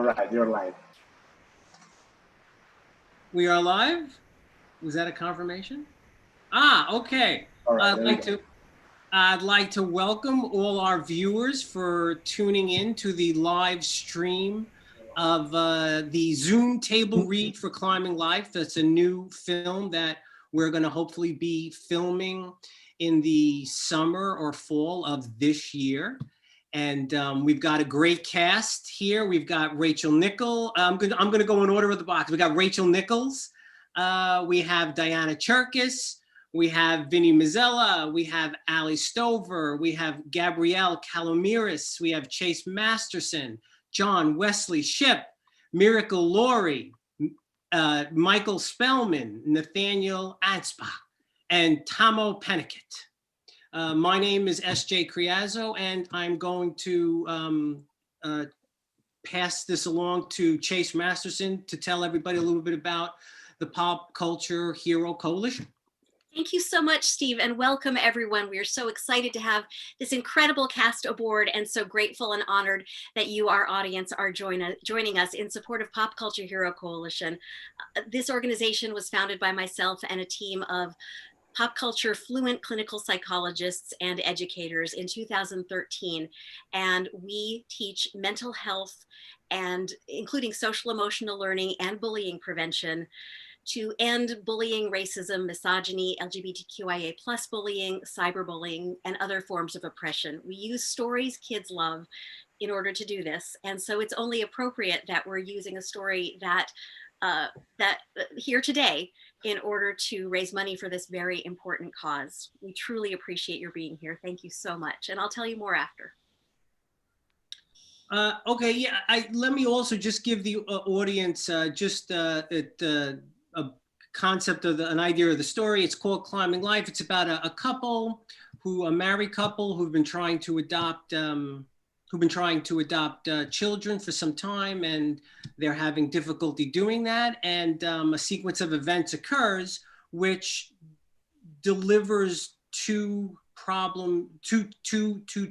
right, you're live. We are live? Was that a confirmation? Ah, okay. All right, I'd like to welcome all our viewers for tuning in to the live stream of the Zoom table read for Climbing Life. That's a new film that we're going to hopefully be filming in the summer or fall of this year. And we've got a great cast here. We've got Rachel Nichols. I'm gonna go in order of the box. We got Rachel Nichols. We have Diana Cherkis. We have Vinnie Mazzella. We have Ali Stover. We have Gabrielle Kalomiris. We have Chase Masterson, John Wesley Shipp, Miracle Laurie, Michael Spellman, Nathaniel ANSBACH, and TAHMOH PENIKETT. My name is S.J. Criazzo, and I'm going to pass this along to Chase Masterson to tell everybody a little bit about the Pop Culture Hero Coalition. Thank you so much, Steve, and welcome everyone. We are so excited to have this incredible cast aboard and so grateful and honored that you, our audience, are joining us in support of Pop Culture Hero Coalition. This organization was founded by myself and a team of pop culture fluent clinical psychologists and educators in 2013. And we teach mental health and including social emotional learning and bullying prevention to end bullying, racism, misogyny, LGBTQIA+ bullying, cyberbullying, and other forms of oppression. We use stories kids love in order to do this. And so it's only appropriate that we're using a story that here today in order to raise money for this very important cause. We truly appreciate your being here. Thank you so much. And I'll tell you more after. Okay, yeah, let me also just give the audience just a concept of an idea of the story. It's called Climbing Life. It's about a couple a married couple who've been trying to adopt children for some time, and they're having difficulty doing that. And a sequence of events occurs which delivers two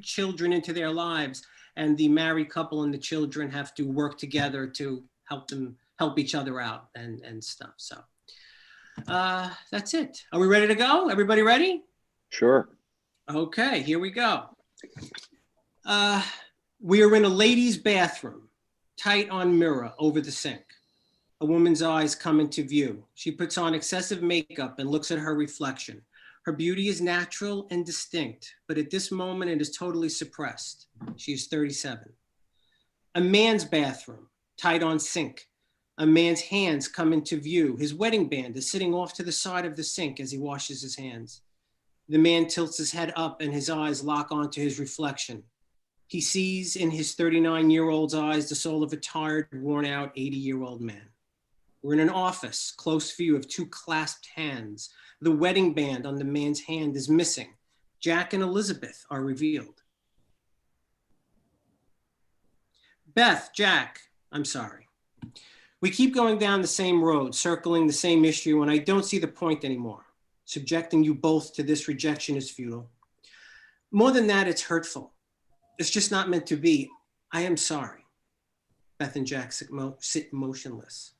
children into their lives, and the married couple and the children have to work together to help each other out and stuff. So that's it. Are we ready to go? Everybody ready? Sure. Okay, here we go. We are in a lady's bathroom, tight on mirror over the sink. A woman's eyes come into view. She puts on excessive makeup and looks at her reflection. Her beauty is natural and distinct, but at this moment it is totally suppressed. She is 37. A man's bathroom, tight on sink. A man's hands come into view. His wedding band is sitting off to the side of the sink as he washes his hands. The man tilts his head up and his eyes lock onto his reflection. He sees in his 39-year-old's eyes the soul of a tired, worn-out 80-year-old man. We're in an office, close view of two clasped hands. The wedding band on the man's hand is missing. Jack and Elizabeth are revealed. Beth, Jack, I'm sorry. We keep going down the same road, circling the same issue, and I don't see the point anymore. Subjecting you both to this rejection is futile. More than that, it's hurtful. It's just not meant to be. I am sorry. Beth and Jack sit motionless.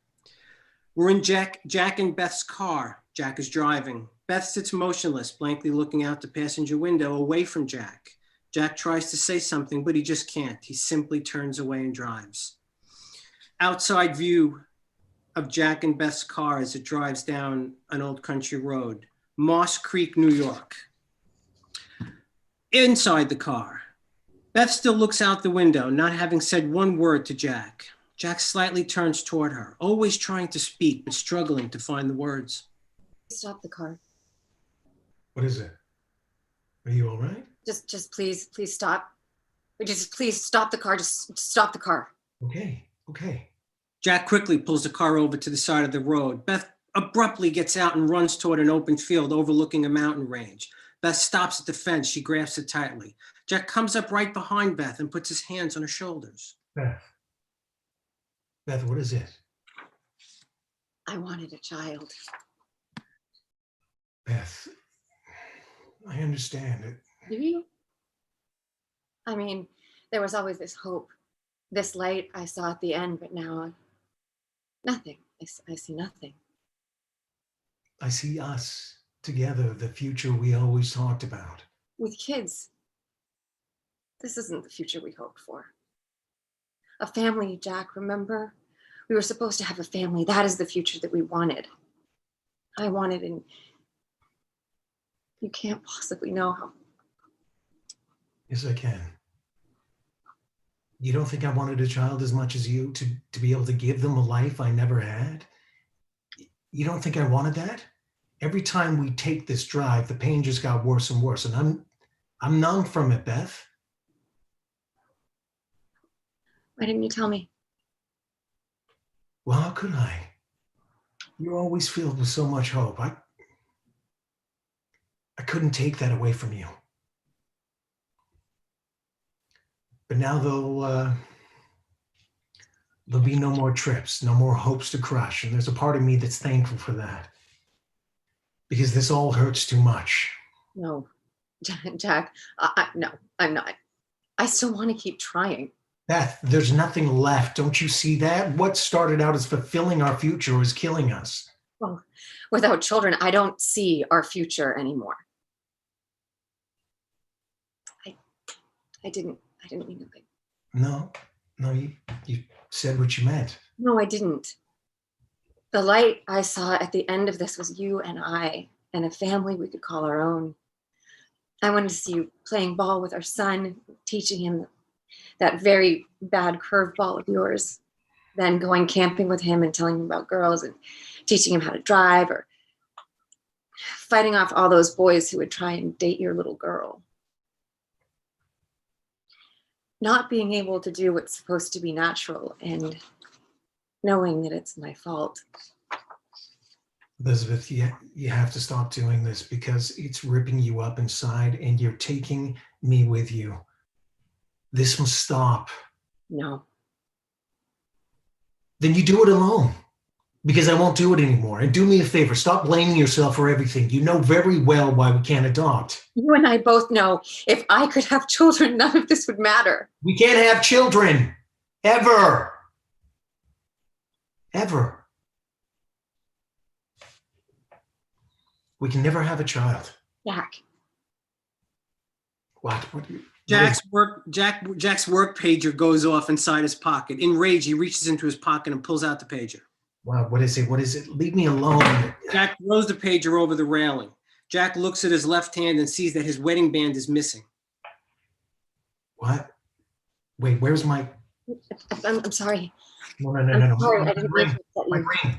We're in Jack and Beth's car. Jack is driving. Beth sits motionless, blankly looking out the passenger window away from Jack. Jack tries to say something, but he just can't. He simply turns away and drives. Outside view of Jack and Beth's car as it drives down an old country road. Moss Creek, New York. Inside the car. Beth still looks out the window, not having said one word to Jack. Jack slightly turns toward her, always trying to speak, but struggling to find the words. Stop the car. What is it? Are you all right? Just please stop. Just please stop the car. Just stop the car. Okay. Jack quickly pulls the car over to the side of the road. Beth abruptly gets out and runs toward an open field overlooking a mountain range. Beth stops at the fence. She grasps it tightly. Jack comes up right behind Beth and puts his hands on her shoulders. Beth, what is it? I wanted a child. Beth, I understand it. Do you? I mean, there was always this hope This light I saw at the end, but now nothing. I see nothing. I see us together, the future we always talked about. With kids. This isn't the future we hoped for. A family, Jack, remember? We were supposed to have a family. That is the future that we wanted. I wanted, and you can't possibly know how. Yes, I can. You don't think I wanted a child as much as you to be able to give them a life I never had? You don't think I wanted that? Every time we take this drive, the pain just got worse and worse, and I'm numb from it, Beth. Why didn't you tell me? Well, how could I? You're always filled with so much hope. I couldn't take that away from you. But now there'll be no more trips, no more hopes to crush. And there's a part of me that's thankful for that. Because this all hurts too much. No, Jack, no, I'm not. I still want to keep trying. Beth, there's nothing left. Don't you see that? What started out as fulfilling our future is killing us. Well, without children, I don't see our future anymore. I didn't mean nothing. No, you said what you meant. No, I didn't. The light I saw at the end of this was you and I, and a family we could call our own. I wanted to see you playing ball with our son, teaching him that very bad curveball of yours, then going camping with him and telling him about girls and teaching him how to drive, or fighting off all those boys who would try and date your little girl. Not being able to do what's supposed to be natural and knowing that it's my fault. Elizabeth, you have to stop doing this because it's ripping you up inside and you're taking me with you. This must stop. No. Then you do it alone because I won't do it anymore. And do me a favor, stop blaming yourself for everything. You know very well why we can't adopt. You and I both know if I could have children, none of this would matter. We can't have children. Ever. Ever. We can never have a child. Jack. What? Jack's work pager goes off inside his pocket. Enraged, he reaches into his pocket and pulls out the pager. Wow, what is it? What is it? Leave me alone. Jack throws the pager over the railing. Jack looks at his left hand and sees that his wedding band is missing. What? Wait, where's my... I'm sorry. No. I'm sorry, I didn't My mean to upset you. ring.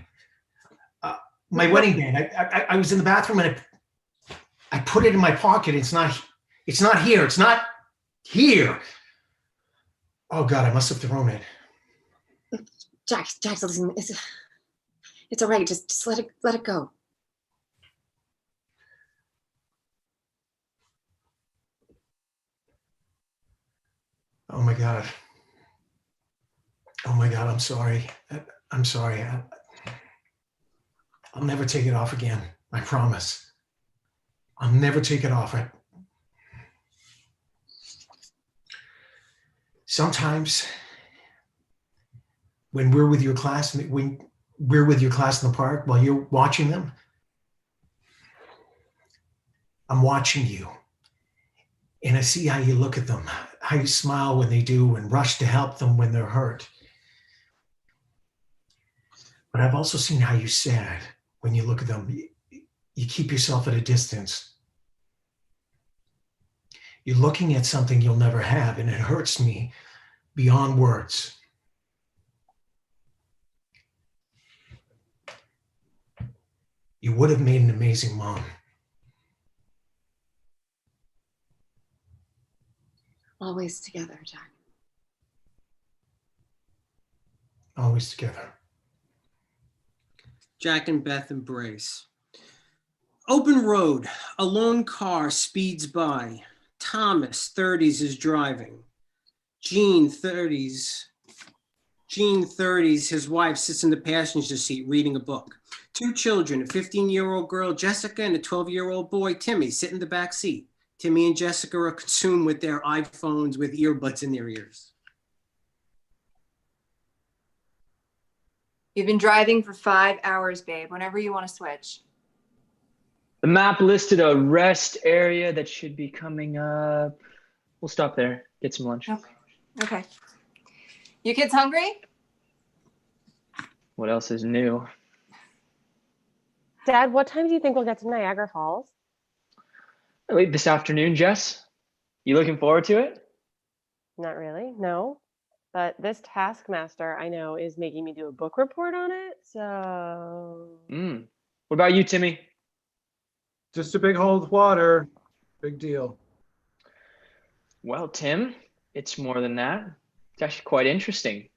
My wedding band. I was in the bathroom and I put it in my pocket. It's not here. It's not here. Oh God, I must have thrown it. Jack, listen, it's all right. Just let it go. Oh my God. Oh my God, I'm sorry. I'm sorry. I'll never take it off again. I promise. I'll never take it off. Sometimes when we're with your class, when we're with your class in the park while you're watching them, I'm watching you. And I see how you look at them, how you smile when they do and rush to help them when they're hurt. But I've also seen how you're sad when you look at them. You keep yourself at a distance. You're looking at something you'll never have, and it hurts me beyond words. You would have made an amazing mom. Always together, Jack. Always together. Jack and Beth embrace. Open road, a lone car speeds by. Thomas, 30s, is driving. Jean, 30s, his wife, sits in the passenger seat reading a book. Two children, a 15-year-old girl, Jessica, and a 12-year-old boy, Timmy, sit in the back seat. Timmy and Jessica are consumed with their iPhones with earbuds in their ears. You've been driving for 5 hours, babe. Whenever you want to switch. The map listed a rest area that should be coming up. We'll stop there, get some lunch. Okay. You kids hungry? What else is new? Dad, what time do you think we'll get to Niagara Falls? Late this afternoon, Jess. You looking forward to it? Not really, no. But this taskmaster I know is making me do a book report on it, so. What about you, Timmy? Just a big hole with water. Big deal. Well, Tim, it's more than that. It's actually quite interesting.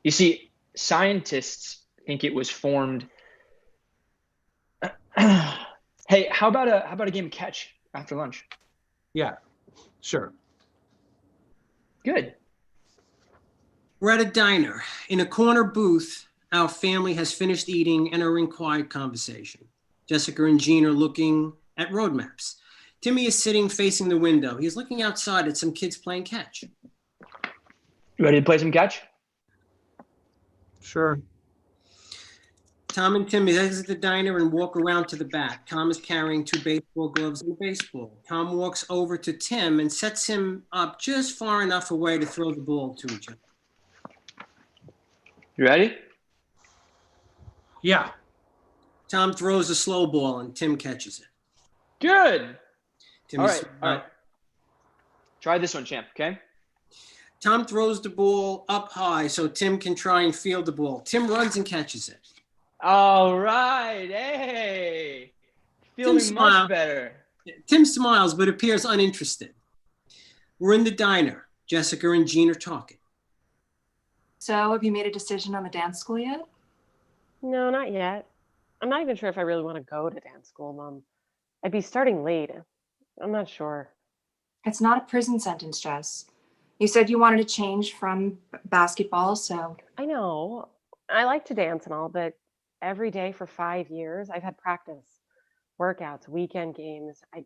You see, scientists think it was formed. Hey, how about a game of catch after lunch? Yeah, sure. Good. We're at a diner. In a corner booth, our family has finished eating and are in quiet conversation. Jessica and Jean are looking at road maps. Timmy is sitting facing the window. He's looking outside at some kids playing catch. You ready to play some catch? Sure. Tom and Tim exit the diner and walk around to the back. Tom is carrying 2 baseball gloves and a baseball. Tom walks over to Tim and sets him up just far enough away to throw the ball to each other. You ready? Yeah. Tom throws a slow ball and Tim catches it. Good. Tim All is- right. Try this one, champ, okay? Tom throws the ball up high so Tim can try and field the ball. Tim runs and catches it. All right. Hey. Feeling smile. much better. Tim smiles but appears uninterested. We're in the diner. Jessica and Jean are talking. So, have you made a decision on the dance school yet? No, not yet. I'm not even sure if I really want to go to dance school, Mom. I'd be starting late. I'm not sure. It's not a prison sentence, Jess. You said you wanted to change from basketball, so. I know. I like to dance and all, but every day for 5 years, I've had practice, workouts, weekend games. I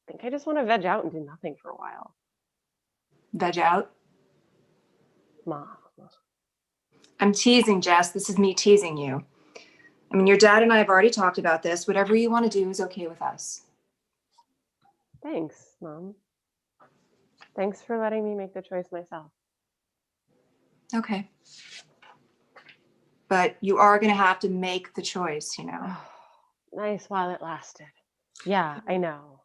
think I just want to veg out and do nothing for a while. Veg out? Mom. I'm teasing, Jess. This is me teasing you. I mean, your dad and I have already talked about this. Whatever you want to do is okay with us. Thanks, Mom. Thanks for letting me make the choice myself. Okay. But you are going to have to make the choice, you know. Nice while it lasted. Yeah, I know.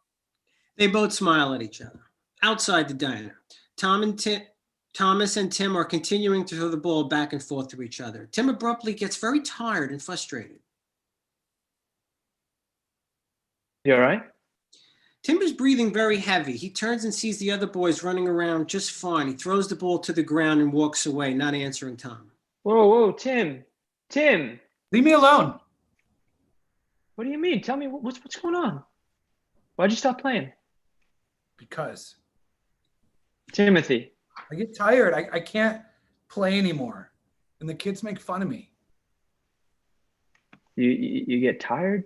They both smile at each other. Outside the diner, Thomas and Tim are continuing to throw the ball back and forth to each other. Tim abruptly gets very tired and frustrated. You all right? Tim is breathing very heavy. He turns and sees the other boys running around just fine. He throws the ball to the ground and walks away, not answering Tom. Whoa, Tim. Tim. Leave me alone. What do you mean? Tell me what's going on? Why'd you stop playing? Because Timothy. I get tired. I can't play anymore. And the kids make fun of me. You get tired?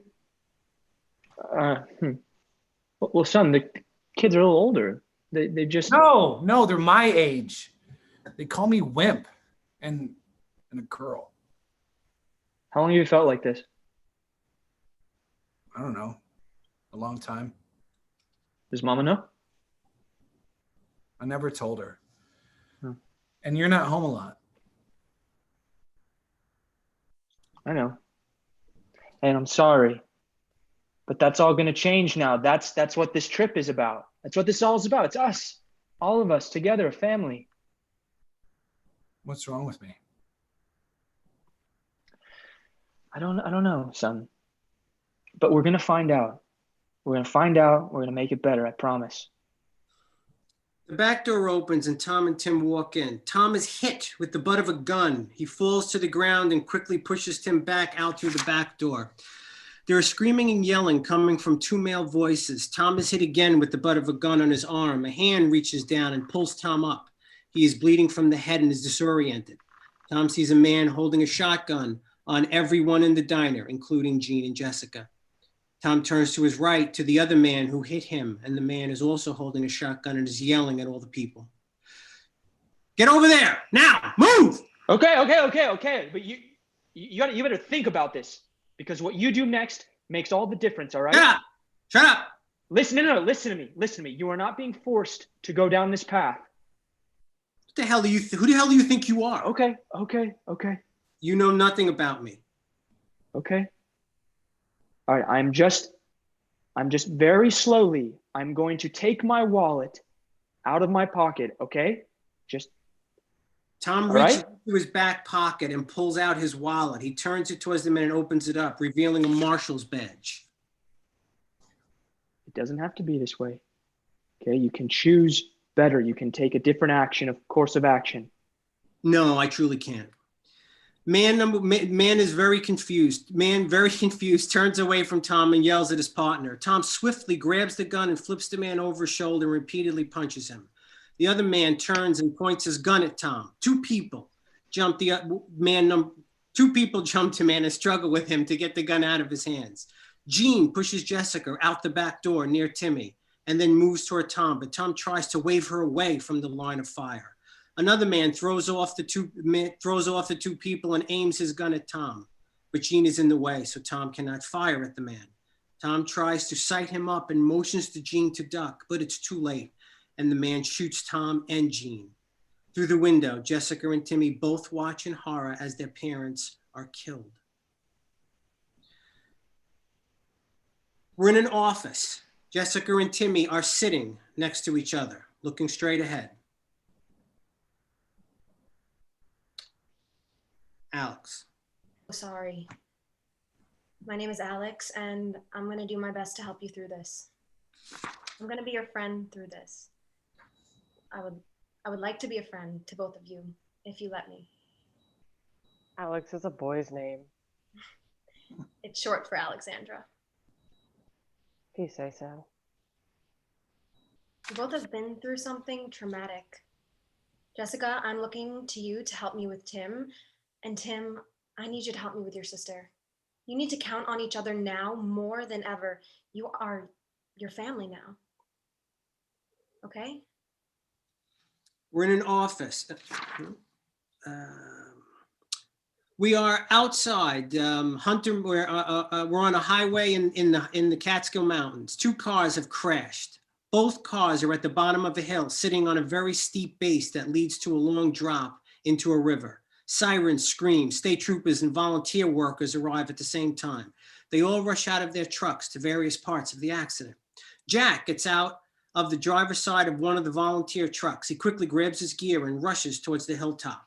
Well, son, the kids are a little older. They just No, they're my age. They call me wimp and a girl. How long have you felt like this? I don't know. A long time. Does Mama know? I never told her. Hmm. And you're not home a lot. I know. And I'm sorry. But that's all going to change now. That's what this trip is about. That's what this all is about. It's us. All of us together, a family. What's wrong with me? I don't know, son. But we're going to find out. We're going to find out. We're going to make it better, I promise. The back door opens and Tom and Tim walk in. Tom is hit with the butt of a gun. He falls to the ground and quickly pushes Tim back out through the back door. There is screaming and yelling coming from 2 male voices. Tom is hit again with the butt of a gun on his arm. A hand reaches down and pulls Tom up. He is bleeding from the head and is disoriented. Tom sees a man holding a shotgun on everyone in the diner, including Jean and Jessica. Tom turns to his right to the other man who hit him, and the man is also holding a shotgun and is yelling at all the people. Get over there, now, move! Okay. But You better think about this, because what you do next makes all the difference, all right? Shut up! Shut up! Listen, no, listen to me. Listen to me. You are not being forced to go down this path. What the hell do you who the hell do you think you are? Okay. You know nothing about me. Okay. All right, I'm just very slowly, I'm going to take my wallet out of my pocket, okay? Tom All reaches right. into his back pocket and pulls out his wallet. He turns it towards the man and opens it up, revealing a marshal's badge. It doesn't have to be this way. Okay, you can choose better. You can take a different course of action. No, I truly can't. Man is very confused. Man, very confused, turns away from Tom and yells at his partner. Tom swiftly grabs the gun and flips the man over his shoulder and repeatedly punches him. The other man turns and points his gun at Tom. Two people jump to man and struggle with him to get the gun out of his hands. Jean pushes Jessica out the back door near Timmy and then moves toward Tom, but Tom tries to wave her away from the line of fire. Another man throws off the two people and aims his gun at Tom, but Jean is in the way, so Tom cannot fire at the man. Tom tries to sight him up and motions to Jean to duck, but it's too late, and the man shoots Tom and Jean. Through the window, Jessica and Timmy both watch in horror as their parents are killed. We're in an office. Jessica and Timmy are sitting next to each other, looking straight ahead. Alex. Sorry. My name is Alex, and I'm going to do my best to help you through this. I'm going to be your friend through this. I would like to be a friend to both of you, if you let me. Alex is a boy's name. It's short for Alexandra. If you say so. We both have been through something traumatic. Jessica, I'm looking to you to help me with Tim. And Tim, I need you to help me with your sister. You need to count on each other now more than ever. You are your family now. Okay? We're in an office. We are outside. Hunter, we're on a highway in the Catskill Mountains. Two cars have crashed. Both cars are at the bottom of a hill, sitting on a very steep base that leads to a long drop into a river. Sirens scream. State troopers and volunteer workers arrive at the same time. They all rush out of their trucks to various parts of the accident. Jack gets out of the driver's side of one of the volunteer trucks. He quickly grabs his gear and rushes towards the hilltop.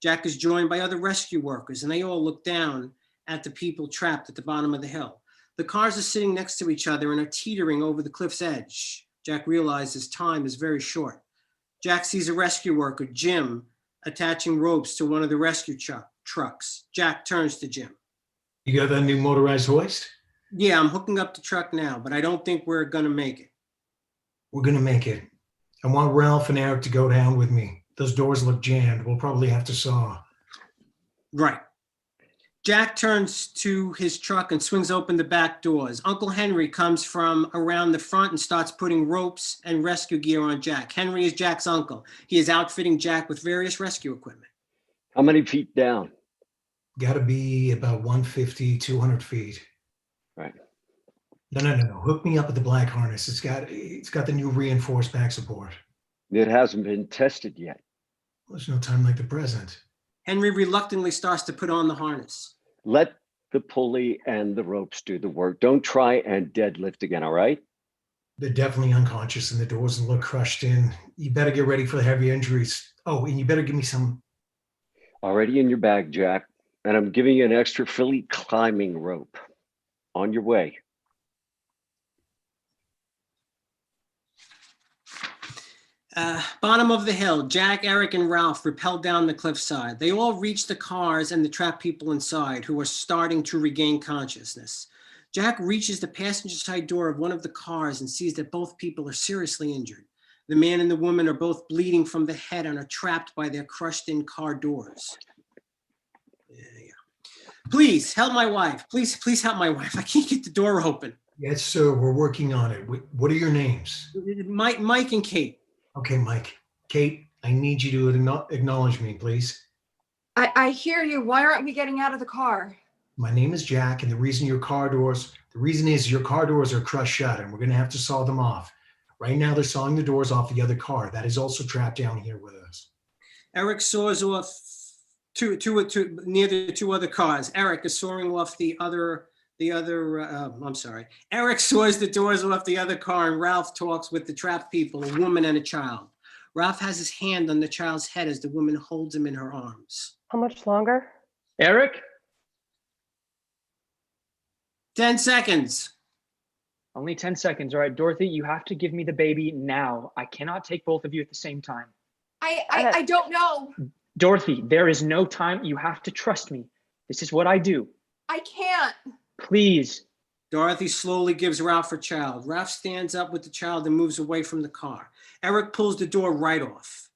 Jack is joined by other rescue workers, and they all look down at the people trapped at the bottom of the hill. The cars are sitting next to each other and are teetering over the cliff's edge. Jack realizes time is very short. Jack sees a rescue worker, Jim, attaching ropes to one of the rescue trucks. Jack turns to Jim. You got that new motorized hoist? Yeah, I'm hooking up the truck now, but I don't think we're gonna make it. We're gonna make it. I want Ralph and Eric to go down with me. Those doors look jammed. We'll probably have to saw. Right. Jack turns to his truck and swings open the back doors. Uncle Henry comes from around the front and starts putting ropes and rescue gear on Jack. Henry is Jack's uncle. He is outfitting Jack with various rescue equipment. How many feet down? Got to be about 150, 200 feet. Right. No. Hook me up with the black harness. It's got the new reinforced back support. It hasn't been tested yet. There's no time like the present. Henry reluctantly starts to put on the harness. Let the pulley and the ropes do the work. Don't try and deadlift again, all right? They're definitely unconscious and the doors look crushed in. You better get ready for the heavy injuries. Oh, and you better give me some. Already in your bag, Jack. And I'm giving you an extra Philly climbing rope. On your way. Bottom of the hill, Jack, Eric, and Ralph rappel down the cliffside. They all reach the cars and the trapped people inside, who are starting to regain consciousness. Jack reaches the passenger side door of one of the cars and sees that both people are seriously injured. The man and the woman are both bleeding from the head and are trapped by their crushed-in car doors. Yeah. Please help my wife. Please help my wife. I can't get the door open. Yes, sir. We're working on it. What are your names? Mike and Kate. Okay, Mike. Kate, I need you to acknowledge me, please. I hear you. Why aren't we getting out of the car? My name is Jack, and the reason is your car doors are crushed shut, and we're going to have to saw them off. Right now, they're sawing the doors off the other car. That is also trapped down here with us. Eric saws off near the two other cars. Eric is sawing off Eric saws the doors off the other car, and Ralph talks with the trapped people, a woman and a child. Ralph has his hand on the child's head as the woman holds him in her arms. How much longer? Eric? 10 seconds. Only 10 seconds. All right, Dorothy, you have to give me the baby now. I cannot take both of you at the same time. I don't know. Dorothy, there is no time. You have to trust me. This is what I do. I can't. Please. Dorothy slowly gives Ralph her child. Ralph stands up with the child and moves away from the car. Eric pulls the door right off.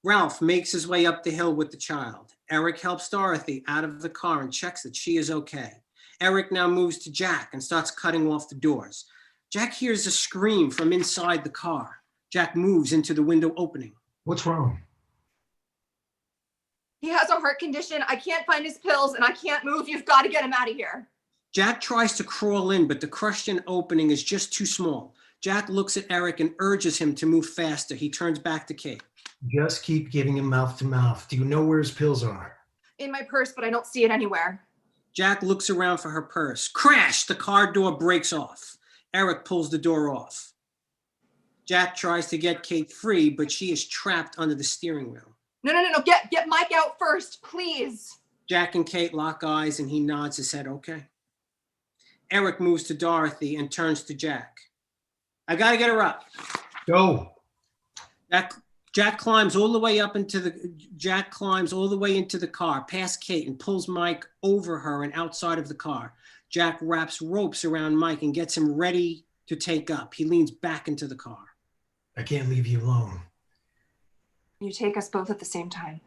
Ralph makes his way up the hill with the child. Eric helps Dorothy out of the car and checks that she is okay. Eric now moves to Jack and starts cutting off the doors. Jack hears a scream from inside the car. Jack moves into the window opening. What's wrong? He has a heart condition. I can't find his pills and I can't move. You've got to get him out of here. Jack tries to crawl in, but the crushed-in opening is just too small. Jack looks at Eric and urges him to move faster. He turns back to Kate. Just keep giving him mouth to mouth. Do you know where his pills are? In my purse, but I don't see it anywhere. Jack looks around for her purse. Crash! The car door breaks off. Eric pulls the door off. Jack tries to get Kate free, but she is trapped under the steering wheel. No. Get Mike out first, please. Jack and Kate lock eyes and he nods his head, okay. Eric moves to Dorothy and turns to Jack. I gotta get her up. Go. Jack climbs all the way into the car, past Kate, and pulls Mike over her and outside of the car. Jack wraps ropes around Mike and gets him ready to take up. He leans back into the car. I can't leave you alone. You take us both at the same time.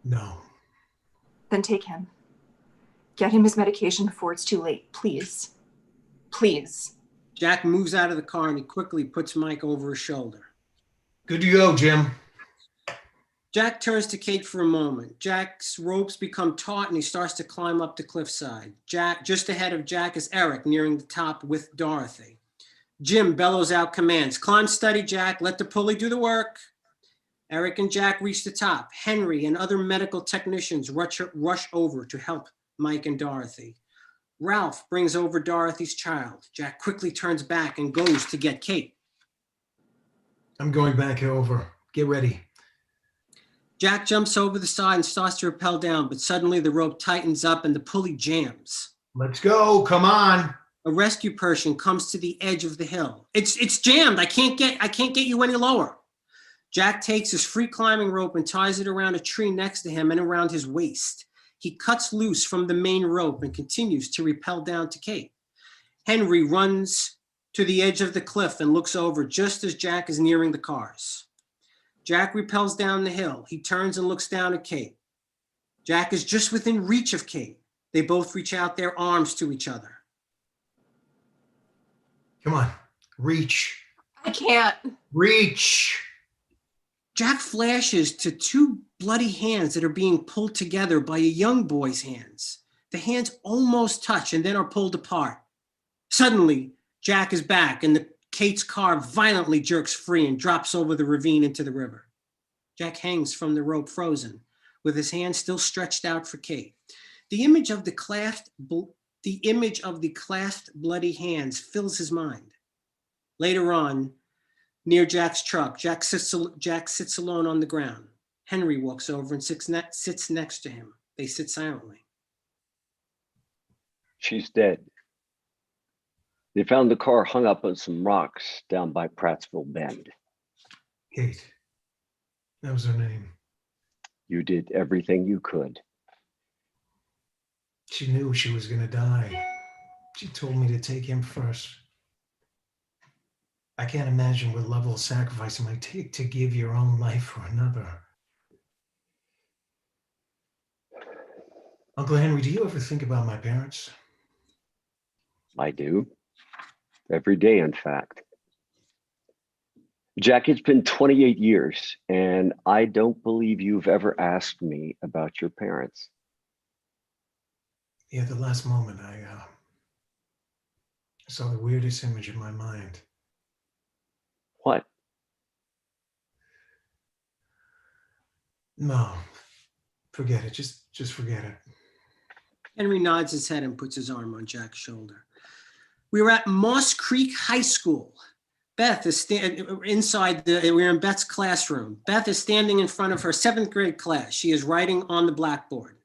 No. Then take him. Get him his medication before it's too late, please. Please. Jack moves out of the car and he quickly puts Mike over his shoulder. Good to go, Jim. Jack turns to Kate for a moment. Jack's ropes become taut and he starts to climb up the cliffside. Just ahead of Jack is Eric, nearing the top with Dorothy. Jim bellows out commands. Climb steady, Jack. Let the pulley do the work. Eric and Jack reach the top. Henry and other medical technicians rush over to help Mike and Dorothy. Ralph brings over Dorothy's child. Jack quickly turns back and goes to get Kate. I'm going back over. Get ready. Jack jumps over the side and starts to rappel down, but suddenly the rope tightens up and the pulley jams. Let's go. Come on. A rescue person comes to the edge of the hill. It's jammed. I can't get you any lower. Jack takes his free climbing rope and ties it around a tree next to him and around his waist. He cuts loose from the main rope and continues to rappel down to Kate. Henry runs to the edge of the cliff and looks over just as Jack is nearing the cars. Jack rappels down the hill. He turns and looks down at Kate. Jack is just within reach of Kate. They both reach out their arms to each other. Come on. Reach. I can't. Reach. Jack flashes to two bloody hands that are being pulled together by a young boy's hands. The hands almost touch and then are pulled apart. Suddenly, Jack is back and Kate's car violently jerks free and drops over the ravine into the river. Jack hangs from the rope frozen, with his hand still stretched out for Kate. The image of the clasped bloody hands fills his mind. Later on, near Jack's truck, Jack sits alone on the ground. Henry walks over and sits next to him. They sit silently. She's dead. They found the car hung up on some rocks down by Prattsville Bend. Kate. That was her name. You did everything you could. She knew she was going to die. She told me to take him first. I can't imagine what level of sacrifice it might take to give your own life for another. Uncle Henry, do you ever think about my parents? I do. Every day, in fact. Jack, it's been 28 years, and I don't believe you've ever asked me about your parents. Yeah, the last moment I saw the weirdest image in my mind. What? No, forget it. Just forget it. Henry nods his head and puts his arm on Jack's shoulder. We were at Moss Creek High School. Beth is we're in Beth's classroom. Beth is standing in front of her 7th grade class. She is writing on the blackboard.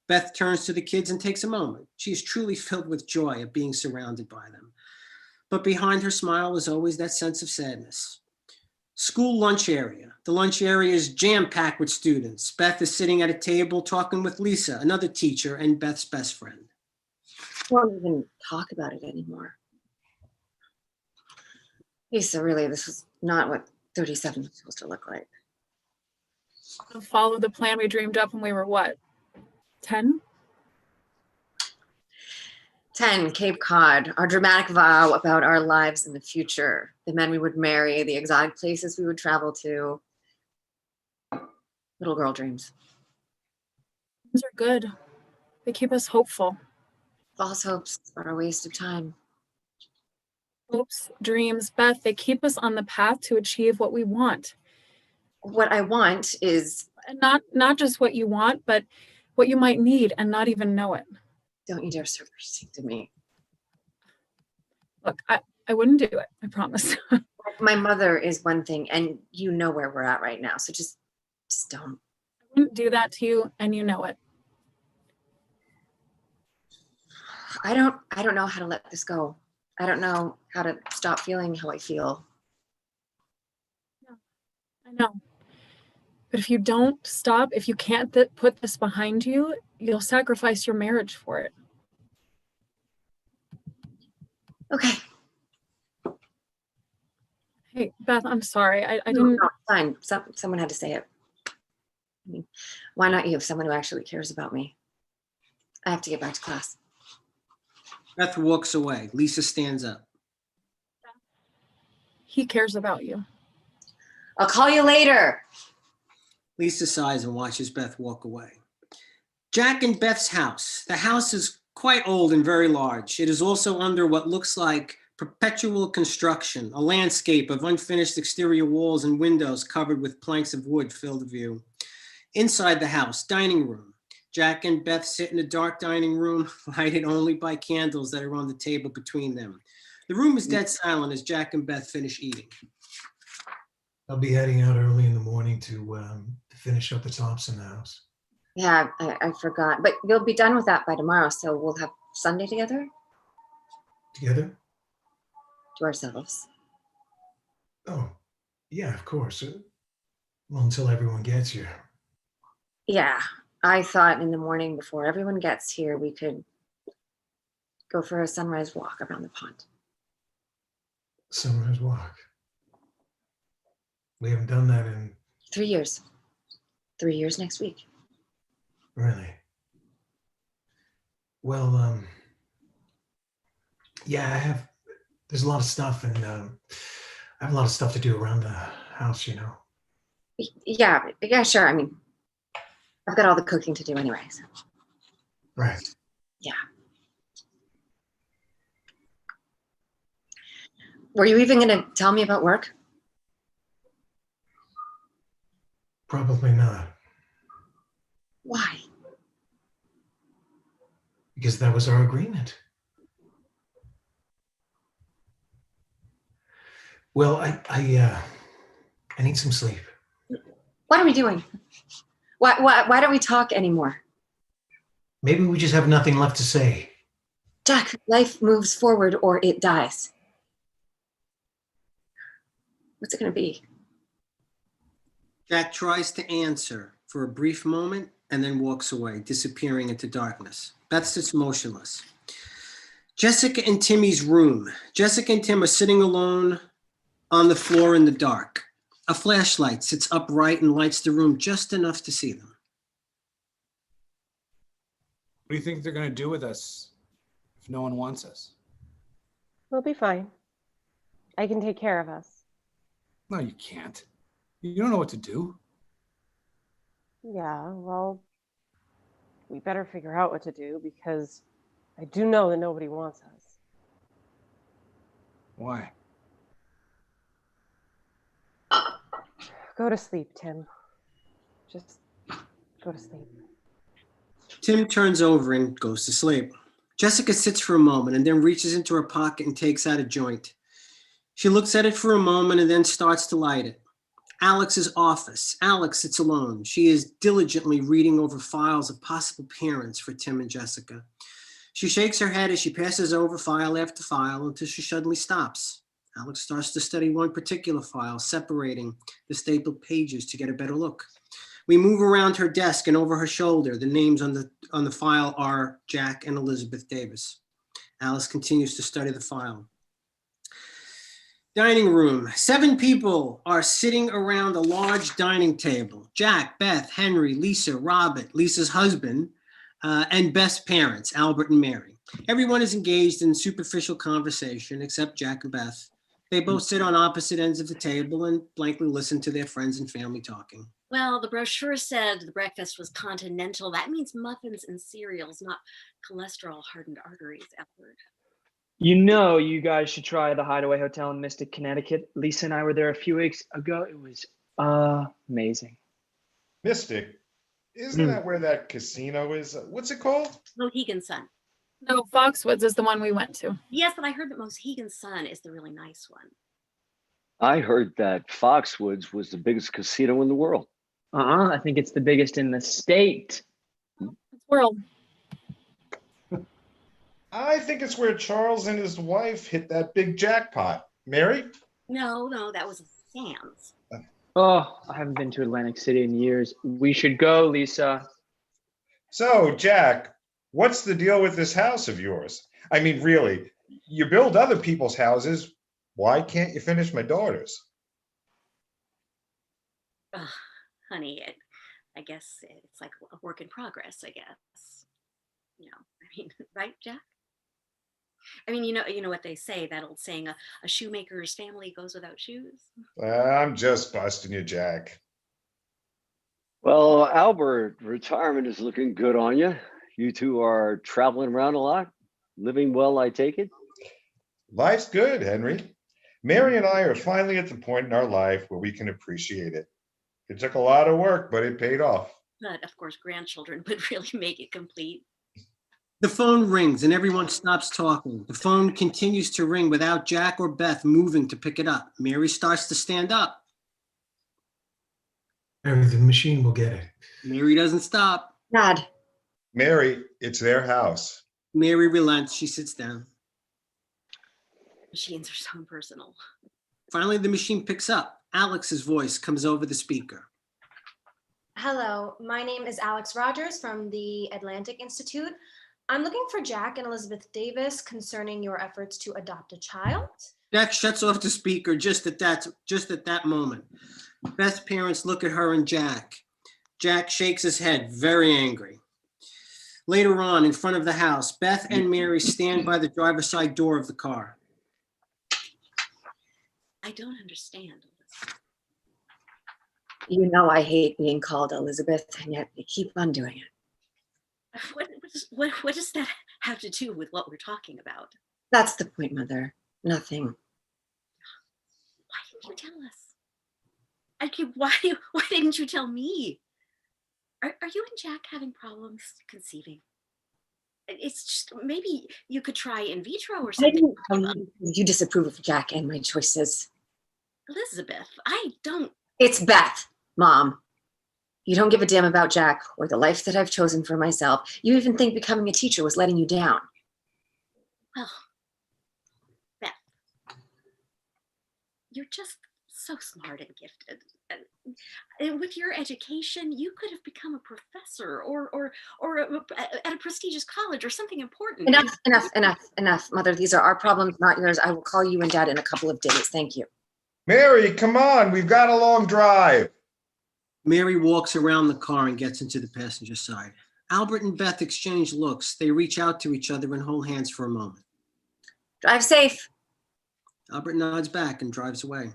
Beth turns to the kids and takes a moment. She is truly filled with joy at being surrounded by them. But behind her smile is always that sense of sadness. School lunch area. The lunch area is jam-packed with students. Beth is sitting at a table talking with Lisa, another teacher, and Beth's best friend. I won't even talk about it anymore. Lisa, really, this was not what 37 was supposed to look like. Follow the plan we dreamed up when we were what, 10? 10, Cape Cod, our dramatic vow about our lives in the future, the men we would marry, the exotic places we would travel to. Little girl dreams. These are good. They keep us hopeful. False hopes are a waste of time. Hopes, dreams, Beth, they keep us on the path to achieve what we want. What I want is... And not just what you want, but what you might need and not even know it. Don't you dare speak to me. Look, I wouldn't do it, I promise. My mother is one thing, and you know where we're at right now, so just don't. I wouldn't do that to you, and you know it. I don't know how to let this go. I don't know how to stop feeling how I feel. Yeah, I know. But if you don't stop, if you can't put this behind you, you'll sacrifice your marriage for it. Okay. Hey, Beth, I'm sorry. I didn't... No, fine. Someone had to say it. I mean, why not you, someone who actually cares about me? I have to get back to class. Beth walks away. Lisa stands up. He cares about you. I'll call you later. Lisa sighs and watches Beth walk away. Jack and Beth's house. The house is quite old and very large. It is also under what looks like perpetual construction, a landscape of unfinished exterior walls and windows covered with planks of wood fill the view. Inside the house, dining room. Jack and Beth sit in a dark dining room, lighted only by candles that are on the table between them. The room is dead silent as Jack and Beth finish eating. I'll be heading out early in the morning to finish up the Thompson house. Yeah, I forgot. But you'll be done with that by tomorrow, so we'll have Sunday together? Together? To ourselves. Oh, yeah, of course. Well, until everyone gets here. Yeah, I thought in the morning before everyone gets here, we could go for a sunrise walk around the pond. Sunrise walk. We haven't done that in... 3 years. 3 years next week. Really? Well, yeah, there's a lot of stuff, and I have a lot of stuff to do around the house, you know. Yeah, sure. I mean, I've got all the cooking to do anyway. So. Right. Yeah. Were you even going to tell me about work? Probably not. Why? Because that was our agreement. Well, I need some sleep. What are we doing? Why don't we talk anymore? Maybe we just have nothing left to say. Jack, life moves forward or it dies. What's it going to be? Jack tries to answer for a brief moment and then walks away, disappearing into darkness. Beth sits motionless. Jessica and Timmy's room. Jessica and Tim are sitting alone on the floor in the dark. A flashlight sits upright and lights the room just enough to see them. What do you think they're going to do with us if no one wants us? We'll be fine. I can take care of us. No, you can't. You don't know what to do. Yeah, well, we better figure out what to do because I do know that nobody wants us. Why? Go to sleep, Tim. Just go to sleep. Tim turns over and goes to sleep. Jessica sits for a moment and then reaches into her pocket and takes out a joint. She looks at it for a moment and then starts to light it. Alex's office. Alex sits alone. She is diligently reading over files of possible parents for Tim and Jessica. She shakes her head as she passes over file after file until she suddenly stops. Alex starts to study one particular file, separating the stapled pages to get a better look. We move around her desk and over her shoulder. The names on the file are Jack and Elizabeth Davis. Alice continues to study the file. Dining room. 7 people are sitting around a large dining table. Jack, Beth, Henry, Lisa, Robert, Lisa's husband, and Beth's parents, Albert and Mary. Everyone is engaged in superficial conversation except Jack and Beth. They both sit on opposite ends of the table and blankly listen to their friends and family talking. Well, the brochure said the breakfast was continental. That means muffins and cereals, not cholesterol-hardened arteries, Edward. You know, you guys should try the Hideaway Hotel in Mystic, Connecticut. Lisa and I were there a few weeks ago. It was amazing. Mystic? Isn't that where that casino is? What's it called? Mohegan Sun. No, Foxwoods is the one we went to. Yes, but I heard that Mohegan Sun is the really nice one. I heard that Foxwoods was the biggest casino in the world. I think it's the biggest in the state. World. I think it's where Charles and his wife hit that big jackpot. Mary? No, that was Sam's. Oh, I haven't been to Atlantic City in years. We should go, Lisa. So, Jack, what's the deal with this house of yours? I mean, really, you build other people's houses. Why can't you finish my daughter's? Honey, I guess it's like a work in progress, I guess. You know, I mean, right, Jack? I mean, you know what they say, that old saying, a shoemaker's family goes without shoes. I'm just busting you, Jack. Well, Albert, retirement is looking good on you. You two are traveling around a lot, living well, I take it? Life's good, Henry. Mary and I are finally at the point in our life where we can appreciate it. It took a lot of work, but it paid off. But of course, grandchildren would really make it complete. The phone rings and everyone stops talking. The phone continues to ring without Jack or Beth moving to pick it up. Mary starts to stand up. Mary, the machine will get it. Mary doesn't stop. Dad. Mary, it's their house. Mary relents. She sits down. Machines are so impersonal. Finally, the machine picks up. Alex's voice comes over the speaker. Hello, my name is Alex Rogers from the Atlantic Institute. I'm looking for Jack and Elizabeth Davis concerning your efforts to adopt a child. Jack shuts off the speaker just at that moment. Beth's parents look at her and Jack. Jack shakes his head, very angry. Later on, in front of the house, Beth and Mary stand by the driver's side door of the car. I don't understand. You know I hate being called Elizabeth, and yet you keep on doing it. What does that have to do with what we're talking about? That's the point, Mother. Nothing. Why didn't you tell us? Why didn't you tell me? Are you and Jack having problems conceiving? It's just, maybe you could try in vitro or I something. didn't tell you. You disapprove of Jack and my choices. Elizabeth, I don't. It's Beth, Mom. You don't give a damn about Jack or the life that I've chosen for myself. You even think becoming a teacher was letting you down. Well, Beth, you're just so smart and gifted. And with your education, you could have become a professor or at a prestigious college or something important. Enough. Mother, these are our problems, not yours. I will call you and Dad in a couple of days. Thank you. Mary, come on. We've got a long drive. Mary walks around the car and gets into the passenger side. Albert and Beth exchange looks. They reach out to each other and hold hands for a moment. Drive safe. Albert nods back and drives away.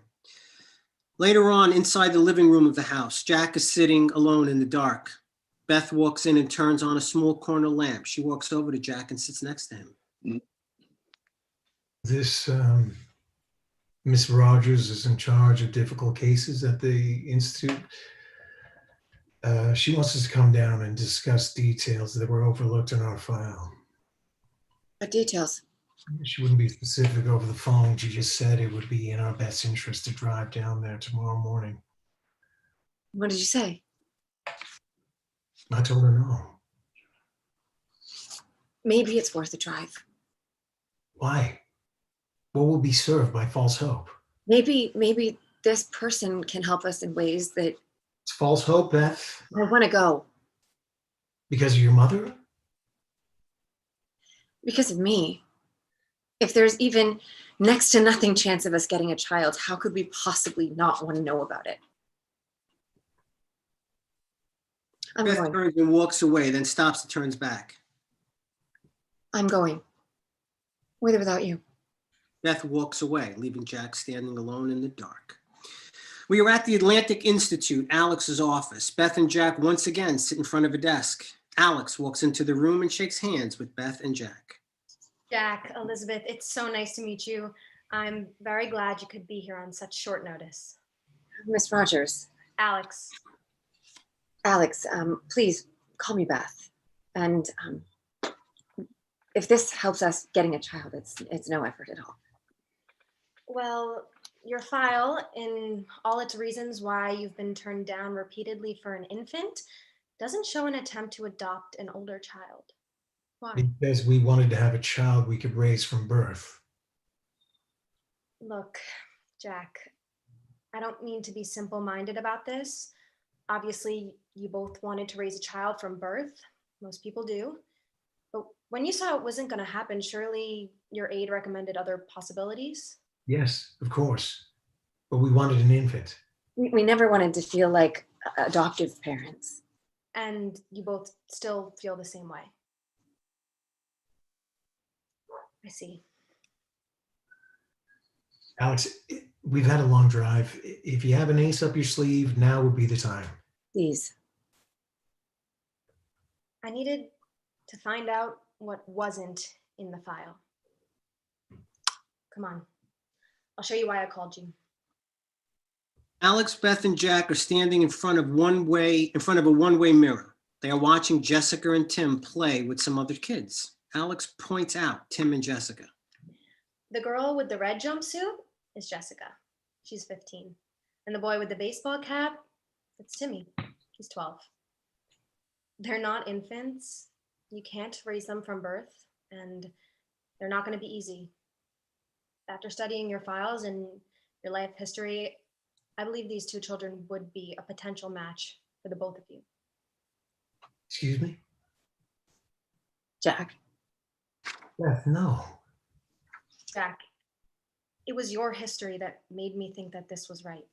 Later on, inside the living room of the house, Jack is sitting alone in the dark. Beth walks in and turns on a small corner lamp. She walks over to Jack and sits next to him. This Miss Rogers is in charge of difficult cases at the Institute. She wants us to come down and discuss details that were overlooked in our file. What details? She wouldn't be specific over the phone. She just said it would be in our best interest to drive down there tomorrow morning. What did you say? I told her no. Maybe it's worth a drive. Why? What will be served by false hope? Maybe this person can help us in ways that... It's false hope, Beth. I want to go. Because of your mother? Because of me. If there's even next to nothing chance of us getting a child, how could we possibly not want to know about it? I'm Beth going. turns and walks away, then stops and turns back. I'm going. With or without you. Beth walks away, leaving Jack standing alone in the dark. We are at the Atlantic Institute, Alex's office. Beth and Jack once again sit in front of a desk. Alex walks into the room and shakes hands with Beth and Jack. Jack, Elizabeth, it's so nice to meet you. I'm very glad you could be here on such short notice. Miss Rogers. Alex. Alex, please call me Beth. And if this helps us getting a child, it's no effort at all. Well, your file, in all its reasons why you've been turned down repeatedly for an infant, doesn't show an attempt to adopt an older child. Why? Because we wanted to have a child we could raise from birth. Look, Jack, I don't mean to be simple-minded about this. Obviously, you both wanted to raise a child from birth. Most people do. But when you saw it wasn't going to happen, surely your aide recommended other possibilities? Yes, of course. But we wanted an infant. We never wanted to feel like adoptive parents. And you both still feel the same way? I see. Alex, we've had a long drive. If you have an ace up your sleeve, now would be the time. Please. I needed to find out what wasn't in the file. Come on. I'll show you why I called you. Alex, Beth, and Jack are standing in front of a one-way mirror. They are watching Jessica and Tim play with some other kids. Alex points out Tim and Jessica. The girl with the red jumpsuit is Jessica. She's 15. And the boy with the baseball cap, it's Timmy. He's 12. They're not infants. You can't raise them from birth, and they're not going to be easy. After studying your files and your life history, I believe these two children would be a potential match for the both of you. Excuse me? Jack. Beth, no. Jack, it was your history that made me think that this was right.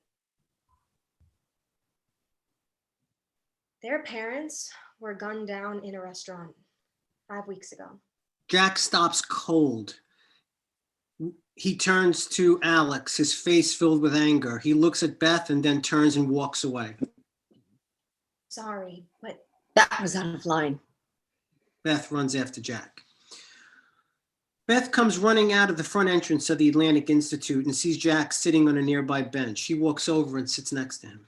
Their parents were gunned down in a restaurant 5 weeks ago. Jack stops cold. He turns to Alex, his face filled with anger. He looks at Beth and then turns and walks away. Sorry, but... That was out of line. Beth runs after Jack. Beth comes running out of the front entrance of the Atlantic Institute and sees Jack sitting on a nearby bench. She walks over and sits next to him.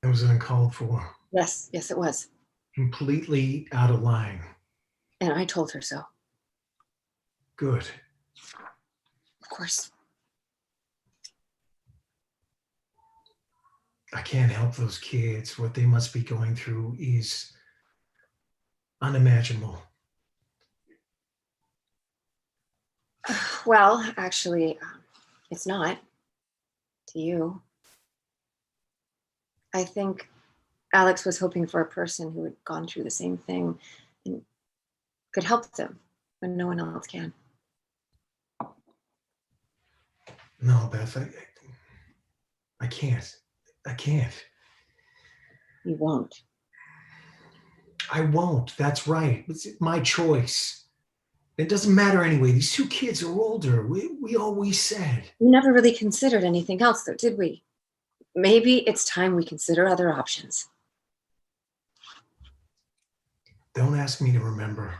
That was uncalled for. Yes, it was. Completely out of line. And I told her so. Good. Of course. I can't help those kids. What they must be going through is unimaginable. Well, actually, it's not to you. I think Alex was hoping for a person who had gone through the same thing and could help them when no one else can. No, Beth, I can't. I can't. You won't. I won't. That's right. It's my choice. It doesn't matter anyway. These two kids are older. We always said. We never really considered anything else, though, did we? maybe it's time we consider other options. Don't ask me to remember.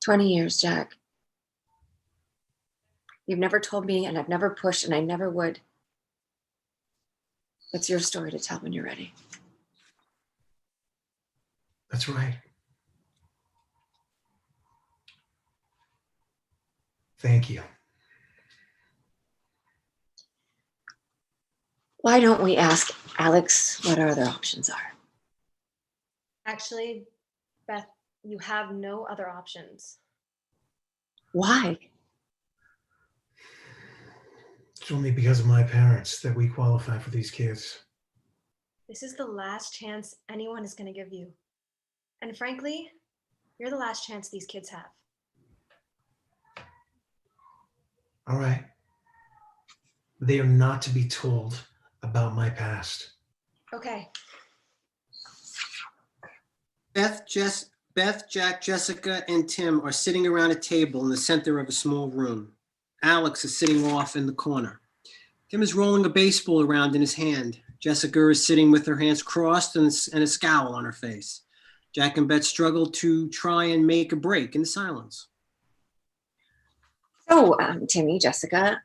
20 years, Jack. You've never told me, and I've never pushed, and I never would. It's your story to tell when you're ready. That's right. Thank you. Why don't we ask Alex what our other options are? Actually, Beth, you have no other options. Why? It's only because of my parents that we qualify for these kids. This is the last chance anyone is going to give you. And frankly, you're the last chance these kids have. All right. They are not to be told about my past. Okay. Beth, Jack, Jessica, and Tim are sitting around a table in the center of a small room. Alex is sitting off in the corner. Tim is rolling a baseball around in his hand. Jessica is sitting with her hands crossed and a scowl on her face. Jack and Beth struggle to try and make a break in the silence. So, Timmy, Jessica,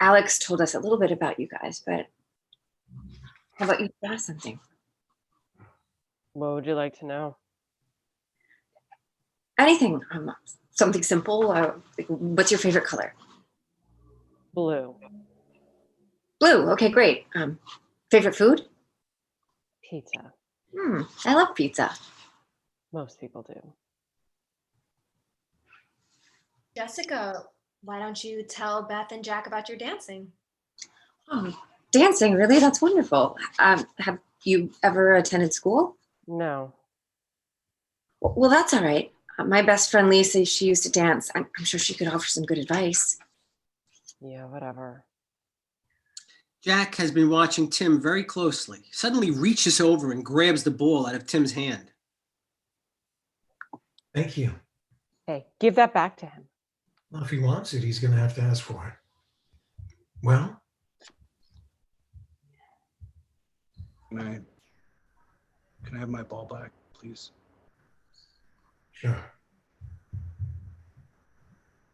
Alex told us a little bit about you guys, but how about you ask something? What would you like to know? Anything, something simple. Like, what's your favorite color? Blue. Blue, okay, great. Favorite food? Pizza. I love pizza. Most people do. Jessica, why don't you tell Beth and Jack about your dancing? Oh, dancing, really? That's wonderful. Have you ever attended school? No. Well, that's all right. My best friend Lisa, she used to dance. I'm sure she could offer some good advice. Yeah, whatever. Jack has been watching Tim very closely. Suddenly reaches over and grabs the ball out of Tim's hand. Thank you. Hey, give that back to him. Well, if he wants it, he's going to have to ask for it. Well, Can I have my ball back, please? sure.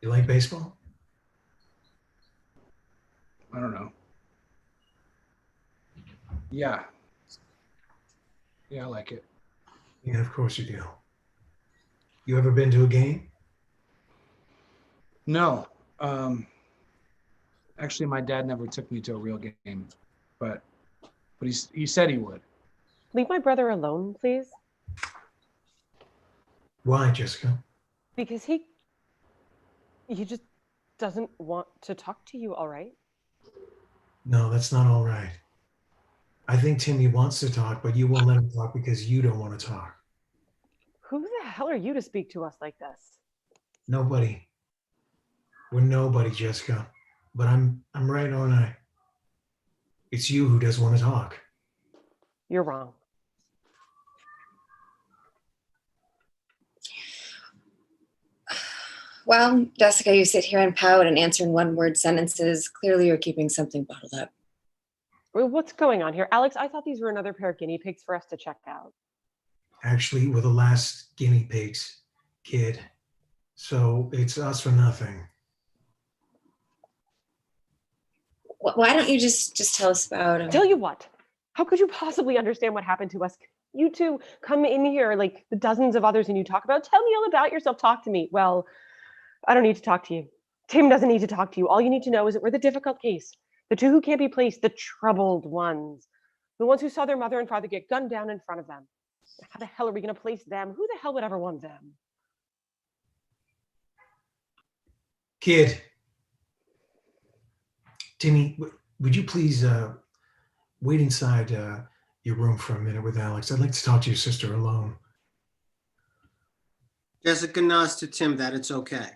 You like baseball? I don't know. Yeah. Yeah, I like it. Yeah, of course you do. You ever been to a game? No. Actually, my dad never took me to a real game, but he said he would. Leave my brother alone, please. Why, Jessica? Because he just doesn't want to talk to you, all right? No, that's not all right. I think Timmy wants to talk, but you won't let him talk because you don't want to talk. Who the hell are you to speak to us like this? Nobody. We're nobody, Jessica. But I'm right, aren't I? It's you who doesn't want to talk. You're wrong. Well, Jessica, you sit here and pout and answer in one-word sentences. Clearly, you're keeping something bottled up. What's going on here? Alex, I thought these were another pair of guinea pigs for us to check out. Actually, we're the last guinea pigs, kid. So it's us for nothing. Why don't you just tell us about... Tell you what? How could you possibly understand what happened to us? You two come in here like the dozens of others and you talk about, tell me all about yourself, talk to me. Well, I don't need to talk to you. Tim doesn't need to talk to you. All you need to know is that we're the difficult case. The two who can't be placed, the troubled ones. The ones who saw their mother and father get gunned down in front of them. How the hell are we going to place them? Who the hell would ever want them? Kid. Timmy, would you please wait inside your room for a minute with Alex? I'd like to talk to your sister alone. Jessica nods to Tim that it's okay.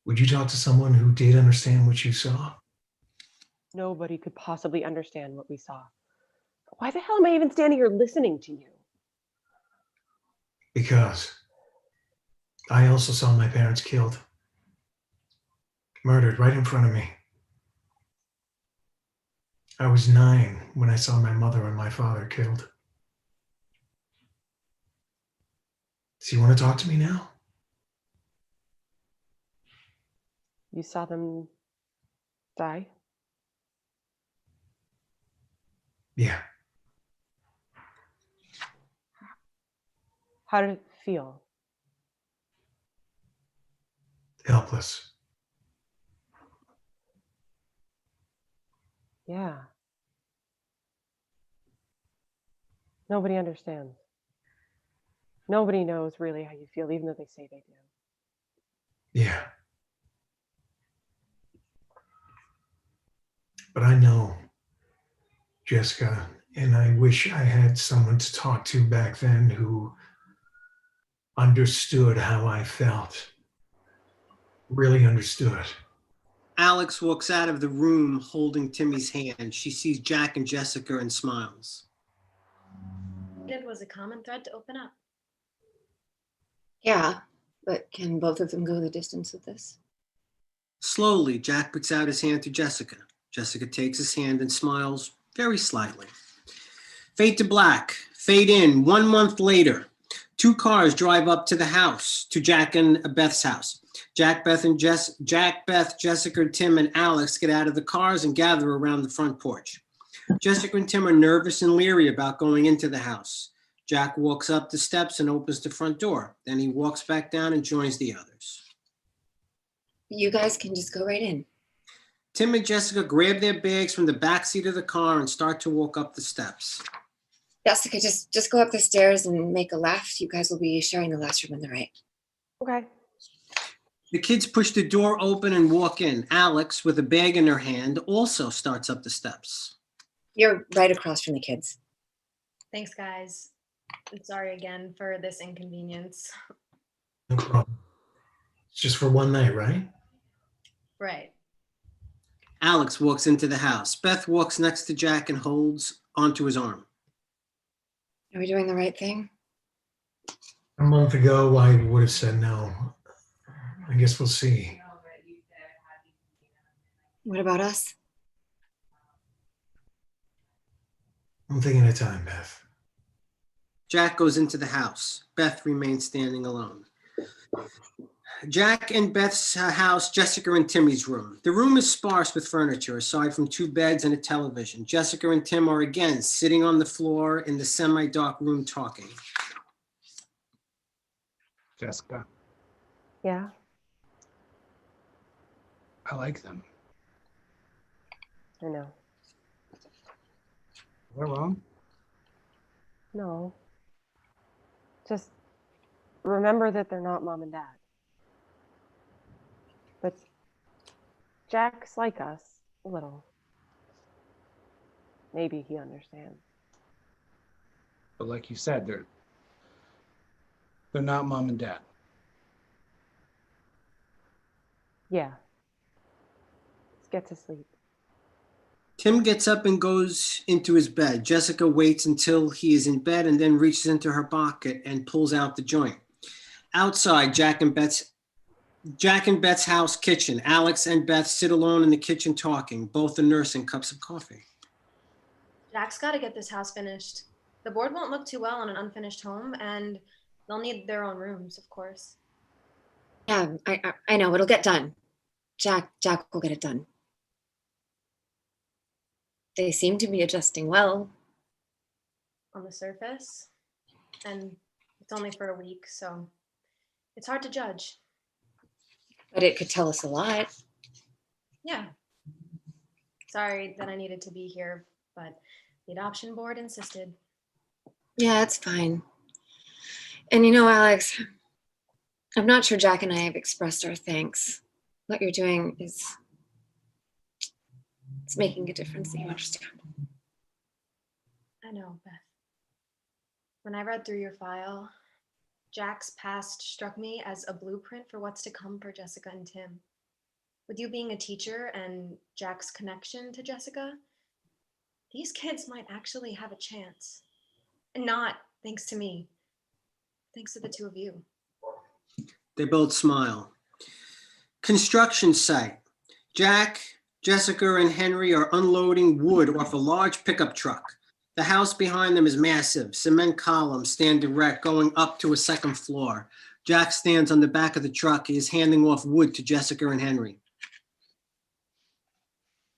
Would you talk to someone who did understand what you saw? Nobody could possibly understand what we saw. Why the hell am I even standing here listening to you? Because I also saw my parents killed. Murdered right in front of me. I was 9 when I saw my mother and my father killed. So you want to talk to me now? You saw them die? Yeah. How did it feel? Helpless. Yeah. Nobody understands. Nobody knows really how you feel, even though they say they do. Yeah. But I know, Jessica, and I wish I had someone to talk to back then who understood how I felt. Really understood. Alex walks out of the room holding Timmy's hand. She sees Jack and Jessica and smiles. It was a common thread to open up. Yeah, but can both of them go the distance with this? Slowly, Jack puts out his hand to Jessica. Jessica takes his hand and smiles very slightly. Fade to black. Fade in. 1 month later, 2 cars drive up to the house, to Jack and Beth's house. Jack, Beth, Jessica, Tim, and Alex get out of the cars and gather around the front porch. Jessica and Tim are nervous and leery about going into the house. Jack walks up the steps and opens the front door. Then he walks back down and joins the others. You guys can just go right in. Tim and Jessica grab their bags from the back seat of the car and start to walk up the steps. Jessica, just go up the stairs and make a left. You guys will be sharing the last room on the right. Okay. The kids push the door open and walk in. Alex, with a bag in her hand, also starts up the steps. You're right across from the kids. Thanks, guys. I'm sorry again for this inconvenience. No problem. It's just for one night, right? Right. Alex walks into the house. Beth walks next to Jack and holds onto his arm. Are we doing the right thing? A month ago, I would have said no. I guess we'll see. What about us? One thing at a time, Beth. Jack goes into the house. Beth remains standing alone. Jack and Beth's house, Jessica and Timmy's room. The room is sparse with furniture, aside from 2 beds and a television. Jessica and Tim are again sitting on the floor in the semi-dark room talking. Jessica, Yeah. I like them. I know. Is that wrong? No. Just remember that they're not mom and dad. But Jack's like us, a little. Maybe he understands. But like you said, they're not mom and dad. Yeah. Let's get to sleep. Tim gets up and goes into his bed. Jessica waits until he is in bed and then reaches into her pocket and pulls out the joint. Outside, Jack and Beth's house kitchen. Alex and Beth sit alone in the kitchen talking. Both are nursing cups of coffee. Jack's got to get this house finished. The board won't look too well on an unfinished home, and they'll need their own rooms, of course. Yeah, I know. It'll get done. Jack will get it done. They seem to be adjusting well. On the surface, and it's only for a week, so it's hard to judge. But it could tell us a lot. Yeah. Sorry that I needed to be here, but the adoption board insisted. Yeah, it's fine. And you know, Alex, I'm not sure Jack and I have expressed our thanks. What you're doing it's making a difference that you understand. I know, Beth. When I read through your file, Jack's past struck me as a blueprint for what's to come for Jessica and Tim. With you being a teacher and Jack's connection to Jessica, these kids might actually have a chance. And not thanks to me, thanks to the 2 of you. They both smile. Construction site. Jack, Jessica, and Henry are unloading wood off a large pickup truck. The house behind them is massive. Cement columns stand direct, going up to a second floor. Jack stands on the back of the truck. He is handing off wood to Jessica and Henry.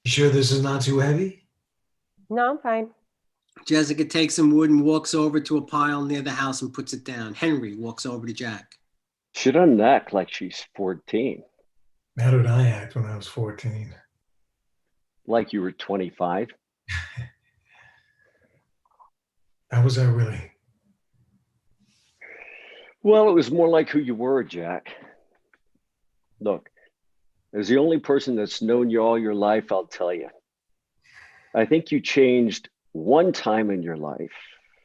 You sure this is not too heavy? No, I'm fine. Jessica takes some wood and walks over to a pile near the house and puts it down. Henry walks over to Jack. She doesn't act like she's 14. How did I act when I was 14? Like you were 25. How was I really? Well, it was more like who you were, Jack. Look, as the only person that's known you all your life, I'll tell you. I think you changed one time in your life,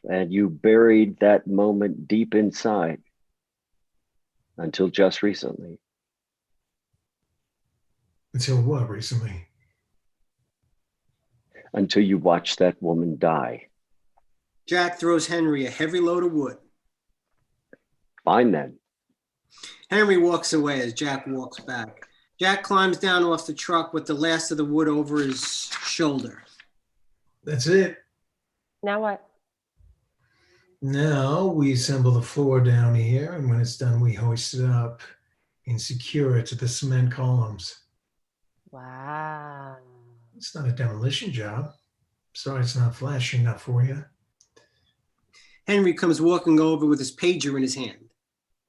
and you buried that moment deep inside until just recently. Until what recently? Until you watched that woman die. Jack throws Henry a heavy load of wood. Fine then. Henry walks away as Jack walks back. Jack climbs down off the truck with the last of the wood over his shoulder. That's it. Now what? Now we assemble the floor down here, and when it's done, we hoist it up and secure it to the cement columns. Wow. It's not a demolition job. Sorry it's not flashy enough for you. Henry comes walking over with his pager in his hand.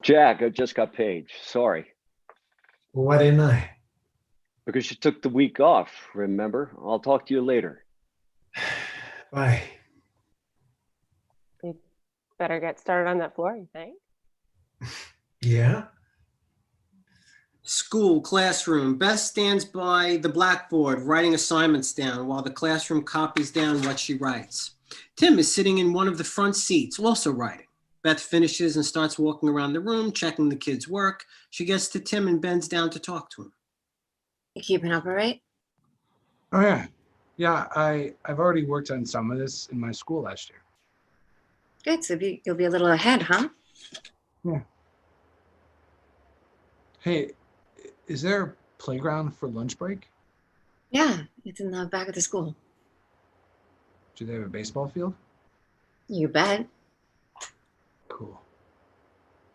Jack, I just got paid. Sorry. Well, why didn't I? Because you took the week off, remember? I'll talk to you later. Bye. You better get started on that floor, you think? Yeah? School, classroom. Beth stands by the blackboard writing assignments down while the classroom copies down what she writes. Tim is sitting in one of the front seats, also writing. Beth finishes and starts walking around the room, checking the kids' work. She gets to Tim and bends down to talk to him. You keeping up all right? Oh yeah. Yeah, I've already worked on some of this in my school last year. Good, so you'll be a little ahead, huh? Yeah. Hey, is there a playground for lunch break? Yeah, it's in the back of the school. Do they have a baseball field? You bet. Cool.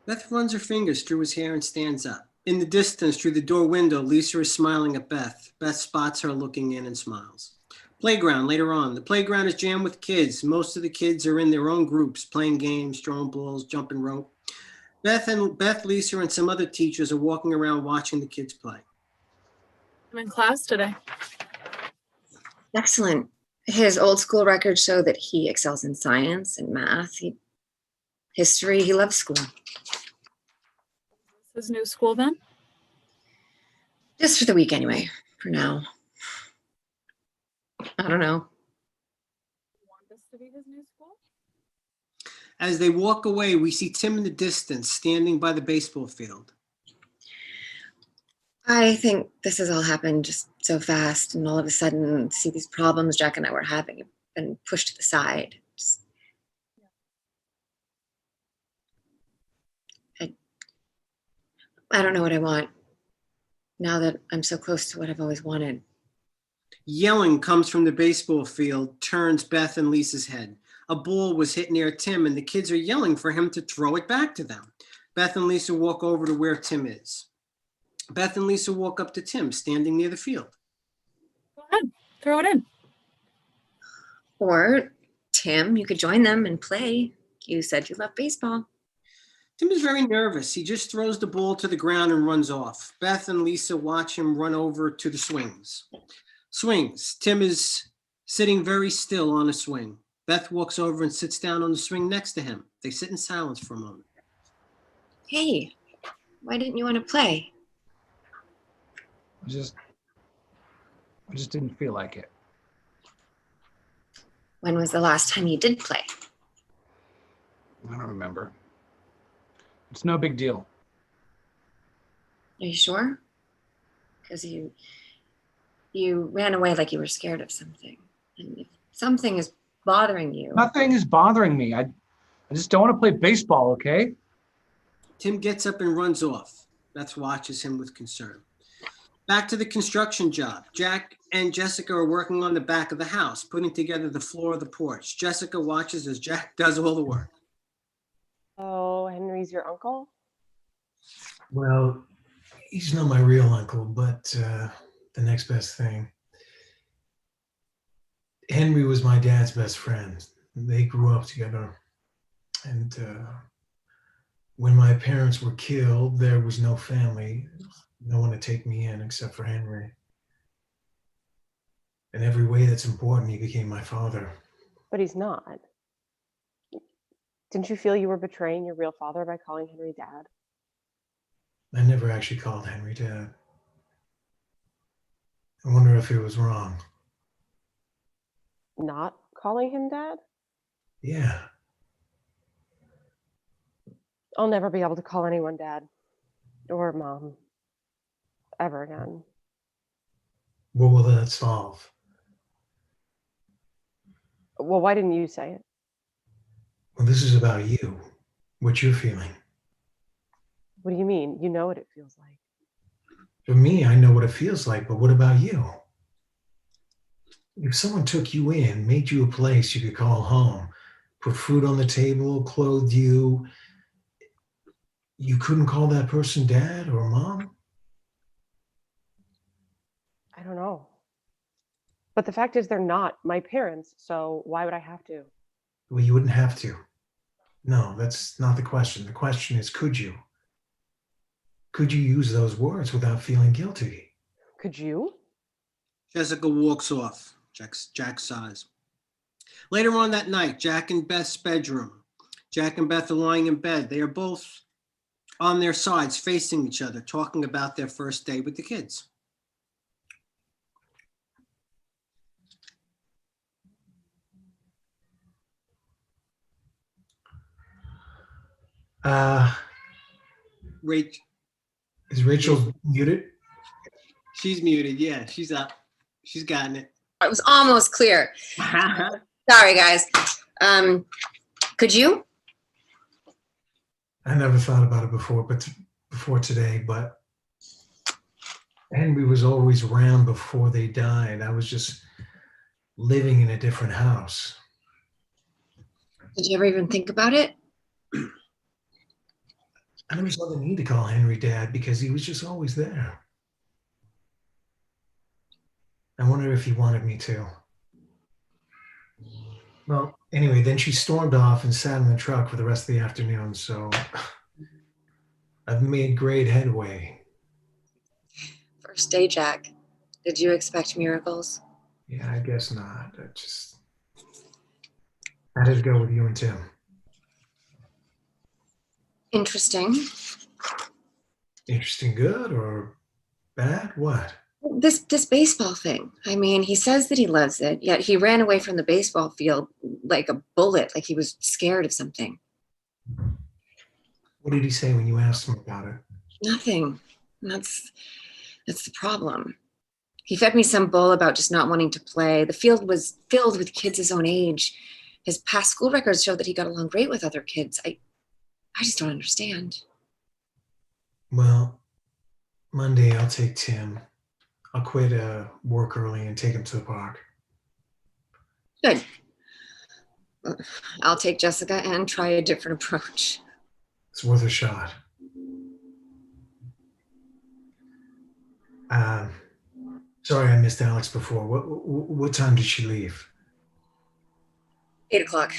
Beth runs her fingers through his hair and stands up. In the distance, through the door window, Lisa is smiling at Beth. Beth spots her looking in and smiles. Playground later on. The playground is jammed with kids. Most of the kids are in their own groups, playing games, throwing balls, jumping rope. Beth, Lisa, and some other teachers are walking around watching the kids play. I'm in class today. Excellent. His old school records show that he excels in science and math, history. He loves school. His new school then? Just for the week anyway, for now. I don't know. You want this to be his new school? As they walk away, we see Tim in the distance, standing by the baseball field. I think this has all happened just so fast, and all of a sudden, see these problems Jack and I were having have been pushed to the side. I don't know what I want now that I'm so close to what I've always wanted. Yelling comes from the baseball field, turns Beth and Lisa's head. A ball was hit near Tim, and the kids are yelling for him to throw it back to them. Beth and Lisa walk over to where Tim is. Beth and Lisa walk up to Tim, standing near the field. Go ahead, throw it in. Or, Tim, you could join them and play. You said you love baseball. Tim is very nervous. He just throws the ball to the ground and runs off. Beth and Lisa watch him run over to the swings. Swings. Tim is sitting very still on a swing. Beth walks over and sits down on the swing next to him. They sit in silence for a moment. Hey, why didn't you want to play? I just didn't feel like it. When was the last time you did play? I don't remember. It's no big deal. Are you sure? Because you ran away like you were scared of something. And if something is bothering you. Nothing is bothering me. I just don't want to play baseball, okay? Tim gets up and runs off. Beth watches him with concern. Back to the construction job. Jack and Jessica are working on the back of the house, putting together the floor of the porch. Jessica watches as Jack does all the work. Oh, Henry's your uncle? Well, he's not my real uncle, but the next best thing. Henry was my dad's best friend. They grew up together. And when my parents were killed, there was no family, no one to take me in except for Henry. In every way that's important, he became my father. But he's not. Didn't you feel you were betraying your real father by calling Henry dad? I never actually called Henry dad. I wonder if it was wrong. Not calling him dad? Yeah. I'll never be able to call anyone dad or mom ever again. What will that solve? Well, why didn't you say it? Well, this is about you, what you're feeling. What do you mean? You know what it feels like. For me, I know what it feels like, but what about you? If someone took you in, made you a place you could call home, put food on the table, clothed you, you couldn't call that person dad or mom? I don't know. But the fact is, they're not my parents, so why would I have to? Well, you wouldn't have to. No, that's not the question. The question is, could you? Could you use those words without feeling guilty? Could you? Jessica walks off. Jack sighs. Later on that night, Jack and Beth's bedroom. Jack and Beth are lying in bed. They are both on their sides, facing each other, talking about their first day with the kids. Is Rachel muted? She's muted. Yeah, she's up. She's gotten it. It was almost clear. Sorry, guys. Could you? I never thought about it before today, but Henry was always around before they died. I was just living in a different house. Did you ever even think about it? I never saw the need to call Henry dad because he was just always there. I wonder if he wanted me to. Well, anyway, then she stormed off and sat in the truck for the rest of the afternoon, so I've made great headway. First day, Jack. Did you expect miracles? Yeah, I guess not. How did it go with you and Tim? Interesting. Interesting good or bad? What? This baseball thing. I mean, he says that he loves it, yet he ran away from the baseball field like a bullet, like he was scared of something. What did he say when you asked him about it? Nothing. That's the problem. He fed me some bull about just not wanting to play. The field was filled with kids his own age. His past school records show that he got along great with other kids. I just don't understand. Well, Monday I'll take Tim. I'll quit work early and take him to the park. Good. I'll take Jessica and try a different approach. It's worth a shot. Sorry I missed Alex before. What time did she leave? 8 o'clock.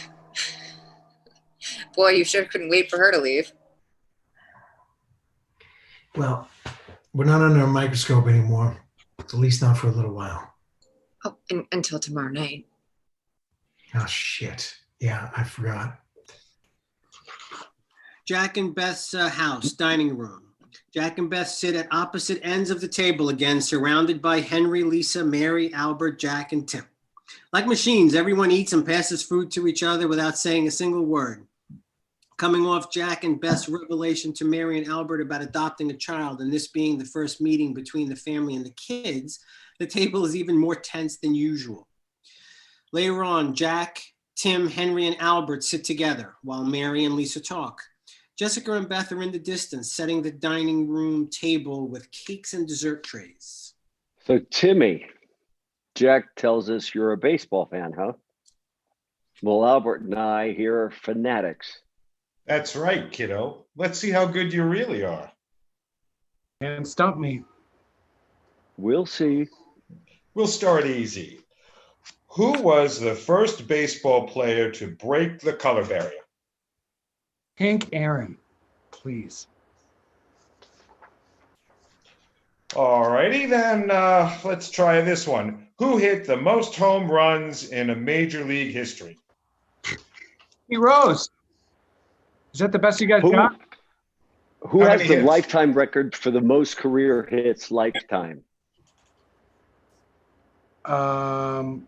Boy, you sure couldn't wait for her to leave. Well, we're not under a microscope anymore. At least not for a little while. Oh, until tomorrow night. Oh, shit. Yeah, I forgot. Jack and Beth's house, dining room. Jack and Beth sit at opposite ends of the table again, surrounded by Henry, Lisa, Mary, Albert, Jack, and Tim. Like machines, everyone eats and passes food to each other without saying a single word. Coming off Jack and Beth's revelation to Mary and Albert about adopting a child, and this being the first meeting between the family and the kids, the table is even more tense than usual. Later on, Jack, Tim, Henry, and Albert sit together while Mary and Lisa talk. Jessica and Beth are in the distance, setting the dining room table with cakes and dessert trays. So Timmy, Jack tells us you're a baseball fan, huh? Well, Albert and I here are fanatics. That's right, kiddo. Let's see how good you really are. And stump me. We'll see. We'll start easy. Who was the first baseball player to break the color barrier? Hank Aaron, please. All righty then, let's try this one. Who hit the most home runs in a major league history? He Rose. Is that the best you guys got? Who How has many the hits? lifetime record for the most career hits lifetime? Well,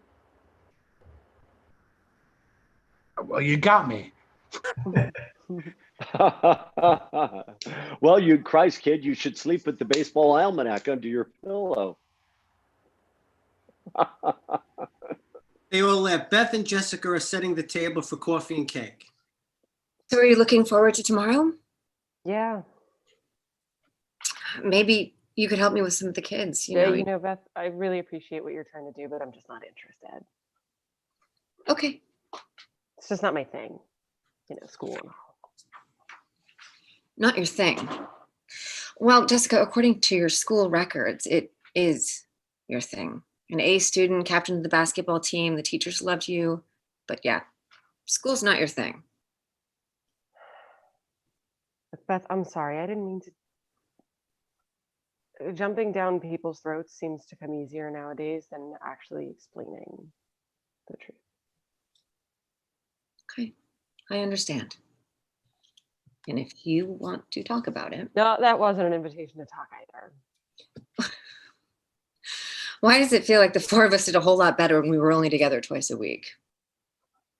you got me. Well, you Christ kid, you should sleep with the baseball almanac under your pillow. They all laugh. Beth and Jessica are setting the table for coffee and cake. So are you looking forward to tomorrow? Yeah. Maybe you could help me with some of the kids. You know, Beth, I really appreciate what you're trying to do, but I'm just not interested. Okay. It's just not my thing. School and all. Not your thing. Well, Jessica, according to your school records, it is your thing. An A student, captain of the basketball team, the teachers loved you. But yeah, school's not your thing. But Beth, I'm sorry. I didn't mean to. Jumping down people's throats seems to come easier nowadays than actually explaining the truth. Okay, I understand. And if you want to talk about it. No, that wasn't an invitation to talk either. Why does it feel like the four of us did a whole lot better when we were only together twice a week?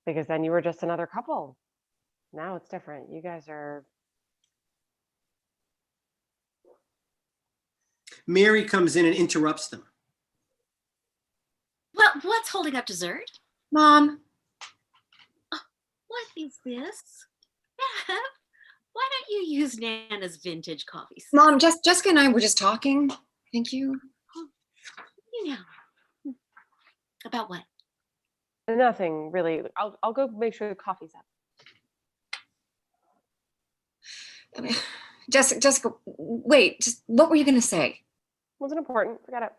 Because then you were just another couple. Now it's different. You guys are. Mary comes in and interrupts them. Well, what's holding up dessert? Mom. What is this? Beth, why don't you use Nana's vintage coffee? Mom, Jessica and I were just talking. Thank you. About what? Nothing really. I'll go make sure the coffee's up. I mean, Jessica, wait, just what were you gonna say? Wasn't important. Forget it.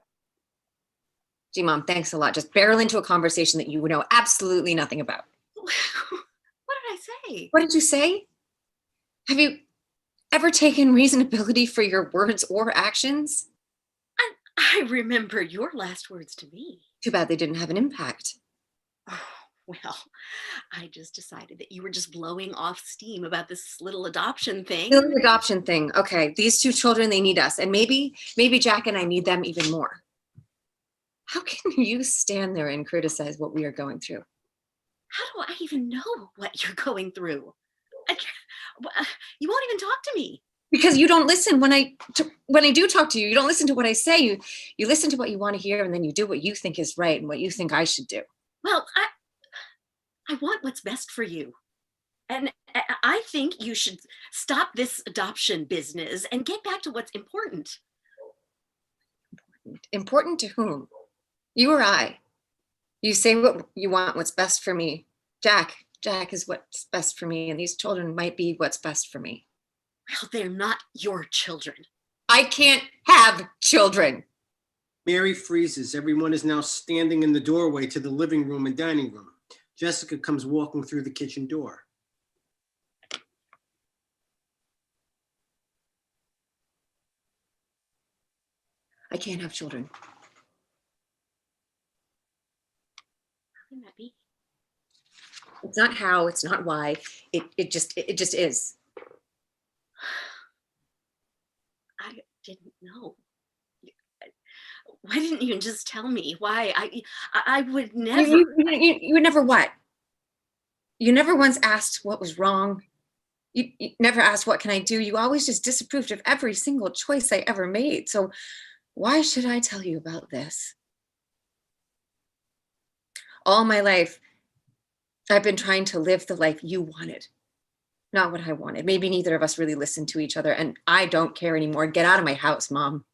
Gee, Mom, thanks a lot. Just barrel into a conversation that you know absolutely nothing about. What did I say? What did you say? Have you ever taken reasonability for your words or actions? I remember your last words to me. Too bad they didn't have an impact. Oh, well, I just decided that you were just blowing off steam about this little adoption thing. Little adoption thing. Okay, these two children, they need us. And maybe Jack and I need them even more. How can you stand there and criticize what we are going through? How do I even know what you're going through? You won't even talk to me. Because you don't listen when I do talk to you. You don't listen to what I say. You listen to what you want to hear, and then you do what you think is right and what you think I should do. Well, I want what's best for you. And I think you should stop this adoption business and get back to what's important. Important to whom? You or I? You say what you want, what's best for me. Jack is what's best for me, and these children might be what's best for me. Well, they're not your children. I can't have children. Mary freezes. Everyone is now standing in the doorway to the living room and dining room. Jessica comes walking through the kitchen door. I can't have children. How can that be? It's not how, it's not why. It just is. I didn't know. Why didn't you just tell me? Why? I would never. You would never what? You never once asked what was wrong. You never asked what can I do. You always just disapproved of every single choice I ever made. So why should I tell you about this? All my life, I've been trying to live the life you wanted. Not what I wanted. Maybe neither of us really listened to each other, and I don't care anymore. Get out of my house, Mom.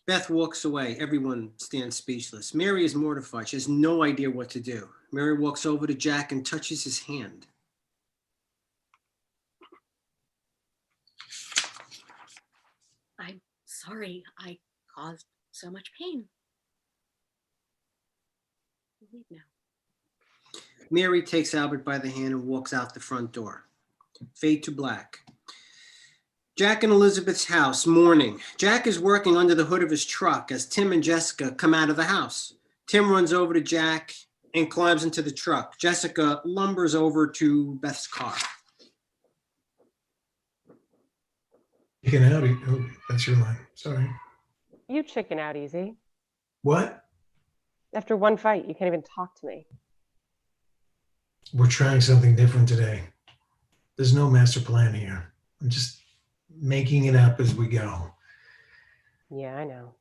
Beth walks away. Everyone stands speechless. Mary is mortified. She has no idea what to do. Mary walks over to Jack and touches his hand. I'm sorry I caused so much pain. Leave now. Mary takes Albert by the hand and walks out the front door. Fade to black. Jack and Elizabeth's house, morning. Jack is working under the hood of his truck as Tim and Jessica come out of the house. Tim runs over to Jack and climbs into the truck. Jessica lumbers over to Beth's car. Chicken out. Oh, that's your line. Sorry. You chicken out easy. What? After one fight, you can't even talk to me. We're trying something different today. There's no master plan here. I'm just making it up as we go. Yeah, I know.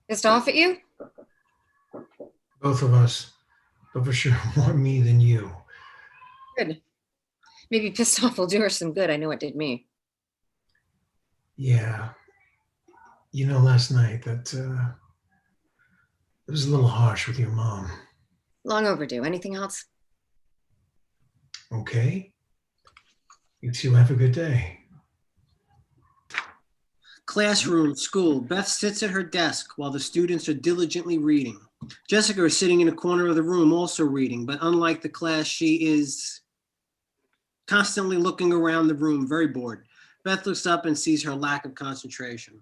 Pissed off at you? Both of us, but for sure more me than you. Good. Maybe pissed off will do her some good. I know it did me. Yeah. You know, last night that it was a little harsh with your mom. Long overdue. Anything else? Okay. You two have a good day. Classroom, school. Beth sits at her desk while the students are diligently reading. Jessica is sitting in a corner of the room also reading, but unlike the class, she is constantly looking around the room, very bored. Beth looks up and sees her lack of concentration.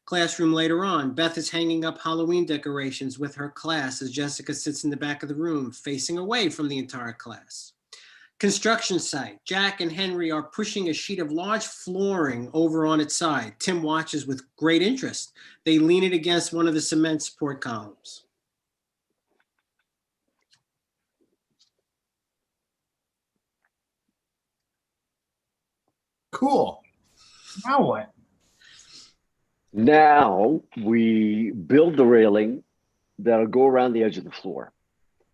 Classroom later on. Beth is hanging up Halloween decorations with her class as Jessica sits in the back of the room, facing away from the entire class. Construction site. Jack and Henry are pushing a sheet of large flooring over on its side. Tim watches with great interest. They lean it against one of the cement support columns. Cool. Now what? Now we build the railing that'll go around the edge of the floor.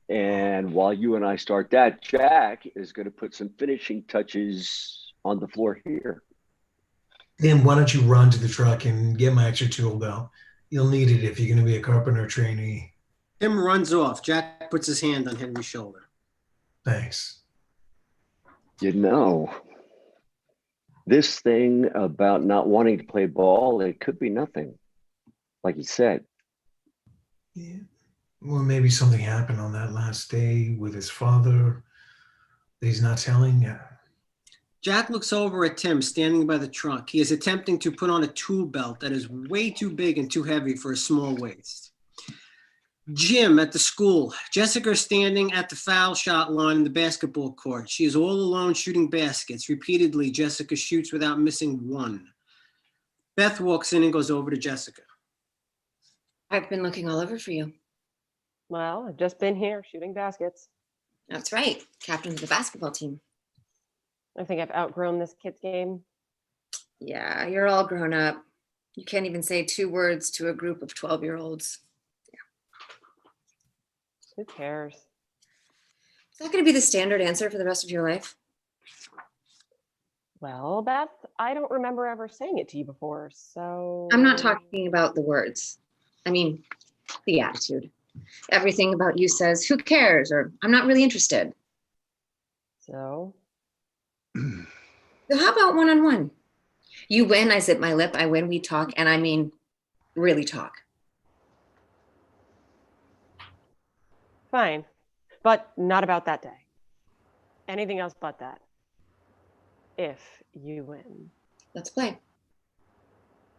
And while you and I start that, Jack is going to put some finishing touches on the floor here. Tim, why don't you run to the truck and get my extra tool belt? You'll need it if you're going to be a carpenter trainee. Tim runs off. Jack puts his hand on Henry's shoulder. Thanks. You know, this thing about not wanting to play ball, it could be nothing, like you said. Yeah. Well, maybe something happened on that last day with his father that he's not telling. Yeah. Jack looks over at Tim standing by the truck. He is attempting to put on a tool belt that is way too big and too heavy for a small waist. Gym at the school. Jessica is standing at the foul shot line in the basketball court. She is all alone shooting baskets. Repeatedly, Jessica shoots without missing one. Beth walks in and goes over to Jessica. I've been looking all over for you. Well, I've just been here shooting baskets. That's right. Captain of the basketball team. I think I've outgrown this kid's game. Yeah, you're all grown up. You can't even say 2 words to a group of 12-year-olds. Who cares? Is that going to be the standard answer for the rest of your life? Well, Beth, I don't remember ever saying it to you before, so... I'm not talking about the words. I mean, the attitude. Everything about you says, who cares? Or I'm not really interested. So? So how about one-on-one? You win, I zip my lip. I win, we talk. And I mean, really talk. Fine, but not about that day. Anything else but that. If you win. Let's play.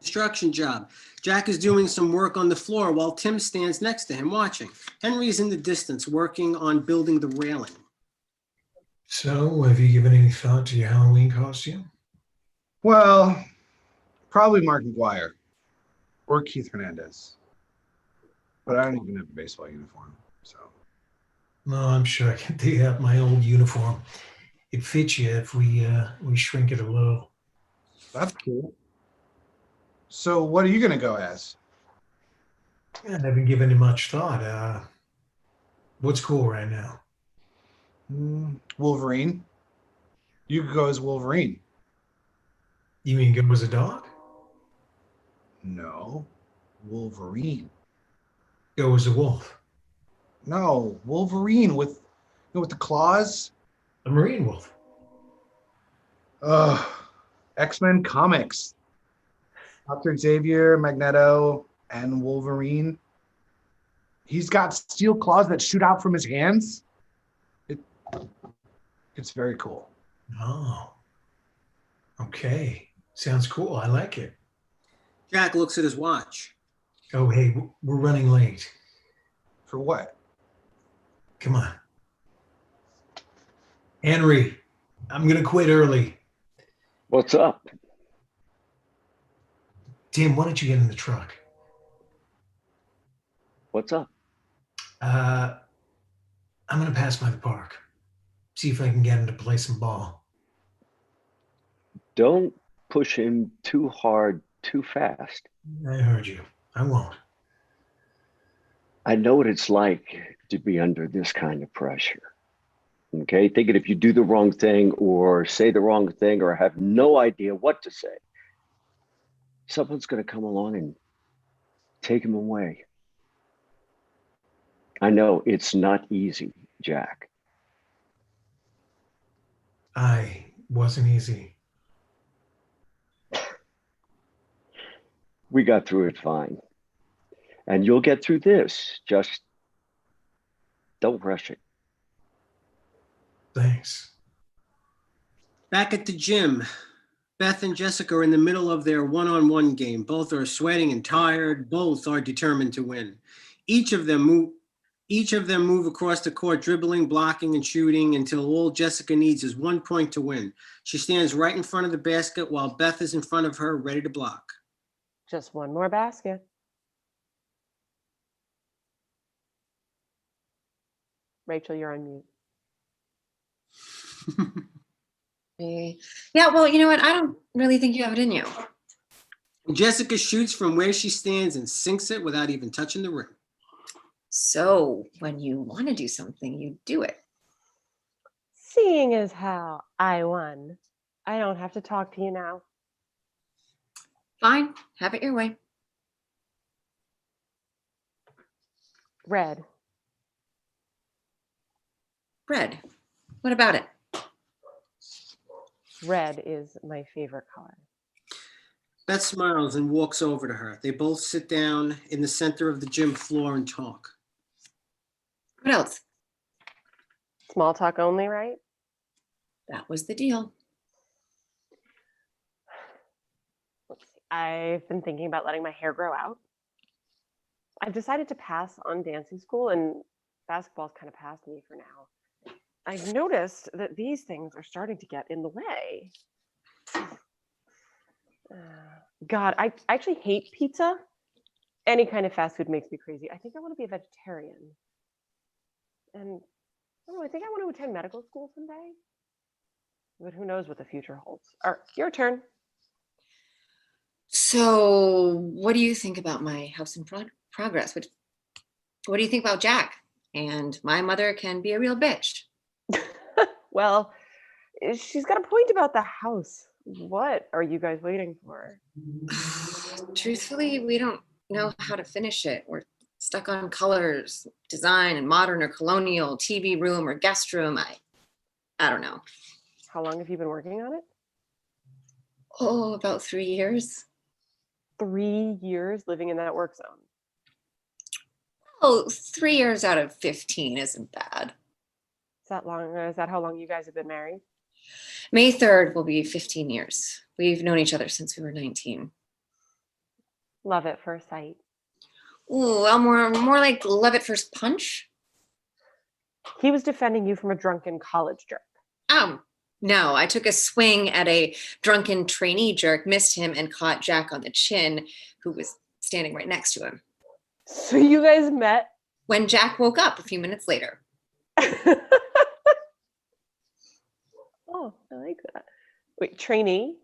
Construction job. Jack is doing some work on the floor while Tim stands next to him watching. Henry is in the distance working on building the railing. So, have you given any thought to your Halloween costume? Well, probably Mark McGuire or Keith Hernandez. But I don't even have a baseball uniform, so. No, I'm sure I can dig out my old uniform. It fits you if we shrink it a little. That's cool. So what are you going to go as? I haven't given it much thought. What's cool right now? Wolverine. You could go as Wolverine. You mean go as a dog? No, Wolverine. Go as a wolf. No, Wolverine with the claws. A marine wolf. X-Men comics. Dr. Xavier, Magneto, and Wolverine. He's got steel claws that shoot out from his hands. It's very cool. Oh. Okay. Sounds cool. I like it. Jack looks at his watch. Oh, hey, we're running late. For what? Come on. Henry, I'm going to quit early. What's up? Tim, why don't you get in the truck? What's up? I'm going to pass by the park. See if I can get him to play some ball. Don't push him too hard, too fast. I heard you. I won't. I know what it's like to be under this kind of pressure. Okay, thinking if you do the wrong thing or say the wrong thing or have no idea what to say, someone's going to come along and take him away. I know it's not easy, Jack. Wasn't easy. We got through it fine. And you'll get through this. Just don't rush it. Thanks. Back at the gym, Beth and Jessica are in the middle of their one-on-one game. Both are sweating and tired. Both are determined to win. Each of them move across the court, dribbling, blocking, and shooting until all Jessica needs is 1 point to win. She stands right in front of the basket while Beth is in front of her, ready to block. Just one more basket. Rachel, you're on mute. Yeah, well, you know what? I don't really think you have it in you. Jessica shoots from where she stands and sinks it without even touching the rim. So when you want to do something, you do it. Seeing as how I won, I don't have to talk to you now. Fine, have it your way. Red. Red. What about it? Red is my favorite color. Beth smiles and walks over to her. They both sit down in the center of the gym floor and talk. What else? Small talk only, right? That was the deal. Let's see. I've been thinking about letting my hair grow out. I've decided to pass on dancing school, and basketball's kind of past me for now. I've noticed that these things are starting to get in the way. God, I actually hate pizza. Any kind of fast food makes me crazy. I think I want to be a vegetarian. And I don't know, I think I want to attend medical school someday. But who knows what the future holds. All right, your turn. So what do you think about my house in progress? What do you think about Jack? And my mother can be a real bitch. Well, she's got a point about the house. What are you guys waiting for? Truthfully, we don't know how to finish it. We're stuck on colors, design, and modern or colonial, TV room or guest room. I don't know. How long have you been working on it? Oh, about 3 years. 3 years living in that work zone. Oh, 3 years out of 15 isn't bad. Is that how long you guys have been married? May 3rd will be 15 years. We've known each other since we were 19. Love at first sight. Ooh, well, more like love at first punch. He was defending you from a drunken college jerk. No, I took a swing at a drunken trainee jerk, missed him, and caught Jack on the chin, who was standing right next to him. So you guys met? When Jack woke up a few minutes later. Oh, I like that. Wait, trainee?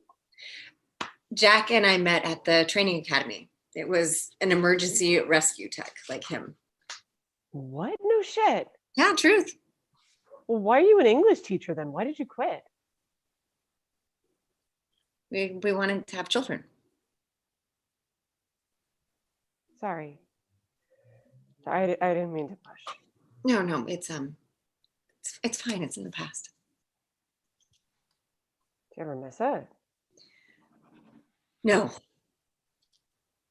Jack and I met at the training academy. It was an emergency rescue tech like him. What? No shit. Yeah, truth. Well, why are you an English teacher then? Why did you quit? We wanted to have children. Sorry. I didn't mean to push. No, it's fine. It's in the past. Do you ever miss it? No.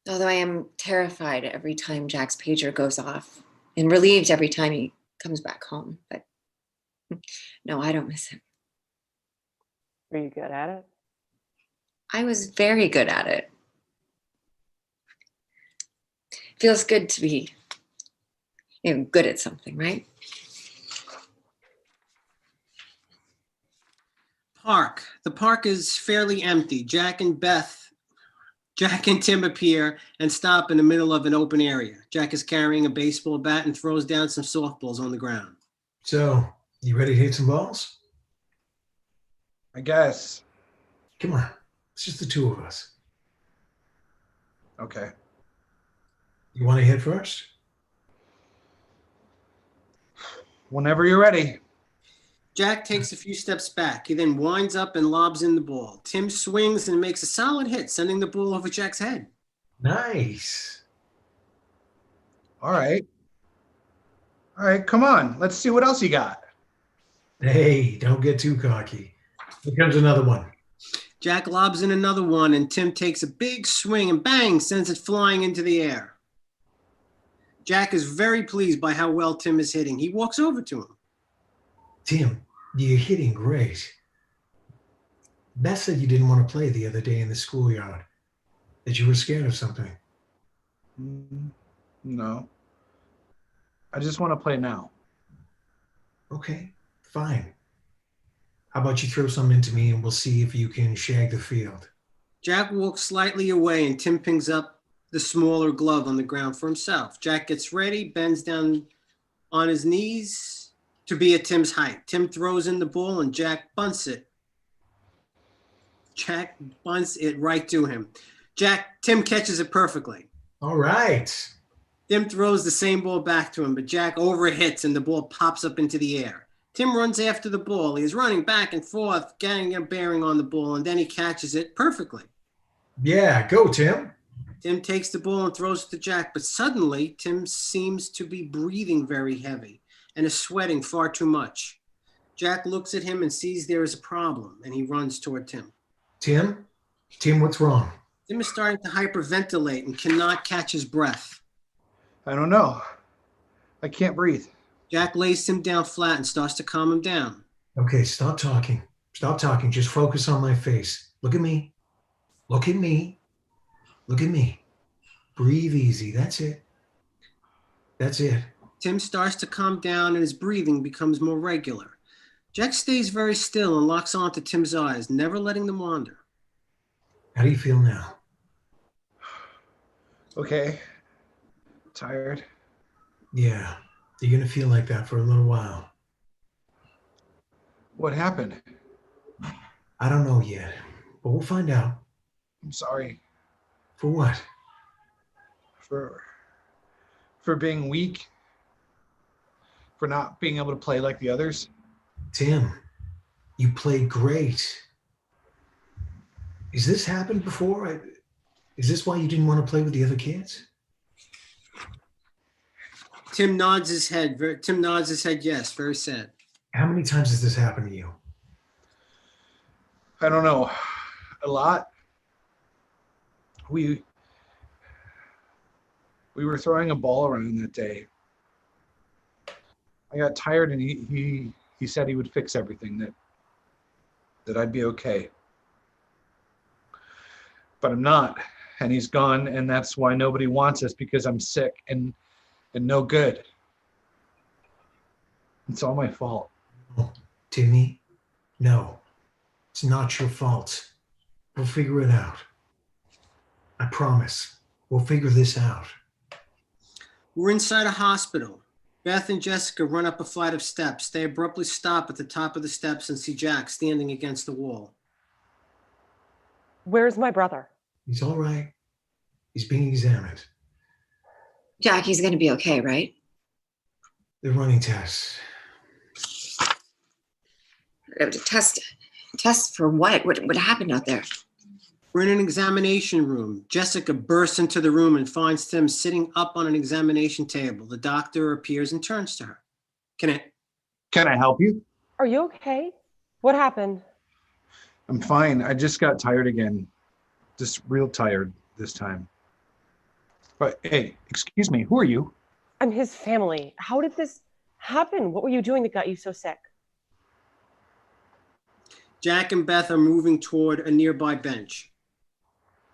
Although I am terrified every time Jack's pager goes off and relieved every time he comes back home. But no, I don't miss him. Were you good at it? I was very good at it. Feels good to be, good at something, right? Park. The park is fairly empty. Jack and Tim appear and stop in the middle of an open area. Jack is carrying a baseball bat and throws down some softballs on the ground. So, you ready to hit some balls? I guess. Come on. It's just the two of us. Okay. You want to hit first? Whenever you're ready. Jack takes a few steps back. He then winds up and lobs in the ball. Tim swings and makes a solid hit, sending the ball over Jack's head. Nice. All right. All right, come on. Let's see what else you got. Hey, don't get too cocky. Here comes another one. Jack lobs in another one, and Tim takes a big swing and bang, sends it flying into the air. Jack is very pleased by how well Tim is hitting. He walks over to him. Tim, you're hitting great. Beth said you didn't want to play the other day in the schoolyard, that you were scared of something. No. I just want to play now. Okay, fine. How about you throw some into me and we'll see if you can shag the field. Jack walks slightly away, and Tim picks up the smaller glove on the ground for himself. Jack gets ready, bends down on his knees to be at Tim's height. Tim throws in the ball, and Jack bunts it. Jack bunts it right to him. Tim catches it perfectly. All right. Tim throws the same ball back to him, but Jack overhits, and the ball pops up into the air. Tim runs after the ball. He is running back and forth, getting a bearing on the ball, and then he catches it perfectly. Yeah, go, Tim. Tim takes the ball and throws it to Jack, but suddenly Tim seems to be breathing very heavy and is sweating far too much. Jack looks at him and sees there is a problem, and he runs toward Tim. Tim, what's wrong? Tim is starting to hyperventilate and cannot catch his breath. I don't know. I can't breathe. Jack lays Tim down flat and starts to calm him down. Okay, stop talking. Stop talking. Just focus on my face. Look at me. Look at me. Look at me. Breathe easy. That's it. That's it. Tim starts to calm down and his breathing becomes more regular. Jack stays very still and locks onto Tim's eyes, never letting them wander. How do you feel now? Okay. Tired. Yeah, you're going to feel like that for a little while. What happened? I don't know yet, but we'll find out. I'm sorry. For what? For being weak. For not being able to play like the others. Tim, you played great. Has this happened before? Is this why you didn't want to play with the other kids? Tim nods his head. Yes, very sad. How many times has this happened to you? I don't know. A lot. We were throwing a ball around that day. I got tired, and he said he would fix everything, that I'd be okay. But I'm not, and he's gone, and that's why nobody wants us, because I'm sick and no good. It's all my fault. Oh, Timmy, no, it's not your fault. We'll figure it out. I promise. We'll figure this out. We're inside a hospital. Beth and Jessica run up a flight of steps. They abruptly stop at the top of the steps and see Jack standing against the wall. Where's my brother? He's all right. He's being examined. Jack, he's going to be okay, right? They're running tests. Test for what? What happened out there? We're in an examination room. Jessica bursts into the room and finds Tim sitting up on an examination table. The doctor appears and turns to her. Can I help you? Are you okay? What happened? I'm fine. I just got tired again. Just real tired this time. But hey, excuse me, who are you? I'm his family. How did this happen? What were you doing that got you so sick? Jack and Beth are moving toward a nearby bench.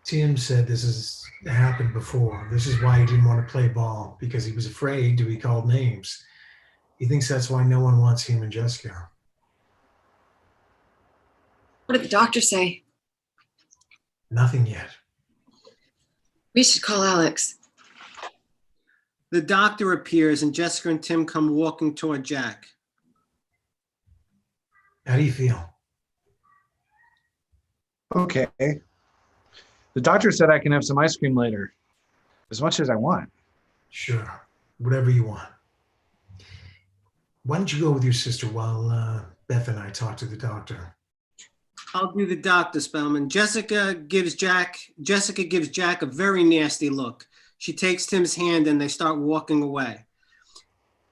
Tim said this has happened before. This is why he didn't want to play ball, because he was afraid to be called names. He thinks that's why no one wants him and Jessica. What did the doctor say? Nothing yet. We should call Alex. The doctor appears and Jessica and Tim come walking toward Jack. How do you feel? Okay. The doctor said I can have some ice cream later. As much as I want. Sure. Whatever you want. Why don't you go with your sister while Beth and I talk to the doctor? I'll do the doctor, Spellman. Jessica gives Jack a very nasty look. She takes Tim's hand and they start walking away.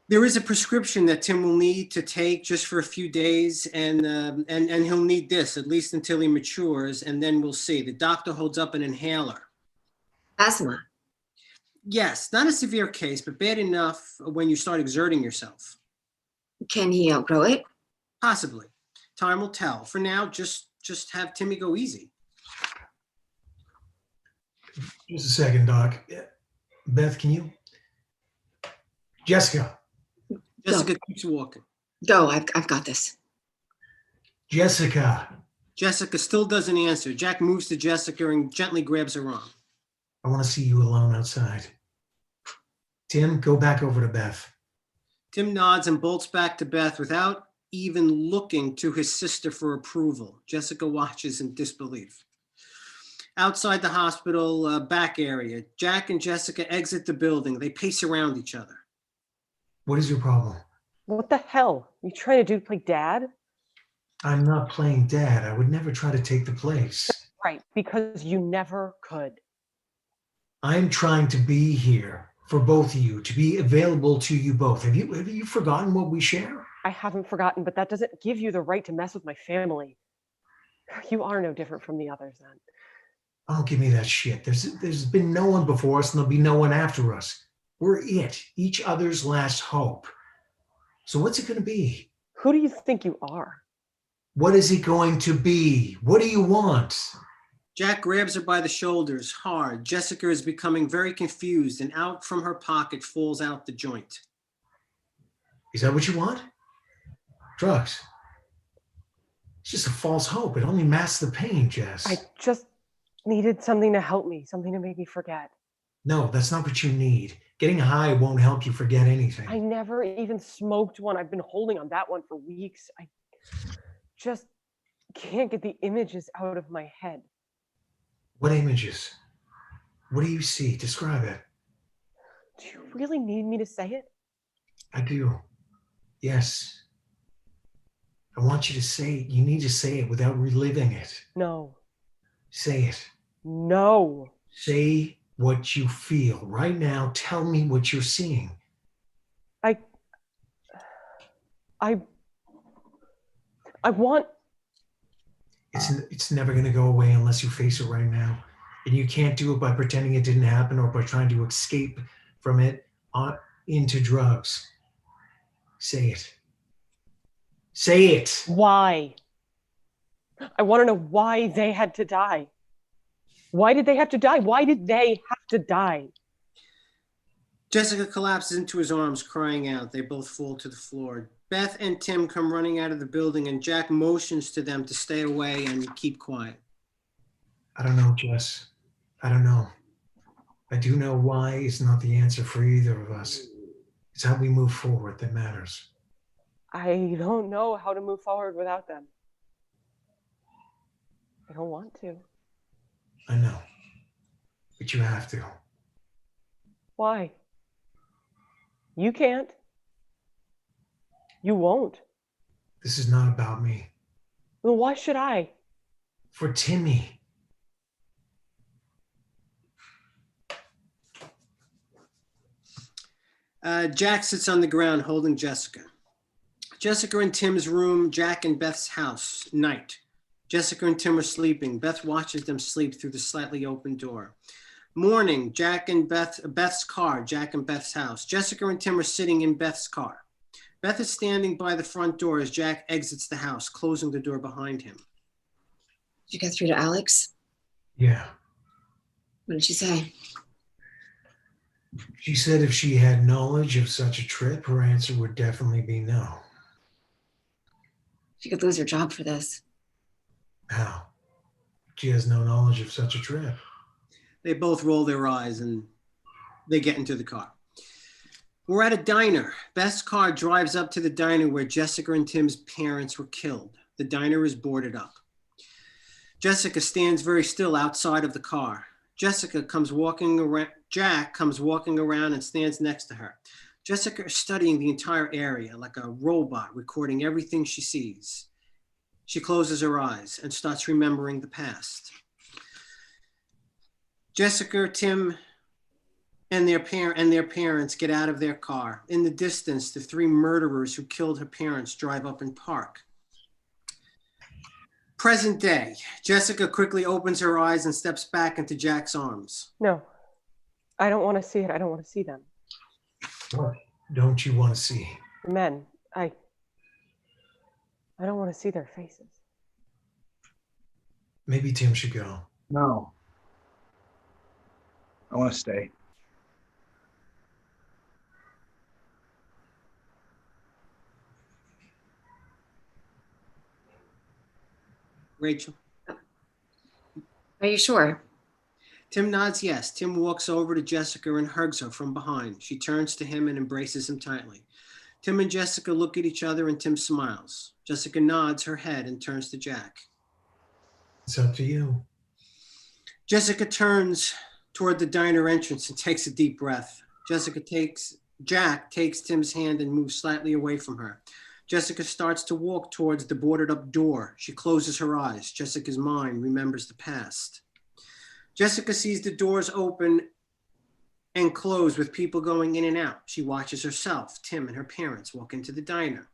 There is a prescription that Tim will need to take just for a few days, and he'll need this at least until he matures, and then we'll see. The doctor holds up an inhaler. Asthma. Yes, not a severe case, but bad enough when you start exerting yourself. Can he outgrow it? Possibly. Time will tell. For now, just have Timmy go easy. Just a second, Doc. Beth, can you? Jessica keeps walking. Go, I've got this. Jessica still doesn't answer. Jack moves to Jessica and gently grabs her arm. I want to see you alone outside. Tim, go back over to Beth. Tim nods and bolts back to Beth without even looking to his sister for approval. Jessica watches in disbelief. Outside the hospital back area, Jack and Jessica exit the building. They pace around each other. What is your problem? What the hell? You trying to do play dad? I'm not playing dad. I would never try to take the place. Right, because you never could. I'm trying to be here for both of you, to be available to you both. Have you forgotten what we share? I haven't forgotten, but that doesn't give you the right to mess with my family. You are no different from the others then. Oh, give me that shit. There's been no one before us and there'll be no one after us. We're it, each other's last hope. So what's it going to be? Who do you think you are? What is it going to be? What do you want? Jack grabs her by the shoulders hard. Jessica is becoming very confused, and out from her pocket falls out the joint. Is that what you want? Drugs. It's just a false hope. It only masks the pain, Jess. I just needed something to help me, something to make me forget. No, that's not what you need. Getting high won't help you forget anything. I never even smoked one. I've been holding on that one for weeks. I just can't get the images out of my head. What images? What do you see? Describe it. Do you really need me to say it? I do. Yes. I want you to say it. You need to say it without reliving it. No. Say it. No. Say what you feel. Right now, tell me what you're seeing. I want... It's never going to go away unless you face it right now. And you can't do it by pretending it didn't happen or by trying to escape from it into drugs. Say it. Say it. Why? I want to know why they had to die. Why did they have to die? Why did they have to die? Jessica collapses into his arms, crying out. They both fall to the floor. Beth and Tim come running out of the building, and Jack motions to them to stay away and keep quiet. I don't know, Jess. I don't know. I do know why is not the answer for either of us. It's how we move forward that matters. I don't know how to move forward without them. I don't want to. I know. But you have to. Why? You can't. You won't. This is not about me. Well, why should I? For Timmy. Jack sits on the ground holding Jessica. Jessica and Tim's room, Jack and Beth's house, night. Jessica and Tim are sleeping. Beth watches them sleep through the slightly open door. Morning, Jack and Beth's car, Jack and Beth's house. Jessica and Tim are sitting in Beth's car. Beth is standing by the front door as Jack exits the house, closing the door behind him. Did you get through to Alex? Yeah. What did she say? She said if she had knowledge of such a trip, her answer would definitely be no. She could lose her job for this. How? She has no knowledge of such a trip. They both roll their eyes and they get into the car. We're at a diner. Beth's car drives up to the diner where Jessica and Tim's parents were killed. The diner is boarded up. Jessica stands very still outside of the car. Jack comes walking around and stands next to her. Jessica is studying the entire area like a robot, recording everything she sees. She closes her eyes and starts remembering the past. Jessica, Tim, and their parents get out of their car. In the distance, the three murderers who killed her parents drive up and park. Present day, Jessica quickly opens her eyes and steps back into Jack's arms. No, I don't want to see it. I don't want to see them. What don't you want to see? The men. I don't want to see their faces. Maybe Tim should go. No. I want to stay. Rachel? Are you sure? Tim nods yes. Tim walks over to Jessica and hugs her from behind. She turns to him and embraces him tightly. Tim and Jessica look at each other and Tim smiles. Jessica nods her head and turns to Jack. It's up to you. Jessica turns toward the diner entrance and takes a deep breath. Jack takes Tim's hand and moves slightly away from her. Jessica starts to walk towards the boarded up door. She closes her eyes. Jessica's mind remembers the past. Jessica sees the doors open and close with people going in and out. She watches herself, Tim, and her parents walk into the diner.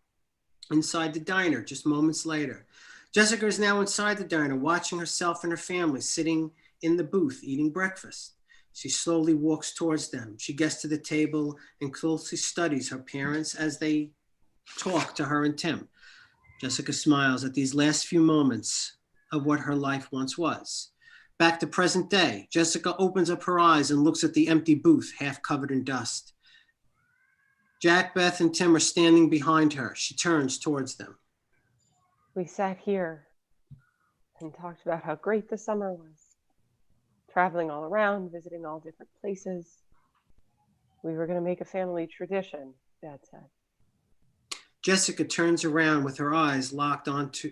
Inside the diner, just moments later, Jessica is now inside the diner, watching herself and her family sitting in the booth eating breakfast. She slowly walks towards them. She gets to the table and closely studies her parents as they talk to her and Tim. Jessica smiles at these last few moments of what her life once was. Back to present day, Jessica opens up her eyes and looks at the empty booth, half covered in dust. Jack, Beth, and Tim are standing behind her. She turns towards them. We sat here and talked about how great the summer was. Traveling all around, visiting all different places. We were going to make a family tradition, Dad said. Jessica turns around with her eyes locked onto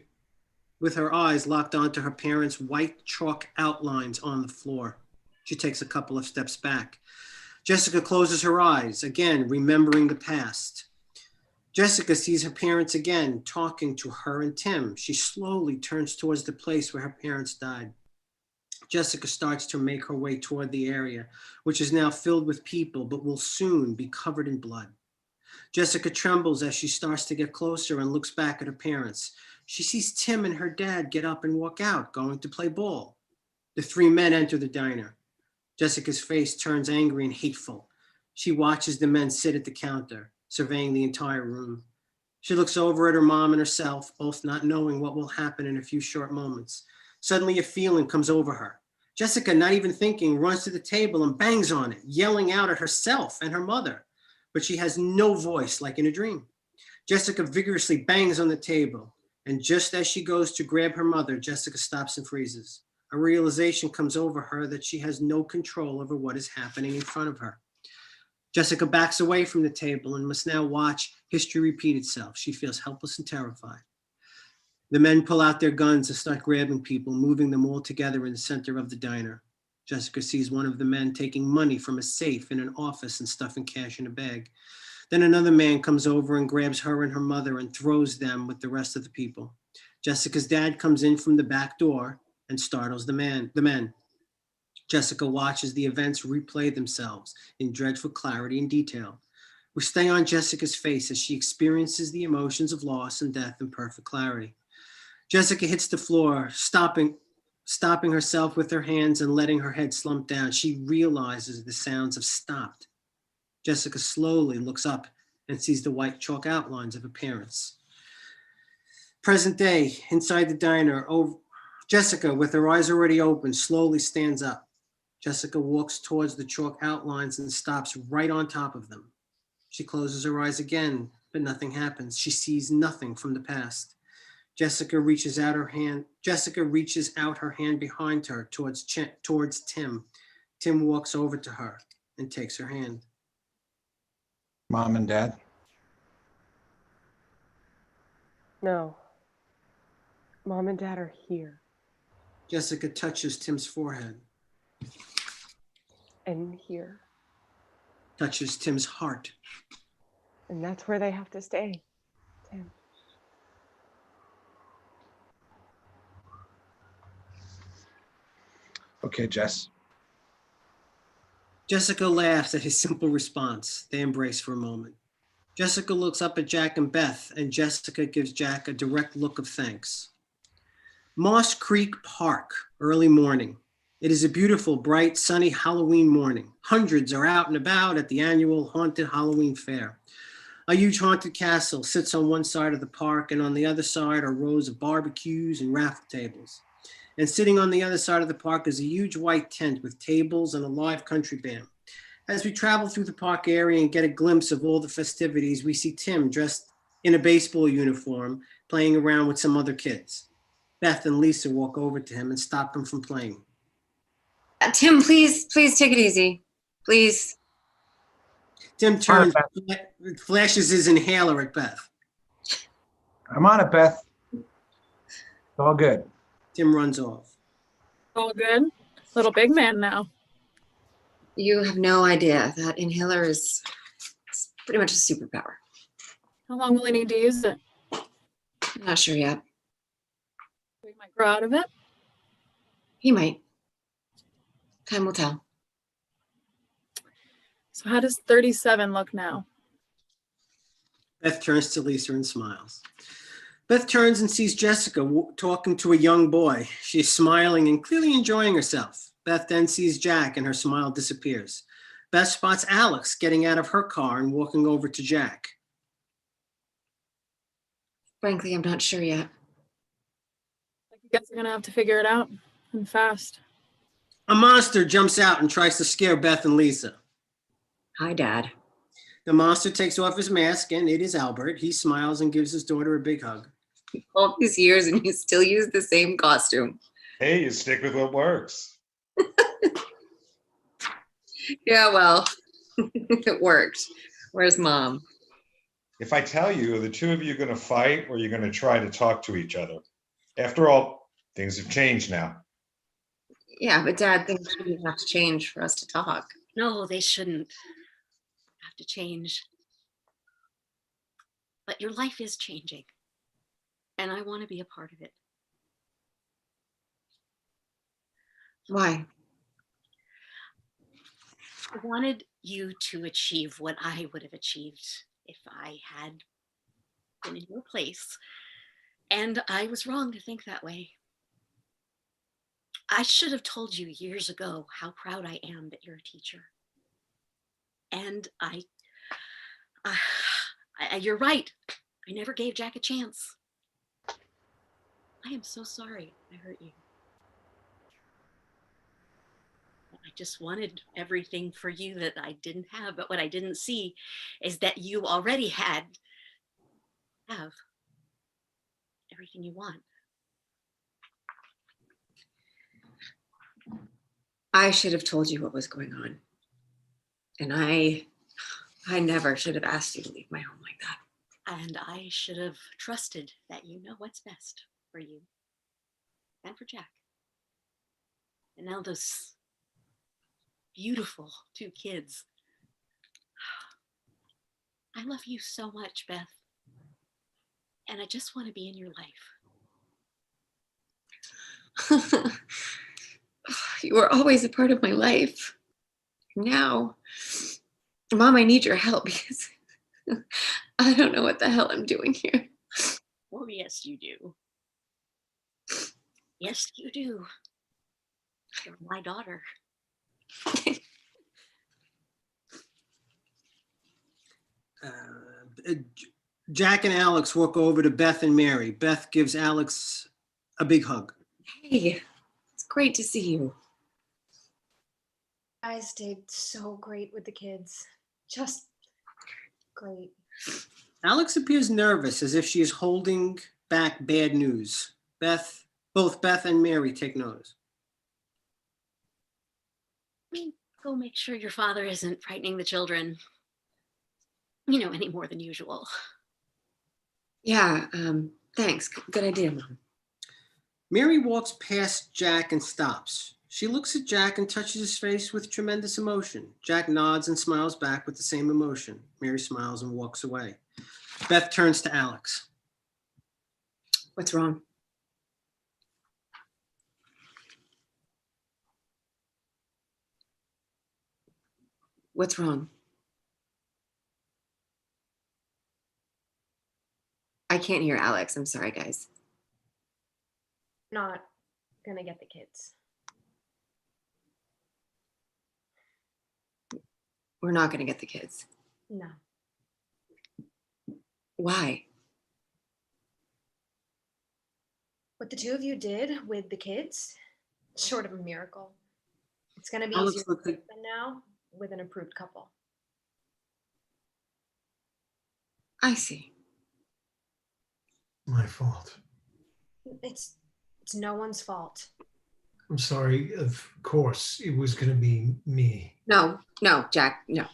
her parents' white chalk outlines on the floor. She takes a couple of steps back. Jessica closes her eyes, again, remembering the past. Jessica sees her parents again, talking to her and Tim. She slowly turns towards the place where her parents died. Jessica starts to make her way toward the area, which is now filled with people, but will soon be covered in blood. Jessica trembles as she starts to get closer and looks back at her parents. She sees Tim and her dad get up and walk out, going to play ball. The three men enter the diner. Jessica's face turns angry and hateful. She watches the men sit at the counter, surveying the entire room. She looks over at her mom and herself, both not knowing what will happen in a few short moments. Suddenly a feeling comes over her. Jessica, not even thinking, runs to the table and bangs on it, yelling out at herself and her mother. But she has no voice like in a dream. Jessica vigorously bangs on the table. And just as she goes to grab her mother, Jessica stops and freezes. A realization comes over her that she has no control over what is happening in front of her. Jessica backs away from the table and must now watch history repeat itself. She feels helpless and terrified. The men pull out their guns and start grabbing people, moving them all together in the center of the diner. Jessica sees one of the men taking money from a safe in an office and stuffing cash in a bag. Then another man comes over and grabs her and her mother and throws them with the rest of the people. Jessica's dad comes in from the back door and startles the men. Jessica watches the events replay themselves in dreadful clarity and detail. We stay on Jessica's face as she experiences the emotions of loss and death in perfect clarity. Jessica hits the floor, stopping herself with her hands and letting her head slump down. She realizes the sounds have stopped. Jessica slowly looks up and sees the white chalk outlines of her parents. Present day, inside the diner, Jessica, with her eyes already open, slowly stands up. Jessica walks towards the chalk outlines and stops right on top of them. She closes her eyes again, but nothing happens. She sees nothing from the past. Jessica reaches out her hand behind her towards Tim. Tim walks over to her and takes her hand. Mom and Dad? No. Mom and Dad are here. Jessica touches Tim's forehead. And here. Touches Tim's heart. And that's where they have to stay, Tim. Okay, Jess. Jessica laughs at his simple response. They embrace for a moment. Jessica looks up at Jack and Beth, and Jessica gives Jack a direct look of thanks. Moss Creek Park, early morning. It is a beautiful, bright, sunny Halloween morning. Hundreds are out and about at the annual Haunted Halloween Fair. A huge haunted castle sits on one side of the park, and on the other side are rows of barbecues and raffle tables. And sitting on the other side of the park is a huge white tent with tables and a live country band. As we travel through the park area and get a glimpse of all the festivities, we see Tim dressed in a baseball uniform playing around with some other kids. Beth and Lisa walk over to him and stop him from playing. Tim, please take it easy. Please. Tim turns, flashes his inhaler at Beth. I'm on it, Beth. It's all good. Tim runs off. All good. Little big man now. You have no idea. That inhaler is pretty much a superpower. How long will I need to use it? I'm not sure yet. We might grow out of it. He might. Time will tell. So how does 37 look now? Beth turns to Lisa and smiles. Beth turns and sees Jessica talking to a young boy. She's smiling and clearly enjoying herself. Beth then sees Jack and her smile disappears. Beth spots Alex getting out of her car and walking over to Jack. Frankly, I'm not sure yet. You guys are gonna have to figure it out, and fast. A monster jumps out and tries to scare Beth and Lisa. Hi, Dad. The monster takes off his mask, and it is Albert. He smiles and gives his daughter a big hug. All these years and you still use the same costume. Hey, you stick with what works. Yeah, well, it worked. Where's Mom? If I tell you, are the two of you going to fight or you're going to try to talk to each other? After all, things have changed now. Yeah, but Dad, things shouldn't have to change for us to talk. No, they shouldn't have to change. But your life is changing. And I want to be a part of it. Why? I wanted you to achieve what I would have achieved if I had been in your place. And I was wrong to think that way. I should have told you years ago how proud I am that you're a teacher. And you're right. I never gave Jack a chance. I am so sorry I hurt you. I just wanted everything for you that I didn't have, but what I didn't see is that you already have everything you want. I should have told you what was going on. And I never should have asked you to leave my home like that. And I should have trusted that you know what's best for you and for Jack. And now those beautiful two kids. I love you so much, Beth. And I just want to be in your life. You were always a part of my life. Now, Mom, I need your help because I don't know what the hell I'm doing here. Oh, yes, you do. Yes, you do. You're my daughter. Jack and Alex walk over to Beth and Mary. Beth gives Alex a big hug. Hey, it's great to see you. You guys did so great with the kids. Just great. Alex appears nervous, as if she is holding back bad news. Both Beth and Mary take notice. Go make sure your father isn't frightening the children, any more than usual. Yeah, thanks. Good idea, Mom. Mary walks past Jack and stops. She looks at Jack and touches his face with tremendous emotion. Jack nods and smiles back with the same emotion. Mary smiles and walks away. Beth turns to Alex. What's wrong? What's wrong? I can't hear Alex. I'm sorry, guys. Not gonna get the kids. We're not going to get the kids. No. Why? What the two of you did with the kids, short of a miracle. It's gonna be Alex easier looked to at- get them now with an approved couple. I see. My fault. It's no one's fault. I'm sorry. Of course, it was going to be me. No, Jack, no.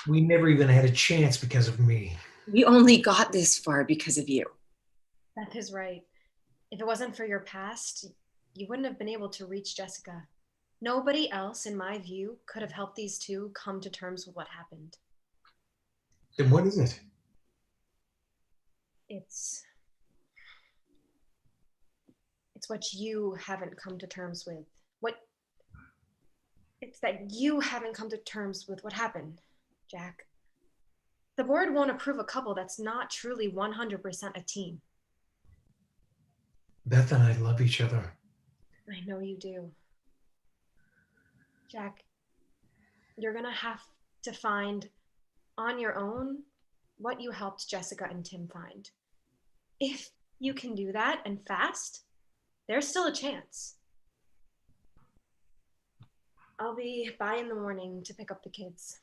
We never even had a chance because of me. We only got this far because of you. Beth is right. If it wasn't for your past, you wouldn't have been able to reach Jessica. Nobody else, in my view, could have helped these two come to terms with what happened. Then what is it? It's what you haven't come to terms with. It's that you haven't come to terms with what happened, Jack. The board won't approve a couple that's not truly 100% a team. Beth and I love each other. I know you do. Jack, you're gonna have to find on your own what you helped Jessica and Tim find. If you can do that and fast, there's still a chance. I'll be by in the morning to pick up the kids.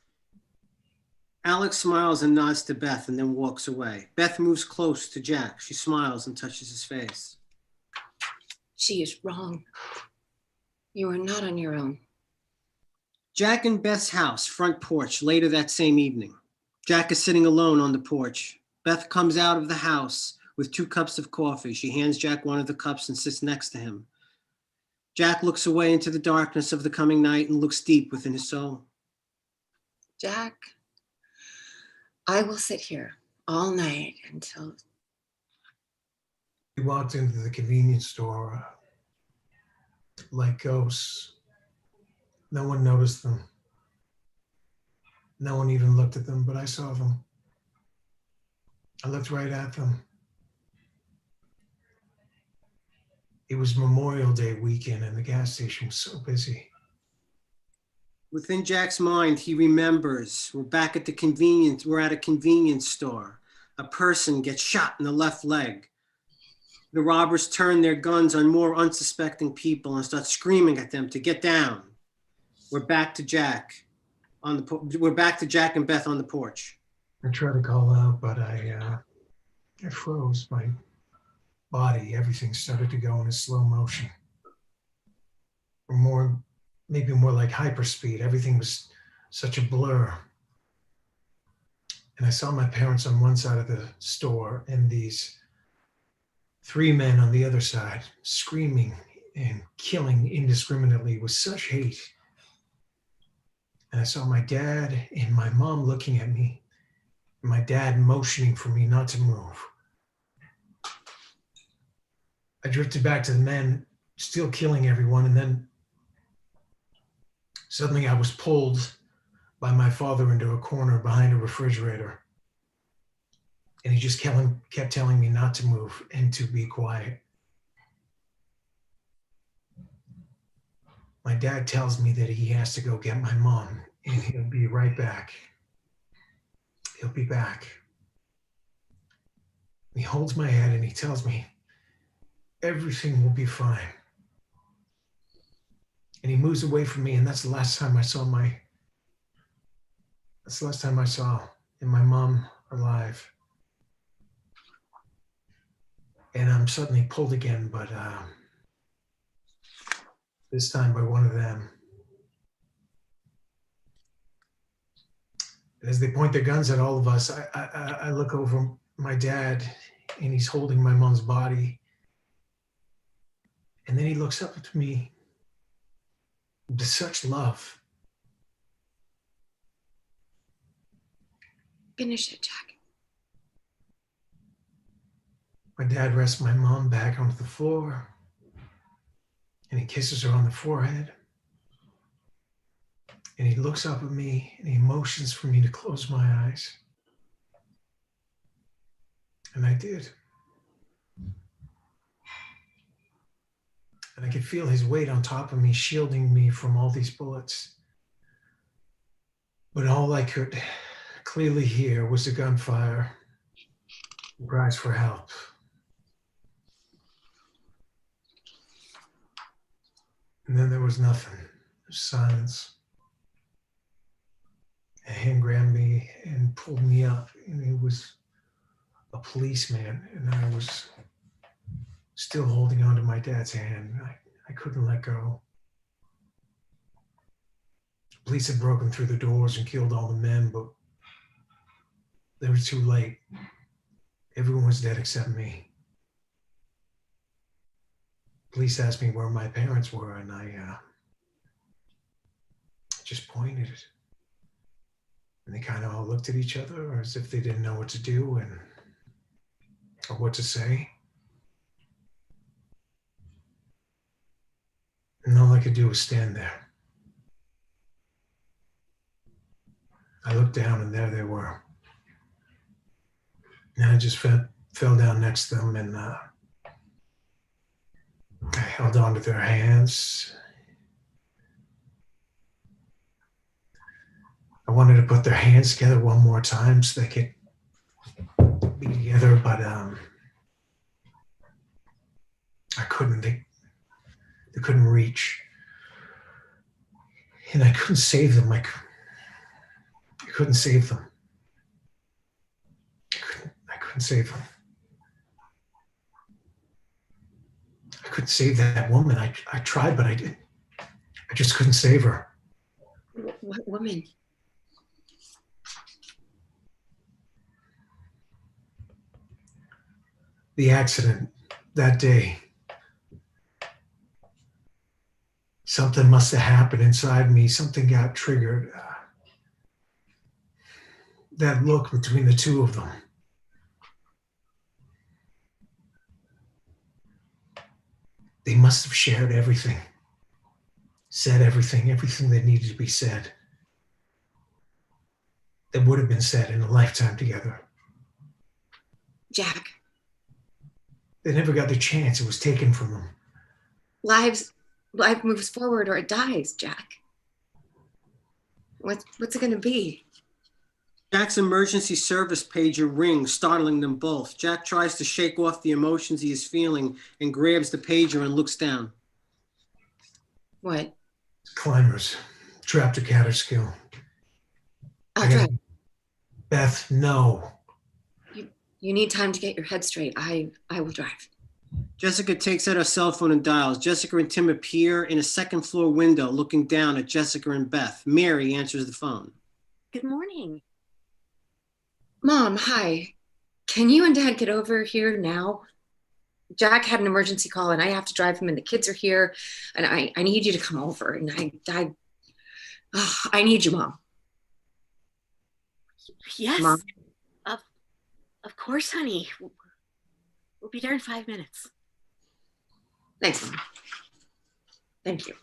Alex smiles and nods to Beth and then walks away. Beth moves close to Jack. She smiles and touches his face. She is wrong. You are not on your own. Jack and Beth's house, front porch, later that same evening. Jack is sitting alone on the porch. Beth comes out of the house with 2 cups of coffee. She hands Jack one of the cups and sits next to him. Jack looks away into the darkness of the coming night and looks deep within his soul. Jack, I will sit here all night until... We walked into the convenience store like ghosts. No one noticed them. No one even looked at them, but I saw them. I looked right at them. It was Memorial Day weekend and the gas station was so busy. Within Jack's mind, he remembers we're at a convenience store. A person gets shot in the left leg. The robbers turn their guns on more unsuspecting people and start screaming at them to get down. We're back to Jack and Beth on the porch. I tried to call out, but I froze. My body, everything started to go in a slow motion. Or maybe more like hyperspeed. Everything was such a blur. And I saw my parents on one side of the store and these 3 men on the other side screaming and killing indiscriminately with such hate. And I saw my dad and my mom looking at me. My dad motioning for me not to move. I drifted back to the men still killing everyone, and then suddenly I was pulled by my father into a corner behind a refrigerator. And he just kept telling me not to move and to be quiet. My dad tells me that he has to go get my mom and he'll be right back. He'll be back. He holds my head and he tells me everything will be fine. And he moves away from me, and that's the last time I saw my mom alive. And I'm suddenly pulled again, but this time by one of them. And as they point their guns at all of us, I look over my dad, and he's holding my mom's body. And then he looks up at me with such love. Finish it, Jack. My dad rests my mom back onto the floor, and he kisses her on the forehead. And he looks up at me and he motions for me to close my eyes. And I did. And I could feel his weight on top of me, shielding me from all these bullets. But all I could clearly hear was the gunfire, cries for help. And then there was nothing, silence. And he grabbed me and pulled me up, and it was a policeman, and I was still holding onto my dad's hand. I couldn't let go. Police had broken through the doors and killed all the men, but they were too late. Everyone was dead except me. Police asked me where my parents were, and I just pointed. And they kind of all looked at each other as if they didn't know what to do or what to say. And all I could do was stand there. I looked down, and there they were. And I just fell down next to them, and I held onto their hands. I wanted to put their hands together one more time so they could be together, but I couldn't. They couldn't reach. And I couldn't save them. I couldn't save them. I couldn't save them. I couldn't save that woman. I tried, but I just couldn't save her. What woman? The accident that day. Something must have happened inside me. Something got triggered. That look between the two of them. They must have shared everything, said everything that needed to be said, that would have been said in a lifetime together. Jack. They never got the chance. It was taken from them. Life moves forward or it dies, Jack. What's it gonna be? Jack's emergency service pager rings, startling them both. Jack tries to shake off the emotions he is feeling and grabs the pager and looks down. What? Climbers. Trapped a Catterskill. I'll drive. Beth, no. You need time to get your head straight. I will drive. Jessica takes out her cell phone and dials. Jessica and Tim appear in a second floor window looking down at Jessica and Beth. Mary answers the phone. Good morning. Mom, hi. Can you and Dad get over here now? Jack had an emergency call and I have to drive him and the kids are here and I need you to come over and I need you, Mom. Yes. Mom, Of course, honey. We'll be there in 5 minutes. Thanks, Mom. Thank you.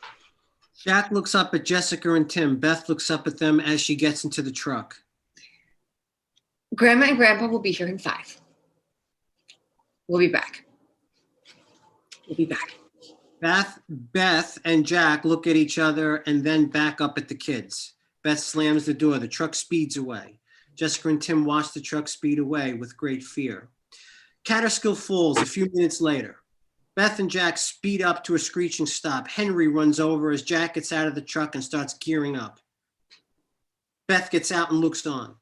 Jack looks up at Jessica and Tim. Beth looks up at them as she gets into the truck. Grandma and Grandpa will be here in 5. We'll be back. We'll be back. Beth and Jack look at each other and then back up at the kids. Beth slams the door. The truck speeds away. Jessica and Tim watch the truck speed away with great fear. Catterskill falls a few minutes later. Beth and Jack speed up to a screeching stop. Henry runs over as Jack gets out of the truck and starts gearing up. Beth gets out and looks on.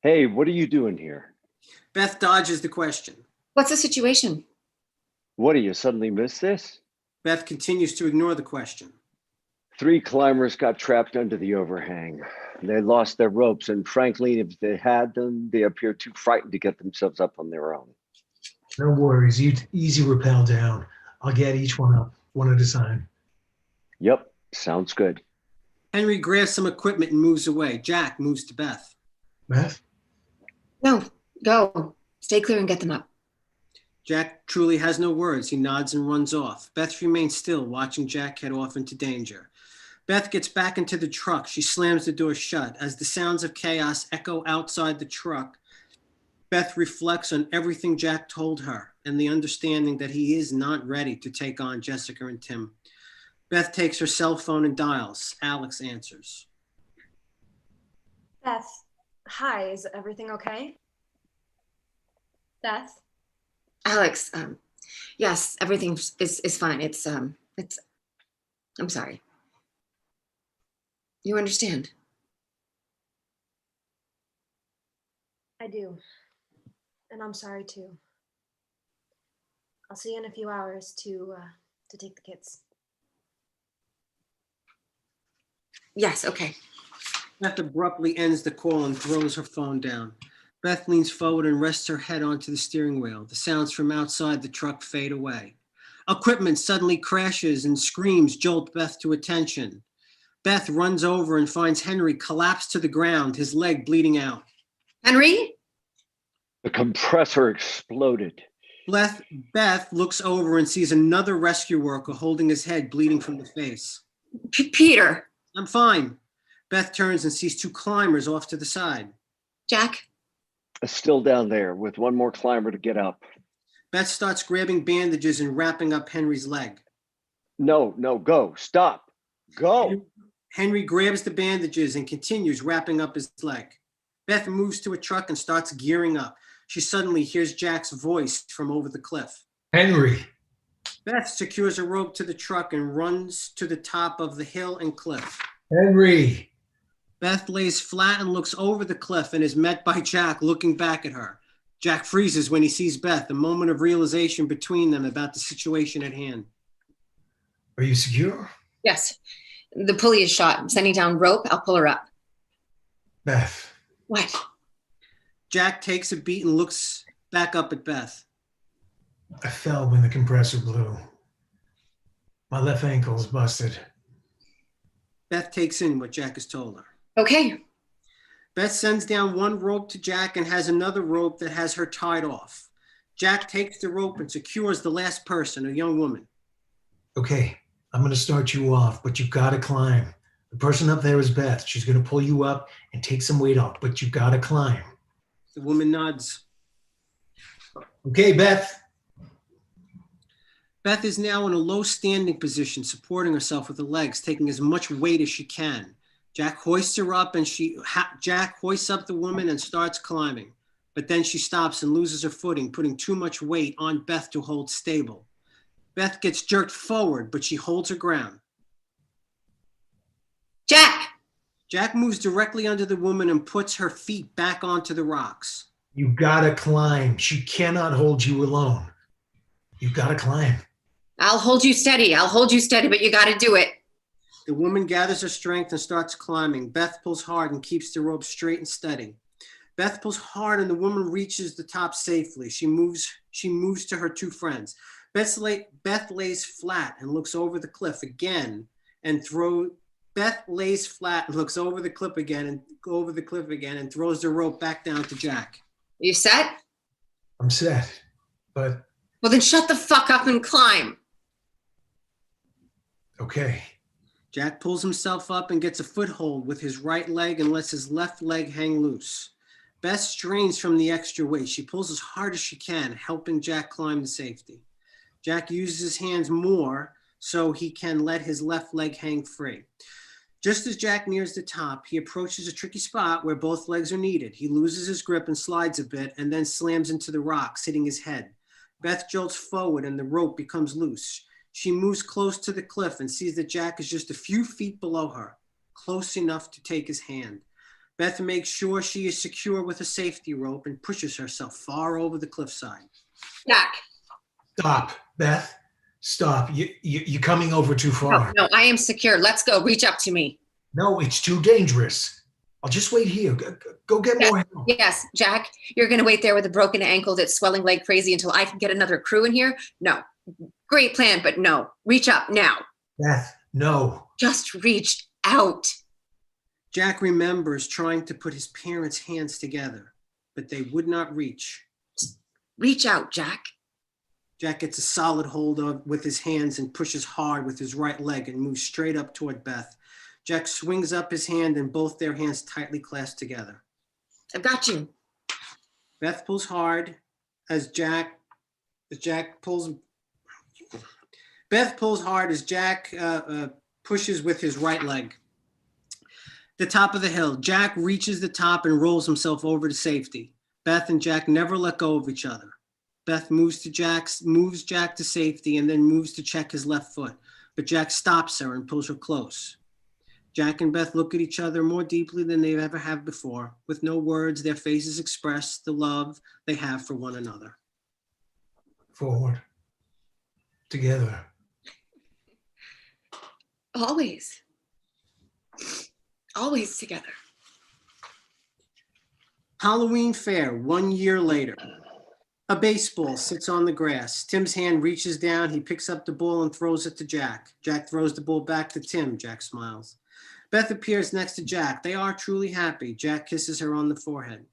Hey, what are you doing here? Beth dodges the question. What's the situation? What, do you suddenly miss this? Beth continues to ignore the question. 3 climbers got trapped under the overhang. They lost their ropes, and frankly, if they had them, they appear too frightened to get themselves up on their own. No worries. You easy rappel down. I'll get each one up, one at a time. Yep, sounds good. Henry grabs some equipment and moves away. Jack moves to Beth. Beth? No, go. Stay clear and get them up. Jack truly has no words. He nods and runs off. Beth remains still, watching Jack head off into danger. Beth gets back into the truck. She slams the door shut. As the sounds of chaos echo outside the truck, Beth reflects on everything Jack told her and the understanding that he is not ready to take on Jessica and Tim. Beth takes her cell phone and dials. Alex answers. Beth, hi, is everything okay? Beth? Alex, yes, everything is fine. I'm sorry. You understand? I do. And I'm sorry too. I'll see you in a few hours to take the kids. Yes, okay. Beth abruptly ends the call and throws her phone down. Beth leans forward and rests her head onto the steering wheel. The sounds from outside the truck fade away. Equipment suddenly crashes and screams jolt Beth to attention. Beth runs over and finds Henry collapsed to the ground, his leg bleeding out. Henry? The compressor exploded. Beth looks over and sees another rescue worker holding his head bleeding from the face. Peter. I'm fine. Beth turns and sees 2 climbers off to the side. Jack? Still down there with one more climber to get up. Beth starts grabbing bandages and wrapping up Henry's leg. No, go, stop, go. Henry grabs the bandages and continues wrapping up his leg. Beth moves to a truck and starts gearing up. She suddenly hears Jack's voice from over the cliff. Henry. Beth secures a rope to the truck and runs to the top of the hill and cliff. Henry. Beth lays flat and looks over the cliff and is met by Jack looking back at her. Jack freezes when he sees Beth, a moment of realization between them about the situation at hand. Are you secure? Yes. The pulley is shot. I'm sending down rope. I'll pull her up. Beth. What? Jack takes a beat and looks back up at Beth. I fell when the compressor blew. My left ankle's busted. Beth takes in what Jack has told her. Okay. Beth sends down one rope to Jack and has another rope that has her tied off. Jack takes the rope and secures the last person, a young woman. Okay, I'm going to start you off, but you've got to climb. The person up there is Beth. She's going to pull you up and take some weight off, but you've got to climb. The woman nods. Okay, Beth. Beth is now in a low standing position, supporting herself with her legs, taking as much weight as she can. Jack hoists her up and Jack hoists up the woman and starts climbing. But then she stops and loses her footing, putting too much weight on Beth to hold stable. Beth gets jerked forward, but she holds her ground. Jack! Jack moves directly under the woman and puts her feet back onto the rocks. You gotta climb. She cannot hold you alone. You gotta climb. I'll hold you steady. But you gotta do it. The woman gathers her strength and starts climbing. Beth pulls hard and keeps the rope straight and steady. Beth pulls hard and the woman reaches the top safely. She moves to her 2 friends. Beth lays flat and looks over the cliff again and Beth lays flat, looks over the cliff again and throws the rope back down to Jack. You set? I'm set, but Well, then shut the fuck up and climb. okay. Jack pulls himself up and gets a foothold with his right leg and lets his left leg hang loose. Beth strains from the extra weight. She pulls as hard as she can, helping Jack climb to safety. Jack uses his hands more so he can let his left leg hang free. Just as Jack nears the top, he approaches a tricky spot where both legs are needed. He loses his grip and slides a bit and then slams into the rocks, hitting his head. Beth jolts forward and the rope becomes loose. She moves close to the cliff and sees that Jack is just a few feet below her, close enough to take his hand. Beth makes sure she is secure with a safety rope and pushes herself far over the cliffside. Jack. Stop, Beth. Stop. You're coming over too far. No, I am secure. Let's go. Reach up to me. No, it's too dangerous. I'll just wait here. Go get more help. Yes, Jack, you're going to wait there with a broken ankle that's swelling like crazy until I can get another crew in here? No. Great plan, but no. Reach up now. Beth, no. Just reach out. Jack remembers trying to put his parents' hands together, but they would not reach. Reach out, Jack. Jack gets a solid hold with his hands and pushes hard with his right leg and moves straight up toward Beth. Jack swings up his hand and both their hands tightly clasp together. I've got you. Beth pulls hard as Jack pulls. Beth pulls hard as Jack pushes with his right leg. The top of the hill. Jack reaches the top and rolls himself over to safety. Beth and Jack never let go of each other. Beth moves Jack to safety and then moves to check his left foot, but Jack stops her and pulls her close. Jack and Beth look at each other more deeply than they've ever have before. With no words, their faces express the love they have for one another. Forward. Together. Always. Always together. Halloween fair 1 year later. A baseball sits on the grass. Tim's hand reaches down. He picks up the ball and throws it to Jack. Jack throws the ball back to Tim. Jack smiles. Beth appears next to Jack. They are truly happy. Jack kisses her on the forehead.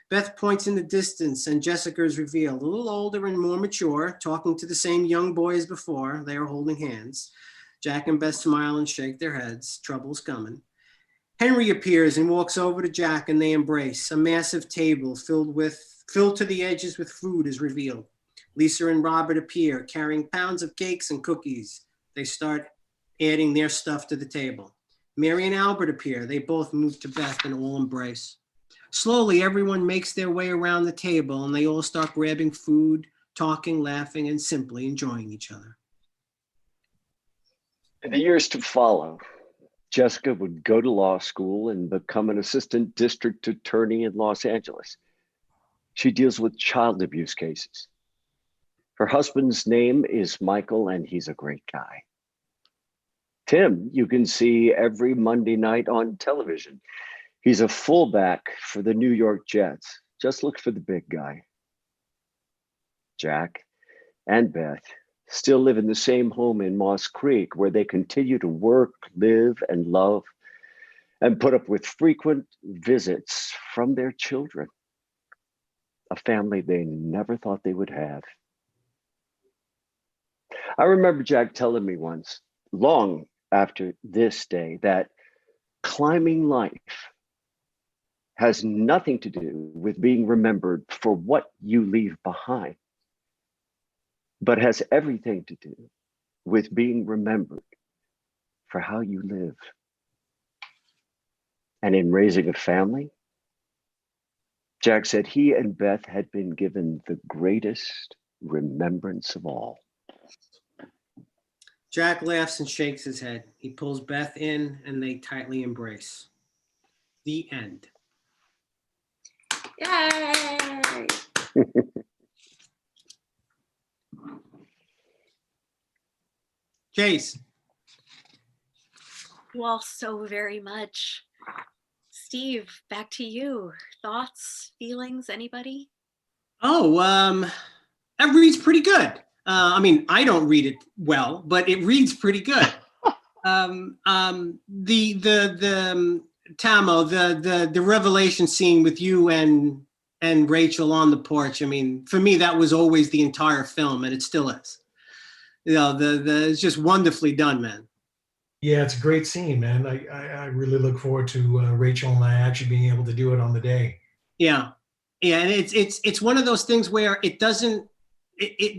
Beth points in the distance and Jessica is revealed, a little older and more mature, talking to the same young boy as before. They are holding hands. Jack and Beth smile and shake their heads. Trouble's coming. Henry appears and walks over to Jack and they embrace. A massive table filled to the edges with food is revealed. Lisa and Robert appear, carrying pounds of cakes and cookies. They start adding their stuff to the table. Mary and Albert appear. They both move to Beth and all embrace. Slowly, everyone makes their way around the table and they all start grabbing food, talking, laughing, and simply enjoying each other. In the years to follow, Jessica would go to law school and become an assistant district attorney in Los Angeles. She deals with child abuse cases. Her husband's name is Michael, and he's a great guy. Tim, you can see every Monday night on television. He's a fullback for the New York Jets. Just look for the big guy. Jack and Beth still live in the same home in Moss Creek, where they continue to work, live, and love, and put up with frequent visits from their children. A family they never thought they would have. I remember Jack telling me once, long after this day, that climbing life has nothing to do with being remembered for what you leave behind, but has everything to do with being remembered for how you live. And in raising a family, Jack said he and Beth had been given the greatest remembrance of all. Jack laughs and shakes his head. He pulls Beth in and they tightly embrace. The end. Yay! Chase. You all so very much. Steve, back to you. Thoughts, feelings, anybody? Oh, that reads pretty good. I mean, I don't read it well, but it reads pretty good. TAHMOH, the revelation scene with you and Rachel on the porch. I mean, for me, that was always the entire film, and it still is. You know, it's just wonderfully done, man. Yeah, it's a great scene, man. I really look forward to Rachel and I actually being able to do it on the day. Yeah, yeah, and it's one of those things where it doesn't.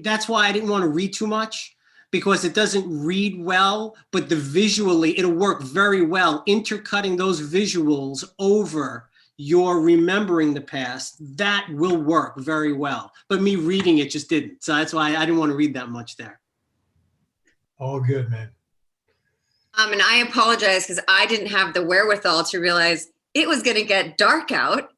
That's why I didn't want to read too much, because it doesn't read well, but visually it'll work very well. Intercutting those visuals over your remembering the past, that will work very well. But me reading it just didn't. So that's why I didn't want to read that much there. All good, man. And I apologize because I didn't have the wherewithal to realize it was going to get dark out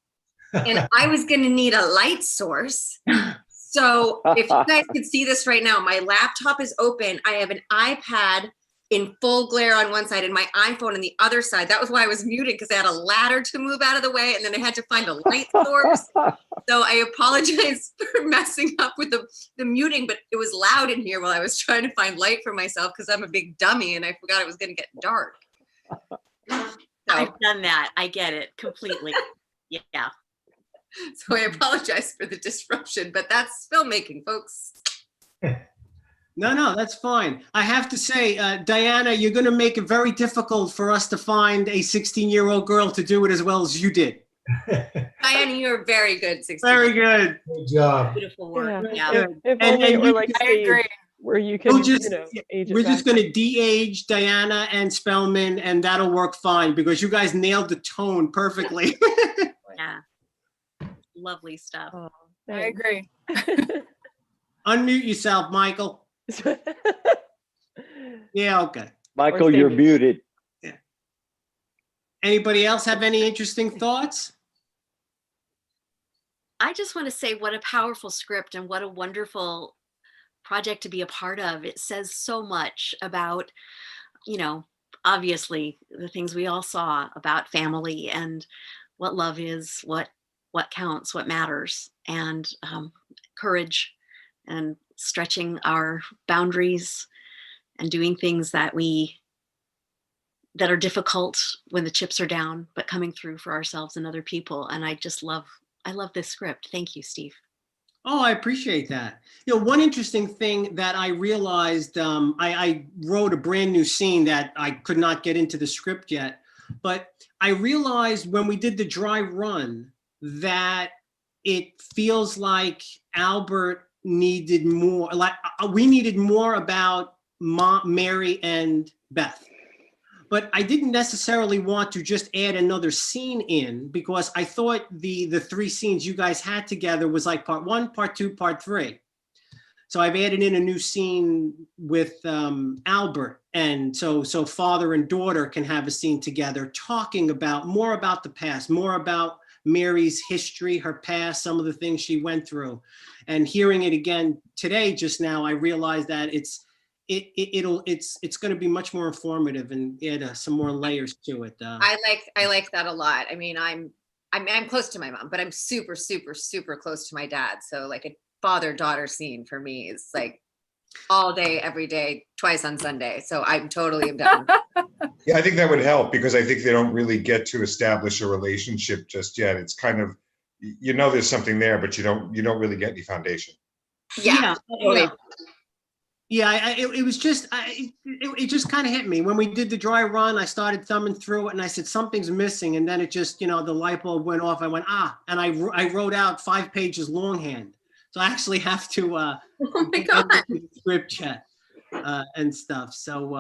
and I was going to need a light source. So if you guys could see this right now, my laptop is open. I have an iPad in full glare on one side and my iPhone on the other side. That was why I was muted, because I had a ladder to move out of the way and then I had to find a light source. So I apologize for messing up with the muting, but it was loud in here while I was trying to find light for myself because I'm a big dummy and I forgot it was going to get dark. So, I've done that. I get it completely. Yeah. So I apologize for the disruption, but that's filmmaking, folks. No, that's fine. I have to say, Diana, you're going to make it very difficult for us to find a 16-year-old girl to do it as well as you did. Diana, you're very good. 16. Very good. Good job. Beautiful work. Yeah. Yeah. If only it were like I Steve, agree. where you can, age it We're just back. going to de-age Diana and Spellman, and that'll work fine because you guys nailed the tone perfectly. Yeah. Lovely stuff. Oh, I agree. Unmute yourself, Michael. Yeah, okay. Michael, you're muted. Yeah. Anybody else have any interesting thoughts? I just want to say what a powerful script and what a wonderful project to be a part of. It says so much about, you know, obviously the things we all saw about family and what love is, what counts, what matters, and courage and stretching our boundaries and doing things that are difficult when the chips are down, but coming through for ourselves and other people. And I love this script. Thank you, Steve. Oh, I appreciate that. You know, one interesting thing that I realized, I wrote a brand new scene that I could not get into the script yet, but I realized when we did the dry run that it feels like Albert needed more, like we needed more about Mary and Beth. But I didn't necessarily want to just add another scene in, because I thought the 3 scenes you guys had together was like part 1, part 2, part 3. So I've added in a new scene with Albert. And so father and daughter can have a scene together talking about more about the past, more about Mary's history, her past, some of the things she went through. And hearing it again today, just now, I realized that it's going to be much more informative and add some more layers to it. I like that a lot. I mean, I'm close to my mom, but I'm super, super, super close to my dad. So like a father-daughter scene for me is like all day, every day, twice on Sunday. So I'm totally done. Yeah, I think that would help because I think they don't really get to establish a relationship just yet. It's kind of, you know, there's something there, but you don't really get any foundation. Yeah. Yeah, it was just, it just kind of hit me. When we did the dry run, I started thumbing through it and I said, something's missing. And then it just, you know, the light bulb went off. I went, and I wrote out 5 pages longhand. So I actually have to oh my God. script chat and stuff. So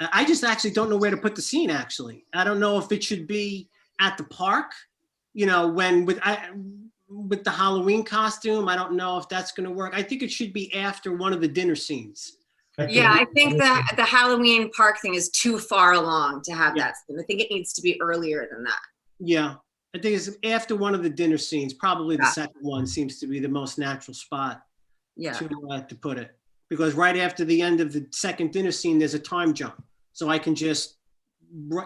I just actually don't know where to put the scene, actually. I don't know if it should be at the park, you know, when with the Halloween costume. I don't know if that's going to work. I think it should be after one of the dinner scenes. Yeah, I think that the Halloween park thing is too far along to have that scene. I think it needs to be earlier than that. Yeah, I think it's after one of the dinner scenes. Probably the second one seems to be the most natural spot to put it. Because right after the end of the second dinner scene, there's a time jump. So I can just,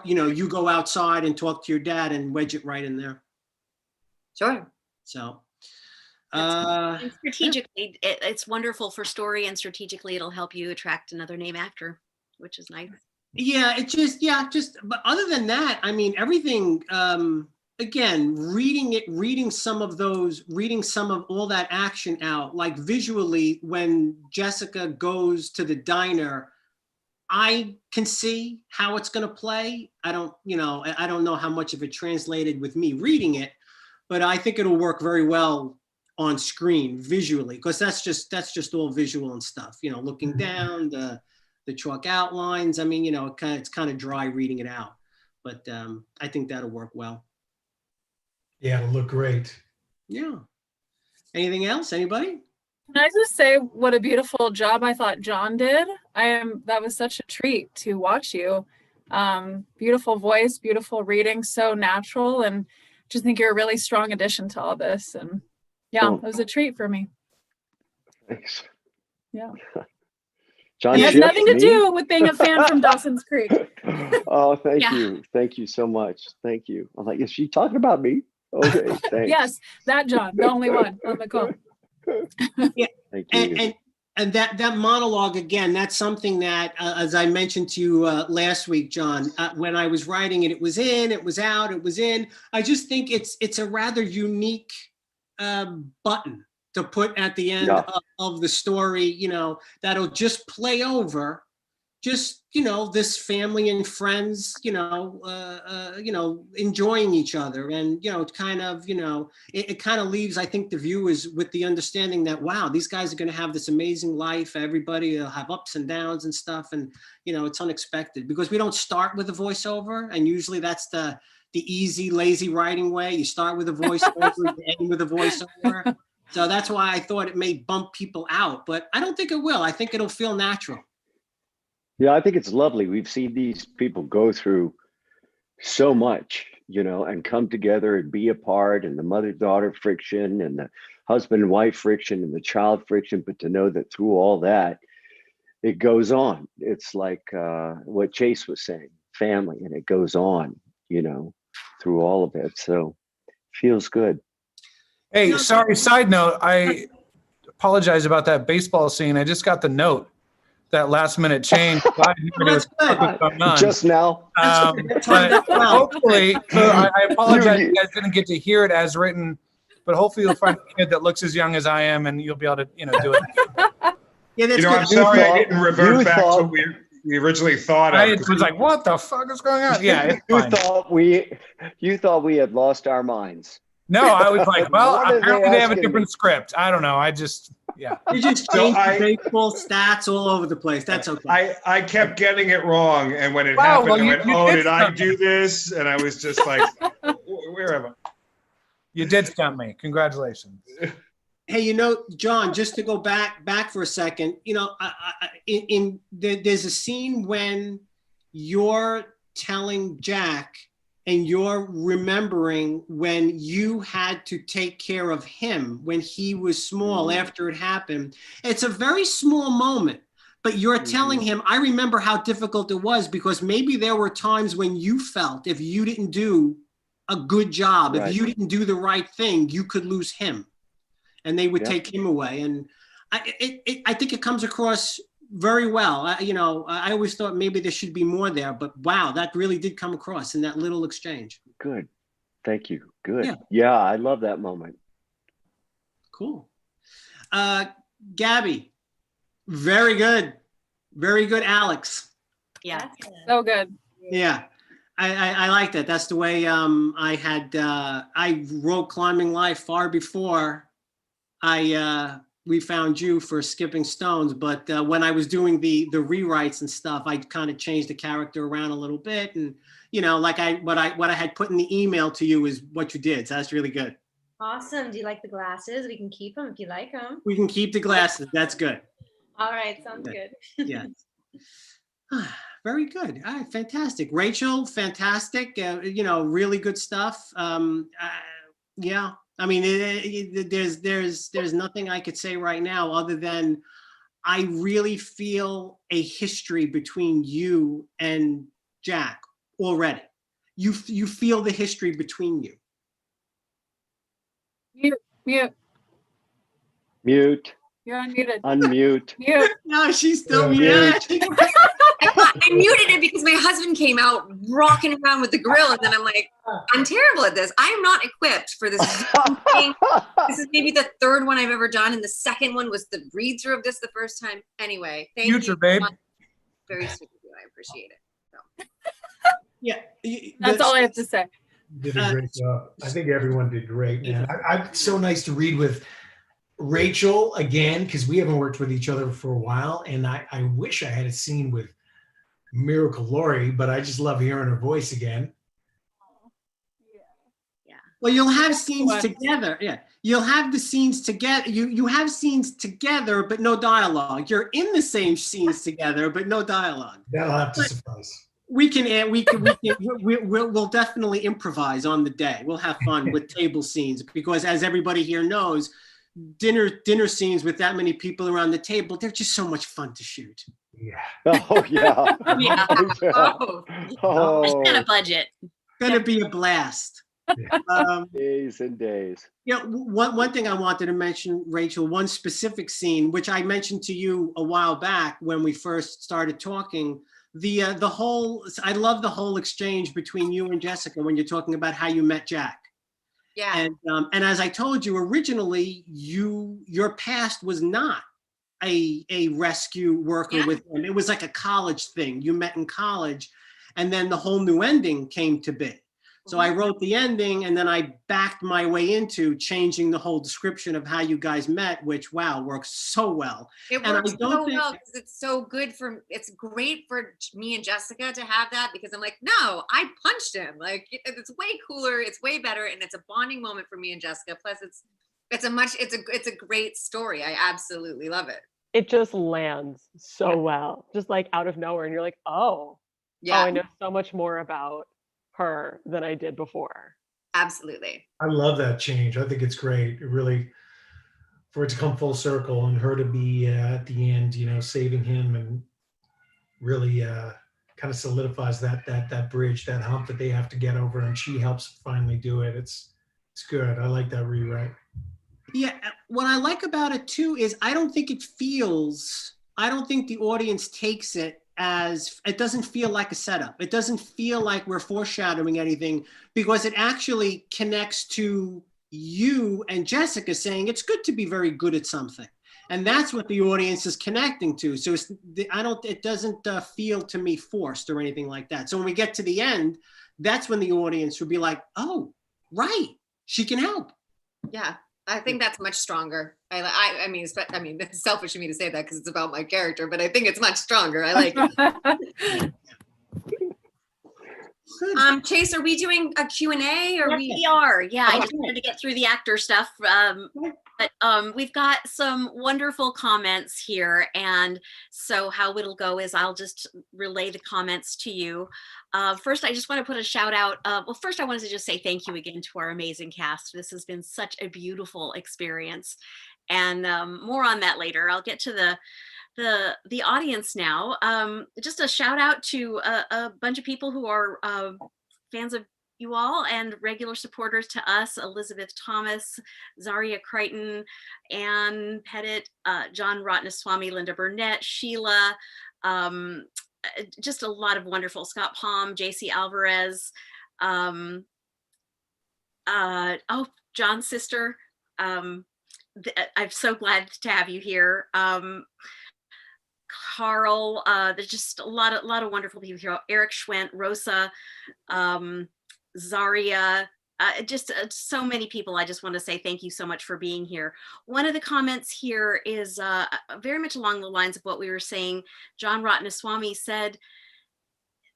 you know, you go outside and talk to your dad and wedge it right in there. Sure. So, and strategically, it's wonderful for story, and strategically, it'll help you attract another name actor, which is nice. Yeah, but other than that, I mean, everything, again, reading some of all that action out, like visually, when Jessica goes to the diner, I can see how it's going to play. I don't know how much of it translated with me reading it, but I think it'll work very well on screen visually, because that's just all visual and stuff, looking down, the chalk outlines. I mean, it's kind of dry reading it out, but I think that'll work well. Yeah, it'll look great. Yeah. Anything else? Anybody? Can I just say what a beautiful job I thought John did? That was such a treat to watch you. Beautiful voice, beautiful reading, so natural, and just think you're a really strong addition to all this. And yeah, it was a treat for me. Thanks. Yeah. John, it has nothing to do with being a fan from Dawson's Creek. Oh, thank you. Thank you so much. Thank you. I'm like, is she talking about me? Okay, thanks. Yes, that John, the only one on the call. Yeah. Thank you. And that monologue, again, that's something that, as I mentioned to you last week, John, when I was writing it, it was in, it was out, it was in. I just think it's a rather unique button to put at the end of the story, that'll just play over just, this family and friends, enjoying each other. And, it kind of leaves, I think, the viewers with the understanding that, wow, these guys are going to have this amazing life. Everybody will have ups and downs and stuff. And, it's unexpected because we don't start with a voiceover. And usually that's the easy, lazy writing way. You start with a voiceover, you end with a voiceover. So that's why I thought it may bump people out, but I don't think it will. I think it'll feel natural. Yeah, I think it's lovely. We've seen these people go through so much, and come together and be apart, and the mother-daughter friction and the husband and wife friction and the child friction, but to know that through all that, it goes on. It's like what Chase was saying, family, and it goes on, through all of it. So feels good. Hey, sorry, side note, I apologize about that baseball scene. I just got the note. That last minute change. Just now. But hopefully, I apologize you guys didn't get to hear it as written, but hopefully you'll find a kid that looks as young as I am and you'll be able to, do it. Yeah, that's I'm sorry I didn't revert back to what we originally thought of. I was like, what the fuck is going on? Yeah, you thought we had lost our minds. No, I was like, well, apparently they have a different script. I don't know. Yeah. You just changed baseball stats all over the place. That's okay. I kept getting it wrong. And when it happened, I went, did I do this? And I was just like, where am I? You did stump me. Congratulations. Hey, John, just to go back for a second, there's a scene when you're telling Jack and you're remembering when you had to take care of him when he was small after it happened. It's a very small moment, but you're telling him, I remember how difficult it was because maybe there were times when you felt if you didn't do a good job, if you didn't do the right thing, you could lose him and they would take him away. And I think it comes across very well. I always thought maybe there should be more there, but wow, that really did come across in that little exchange. Good. Thank you. Good. Yeah, I love that moment. Cool. Gabby, very good. Very good, Alex. Yeah. So good. Yeah. I like that. That's the way I wrote Climbing Life far before we found you for Skipping Stones, but when I was doing the rewrites and stuff, I kind of changed the character around a little bit, and like what I had put in the email to you is what you did. So that's really good. Awesome. Do you like the glasses? We can keep them if you like them. We can keep the glasses. That's good. All right, sounds good. Yeah. Very good. All right, fantastic. Rachel, fantastic. Really good stuff. Yeah. I mean, there's nothing I could say right now other than I really feel a history between you and Jack already. You feel the history between you. Mute. Mute. You're unmuted. Unmute. Mute. No, she's still muted. I muted it because my husband came out rocking around with the grill, and then I'm like, I'm terrible at this. I'm not equipped for this thing. This is maybe the third one I've ever done, and the second one was the read through of this the first time. Anyway, thank you. Future, babe. Very sweet of you. I appreciate it. So. Yeah, That's all I have to say. Did a great job. I think everyone did great, man. It's so nice to read with Rachel again, because we haven't worked with each other for a while, and I wish I had a scene with Miracle Laurie, but I just love hearing her voice again. Yeah. Well, you'll have scenes together. Yeah. You'll have the scenes together. You have scenes together, but no dialogue. You're in the same scenes together, but no dialogue. That'll have to suffice. We'll definitely improvise on the day. We'll have fun with table scenes, because as everybody here knows, dinner scenes with that many people around the table, they're just so much fun to shoot. Yeah. Oh yeah. Yeah. Oh. It's got a budget. Gonna be a blast. Days and days. Yeah, one thing I wanted to mention, Rachel, one specific scene, which I mentioned to you a while back when we first started talking, I love the whole exchange between you and Jessica when you're talking about how you met Jack. Yeah. And as I told you originally, your past was not a rescue worker with him. It was like a college thing. You met in college, and then the whole new ending came to be. So I wrote the ending, and then I backed my way into changing the whole description of how you guys met, which, wow, works so well. It works so well because it's so good it's great for me and Jessica to have that, because I'm like, no, I punched him. Like, it's way cooler, it's way better, and it's a bonding moment for me and Jessica. Plus it's a great story. I absolutely love it. It just lands so well, just like out of nowhere. And you're like, oh, I know so much more about her than I did before. Absolutely. I love that change. I think it's great. It really, for it to come full circle and her to be at the end, saving him, and really kind of solidifies that bridge, that hump that they have to get over, and she helps finally do it. It's good. I like that rewrite. Yeah, what I like about it too is I don't think the audience takes it as, it doesn't feel like a setup. It doesn't feel like we're foreshadowing anything, because it actually connects to you and Jessica saying it's good to be very good at something. And that's what the audience is connecting to. So it doesn't feel to me forced or anything like that. So when we get to the end, that's when the audience will be like, oh, right, she can help. Yeah. I think that's much stronger. I mean, it's selfish of me to say that because it's about my character, but I think it's much stronger. I like it. Chase, are we doing a Q&A? Or we are. Yeah, I just wanted to get through the actor stuff. But we've got some wonderful comments here. And so how it'll go is I'll just relay the comments to you. First, I just want to put a shout out. Well, first, I wanted to just say thank you again to our amazing cast. This has been such a beautiful experience. And more on that later. I'll get to the audience now. Just a shout out to a bunch of people who are fans of you all and regular supporters to us: Elizabeth Thomas, Zaria Crichton, Ann Pettit, John Ratnaswamy, Linda Burnett, Sheila, just a lot of wonderful, Scott Palm, JC Alvarez, John's sister. I'm so glad to have you here. Carl, there's just a lot of wonderful people here. Eric Schwent, Rosa, Zaria, just so many people. I just want to say thank you so much for being here. One of the comments here is very much along the lines of what we were saying. John Ratnaswamy said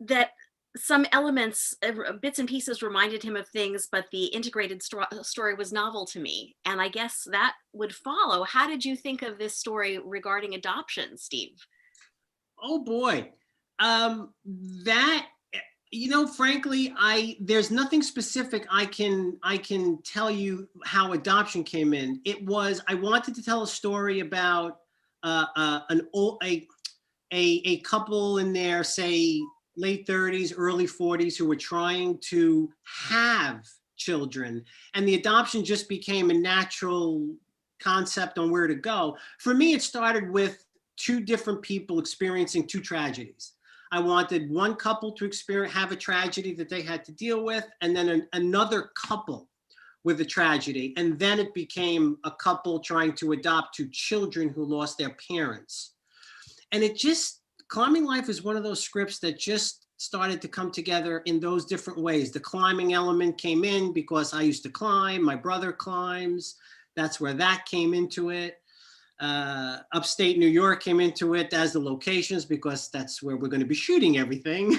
that some elements, bits and pieces reminded him of things, but the integrated story was novel to me. And I guess that would follow. How did you think of this story regarding adoption, Steve? Oh boy, frankly, there's nothing specific I can tell you how adoption came in. I wanted to tell a story about a couple in their, say, late 30s, early 40s, who were trying to have children, and the adoption just became a natural concept on where to go. For me, it started with two different people experiencing two tragedies. I wanted one couple to have a tragedy that they had to deal with, and then another couple with a tragedy. And then it became a couple trying to adopt two children who lost their parents. And it just, Climbing Life is one of those scripts that just started to come together in those different ways. The climbing element came in because I used to climb, my brother climbs. That's where that came into it. Upstate New York came into it as the locations because that's where we're going to be shooting everything.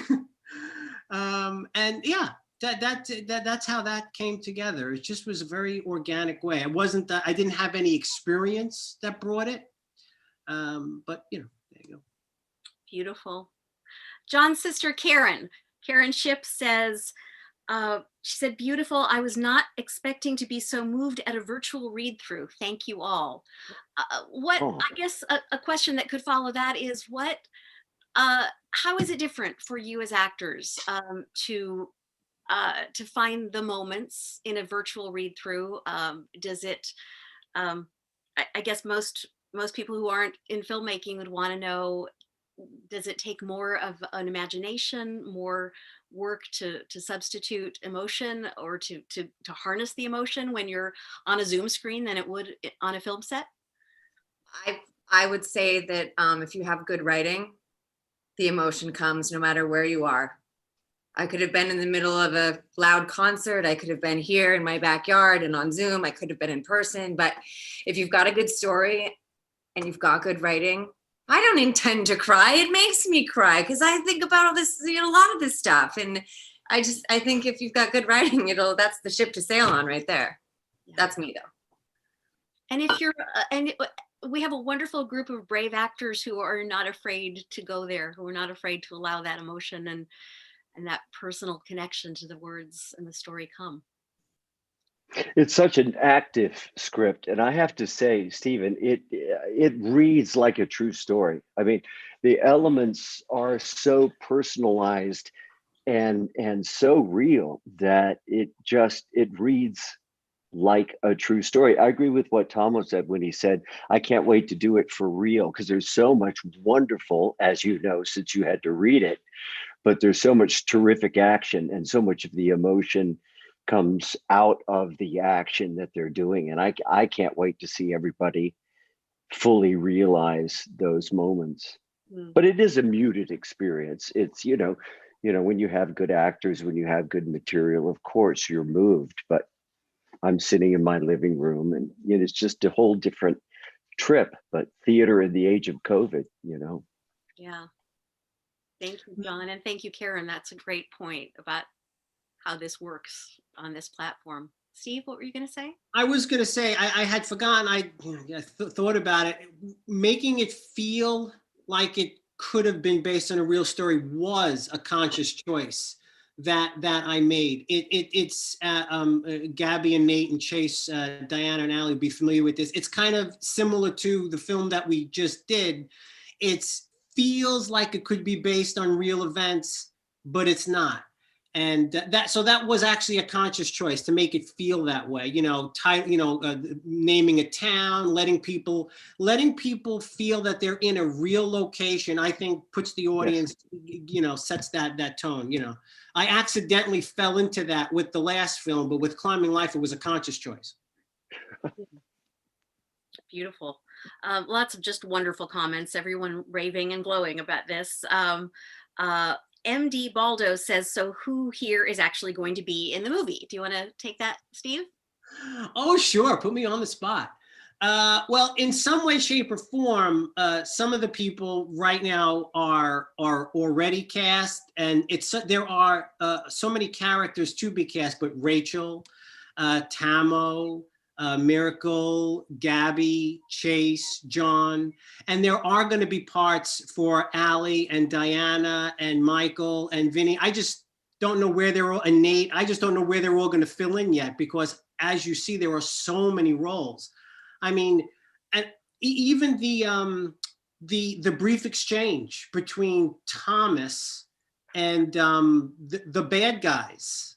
And yeah, that's how that came together. It just was a very organic way. It wasn't that I didn't have any experience that brought it, but you know, there you go. Beautiful. John's sister Karen Ship says, she said, beautiful. I was not expecting to be so moved at a virtual read through. Thank you all. I guess a question that could follow that is how is it different for you as actors to find the moments in a virtual read through? Does it, I guess most people who aren't in filmmaking would want to know, does it take more of an imagination, more work to substitute emotion or to harness the emotion when you're on a Zoom screen than it would on a film set? I would say that if you have good writing, the emotion comes no matter where you are. I could have been in the middle of a loud concert. I could have been here in my backyard and on Zoom. I could have been in person. But if you've got a good story and you've got good writing, I don't intend to cry. It makes me cry because I think about all this, a lot of this stuff. And I think if you've got good writing, that's the ship to sail on right there. Yeah. That's me though. And if you're, we have a wonderful group of brave actors who are not afraid to go there, who are not afraid to allow that emotion and that personal connection to the words and the story come. It's such an active script, and I have to say, Stephen, it reads like a true story. I mean, the elements are so personalized and so real that it reads like a true story. I agree with what TAHMOH said when he said, I can't wait to do it for real, because there's so much wonderful, as you know, since you had to read it, but there's so much terrific action and so much of the emotion comes out of the action that they're doing. And I can't wait to see everybody fully realize those moments. But it is a muted experience. It's, you know, when you have good actors, when you have good material, of course you're moved, but I'm sitting in my living room and it's just a whole different trip, but theater in the age of COVID, Yeah. Thank you, John. And thank you, Karen. That's a great point about how this works on this platform. Steve, what were you going to say? I was going to say, I had forgotten, I thought about it. Making it feel like it could have been based on a real story was a conscious choice that I made. It's Gabby and Nate and Chase, Diana and Allie will be familiar with this. It's kind of similar to the film that we just did. It feels like it could be based on real events, but it's not. And so that was actually a conscious choice to make it feel that way, naming a town, letting people feel that they're in a real location, I think puts the audience, sets that tone, I accidentally fell into that with the last film, but with Climbing Life, it was a conscious choice. Beautiful. Lots of just wonderful comments, everyone raving and glowing about this. MD Baldo says, so who here is actually going to be in the movie? Do you want to take that, Steve? Oh, sure. Put me on the spot. Well, in some way, shape, or form, some of the people right now are already cast, and there are so many characters to be cast, but Rachel, TAHMOH, Miracle, Gabby, Chase, John, and there are going to be parts for Allie and Diana and Michael and Vinny. I just don't know where they're all, and Nate, I just don't know where they're all going to fill in yet, because as you see, there are so many roles. I mean, and even the brief exchange between Thomas and the bad guys.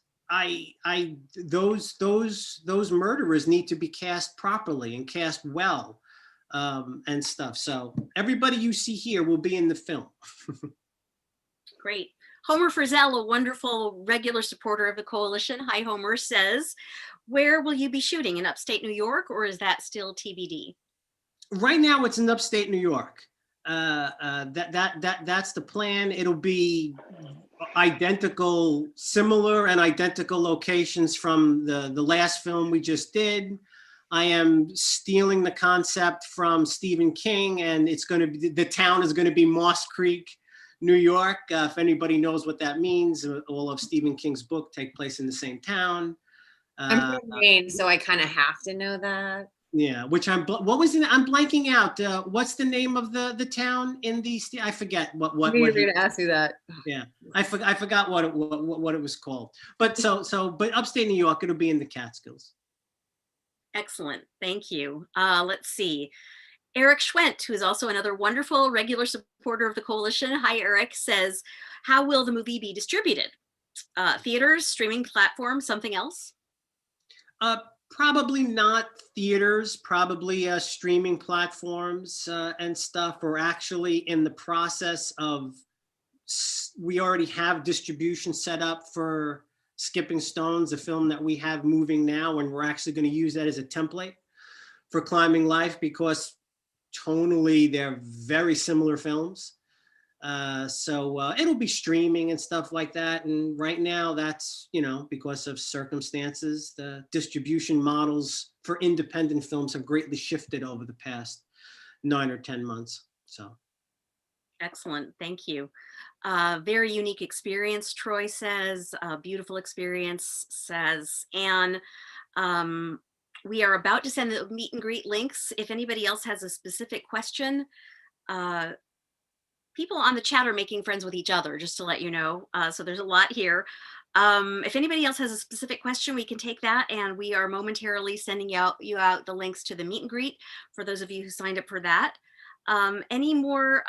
Those murderers need to be cast properly and cast well, and stuff. So everybody you see here will be in the film. Great. Homer Frizzell, a wonderful regular supporter of the coalition. Hi, Homer, says, where will you be shooting, in upstate New York, or is that still TBD? Right now, it's in upstate New York. That's the plan. It'll be similar and identical locations from the last film we just did. I am stealing the concept from Stephen King, and it's going to be, the town is going to be Moss Creek, New York. If anybody knows what that means, all of Stephen King's book take place in the same town. I'm from Maine, so I kind of have to know that. Yeah, which what was it? I'm blanking out. What's the name of the town in the? I forget what. You're going to ask me that. Yeah, I forgot what it was called. But but upstate New York, it'll be in the Catskills. Excellent, thank you. Let's see. Eric Schwent, who is also another wonderful regular supporter of the coalition. Hi, Eric, says, how will the movie be distributed? Theaters, streaming platforms, something else? Probably not theaters, probably streaming platforms and stuff. We're actually in the process of, we already have distribution set up for Skipping Stones, a film that we have moving now, and we're actually going to use that as a template for Climbing Life because tonally they're very similar films. So it'll be streaming and stuff like that. And right now that's, because of circumstances, the distribution models for independent films have greatly shifted over the past 9 or 10 months. So. Excellent, thank you. Very unique experience, Troy says. Beautiful experience, says Anne. We are about to send the meet and greet links. If anybody else has a specific question, people on the chat are making friends with each other, just to let you know. So there's a lot here. If anybody else has a specific question, we can take that, and we are momentarily sending you out the links to the meet and greet for those of you who signed up for that. Any more?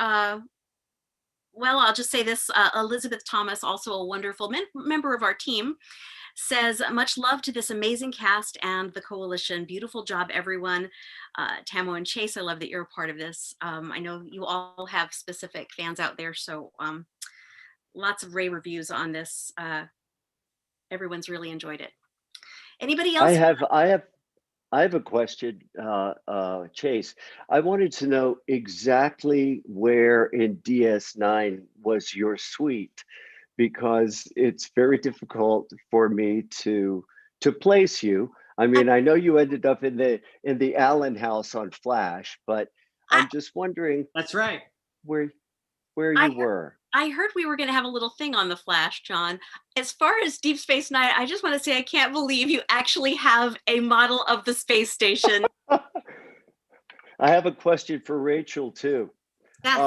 Well, I'll just say this, Elizabeth Thomas, also a wonderful member of our team, says, much love to this amazing cast and the coalition. Beautiful job, everyone. TAHMOH and Chase, I love that you're a part of this. I know you all have specific fans out there, so lots of rave reviews on this. Everyone's really enjoyed it. Anybody else? I have a question, Chase. I wanted to know exactly where in DS9 was your suite, because it's very difficult for me to place you. I mean, I know you ended up in the Allen house on Flash, but I'm just wondering. That's right. Where you were. I heard we were going to have a little thing on the Flash, John. As far as Deep Space Nine, I just want to say I can't believe you actually have a model of the space station. I have a question for Rachel too. Yes.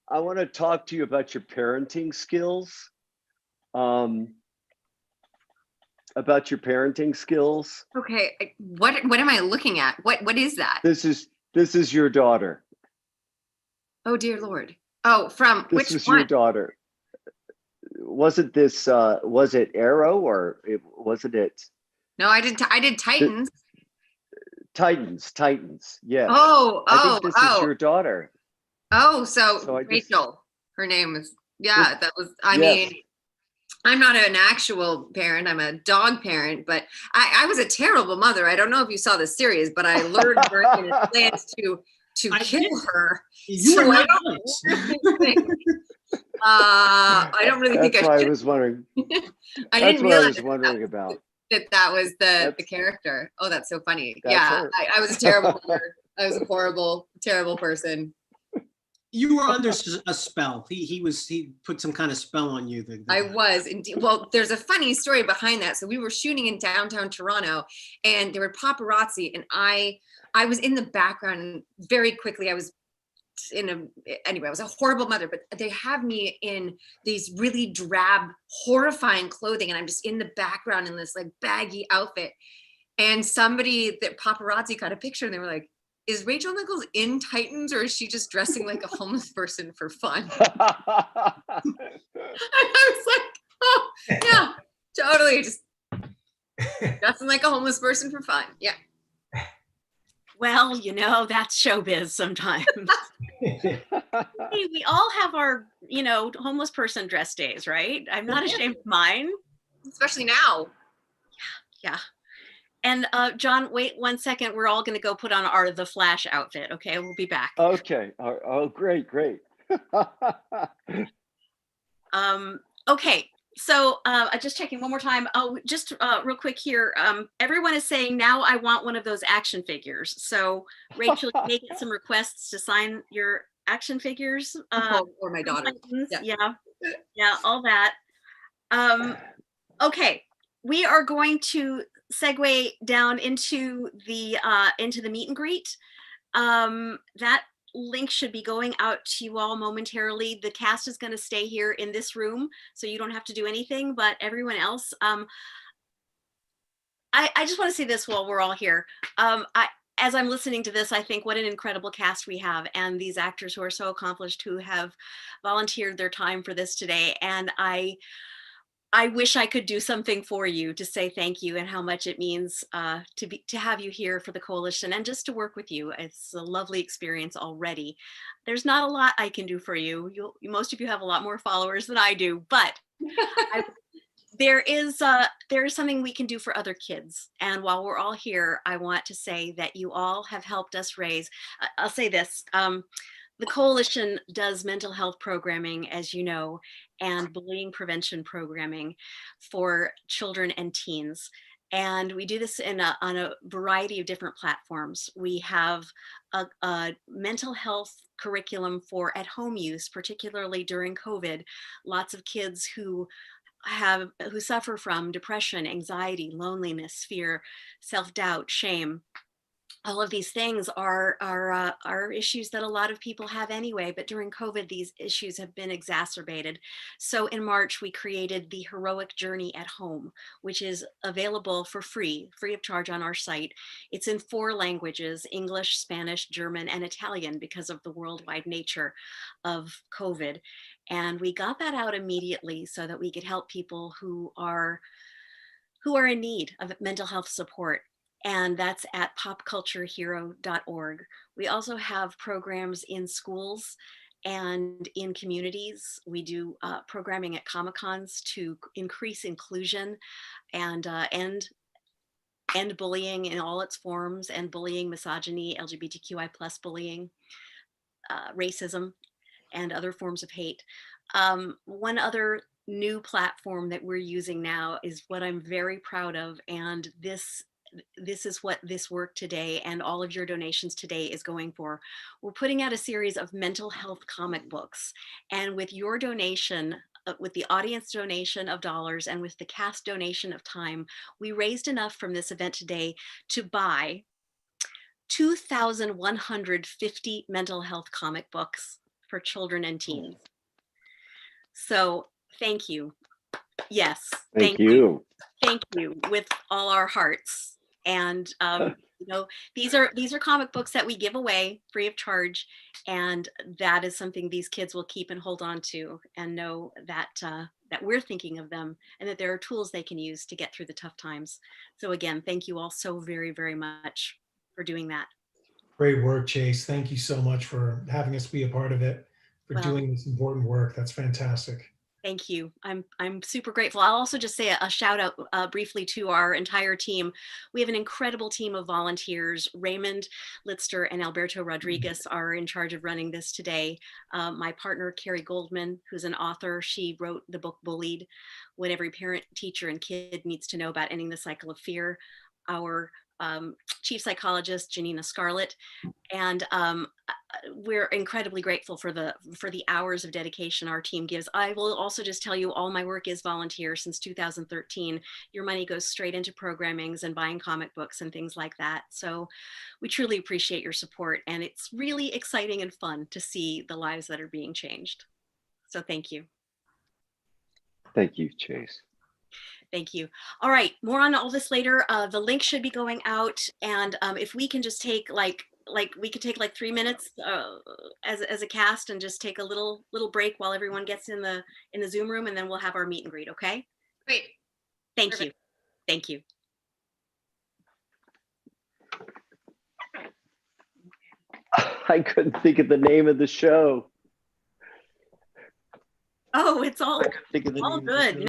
I want to talk to you about your parenting skills. Okay, what am I looking at? What is that? This is your daughter. Oh dear Lord. Oh, from which one? This was your daughter. Wasn't this was it Arrow or wasn't it? No, I did Titans. Titans. Yeah. I think this is your daughter. Oh, so Rachel. Her name is, that was, I mean, I'm not an actual parent, I'm a dog parent, but I was a terrible mother. I don't know if you saw the series, but I lured her in plans to kill her. You were not I don't really think That's why I was wondering. I didn't realize I was wondering about. That was the character. Oh, that's so funny. I was a terrible mother. I was a horrible, terrible person. You were under a spell. He put some kind of spell on you. I was indeed. Well, there's a funny story behind that. So we were shooting in downtown Toronto, and there were paparazzi, and I was in the background. And very quickly, I was I was a horrible mother. But they have me in these really drab, horrifying clothing, and I'm just in the background in this like baggy outfit. And the paparazzi got a picture, and they were like, is Rachel Nichols in Titans, or is she just dressing like a homeless person for fun? And I was like, oh, yeah, totally. Just dressing like a homeless person for fun. Yeah. Well, that's showbiz sometimes. Hey, we all have our you know, homeless person dress days, right? I'm not ashamed of mine. Especially now. Yeah. And John, wait 1 second. We're all going to go put on the Flash outfit. Okay, we'll be back. Okay. Oh, great. Okay. So just checking one more time. Oh, just real quick here. Everyone is saying now I want one of those action figures. So Rachel, you may get some requests to sign your action figures. Or my daughter. Yeah, all that. Okay, we are going to segue down into the meet and greet. That link should be going out to you all momentarily. The cast is going to stay here in this room, so you don't have to do anything, but everyone else, I just want to say this while we're all here. As I'm listening to this, I think what an incredible cast we have, and these actors who are so accomplished, who have volunteered their time for this today. And I wish I could do something for you to say thank you and how much it means to have you here for the coalition and just to work with you. It's a lovely experience already. There's not a lot I can do for you. Most of you have a lot more followers than I do, but there is something we can do for other kids. And while we're all here, I want to say that you all have helped us raise. I'll say this. The coalition does mental health programming, as you know, and bullying prevention programming for children and teens. And we do this on a variety of different platforms. We have a mental health curriculum for at-home use, particularly during COVID. Lots of kids who suffer from depression, anxiety, loneliness, fear, self-doubt, shame. All of these things are issues that a lot of people have anyway, but during COVID, these issues have been exacerbated. So in March, we created the Heroic Journey at Home, which is available for free of charge on our site. It's in 4 languages, English, Spanish, German, and Italian, because of the worldwide nature of COVID. And we got that out immediately so that we could help people who are in need of mental health support. And that's at popculturehero.org. We also have programs in schools and in communities. We do programming at Comic-Cons to increase inclusion and end bullying in all its forms, and bullying, misogyny, LGBTQI+ bullying, racism, and other forms of hate. One other new platform that we're using now is what I'm very proud of, and this is what this work today and all of your donations today is going for. We're putting out a series of mental health comic books, and with your donation, with the audience donation of dollars and with the cast donation of time, we raised enough from this event today to buy 2,150 mental health comic books for children and teens. So thank you. Yes, Thank you. Thank you with all our hearts. And you know, these are comic books that we give away free of charge, and that is something these kids will keep and hold on to, and know that that we're thinking of them, and that there are tools they can use to get through the tough times. So again, thank you all so very, very much for doing that. Great work, Chase. Thank you so much for having us be a part of it, for doing this important work. That's fantastic. Thank you. I'm super grateful. I'll also just say a shout out briefly to our entire team. We have an incredible team of volunteers. Raymond Litster and Alberto Rodriguez are in charge of running this today. My partner, Carrie Goldman, who's an author, she wrote the book Bullied, What Every Parent, Teacher, and Kid Needs to Know About Ending the Cycle of Fear. Our chief psychologist, Janina Scarlett, and we're incredibly grateful for the hours of dedication our team gives. I will also just tell you, all my work is volunteer since 2013. Your money goes straight into programmings and buying comic books and things like that. So we truly appreciate your support, and it's really exciting and fun to see the lives that are being changed. So thank you. Thank you, Chase. Thank you. All right, more on all this later. The link should be going out, and if we can just take we could take like 3 minutes as a cast and just take a little break while everyone gets in the Zoom room, and then we'll have our meet and greet. Okay? Great. Thank you. Thank you. I couldn't think of the name of the show. Oh, it's all I couldn't think of the name. good.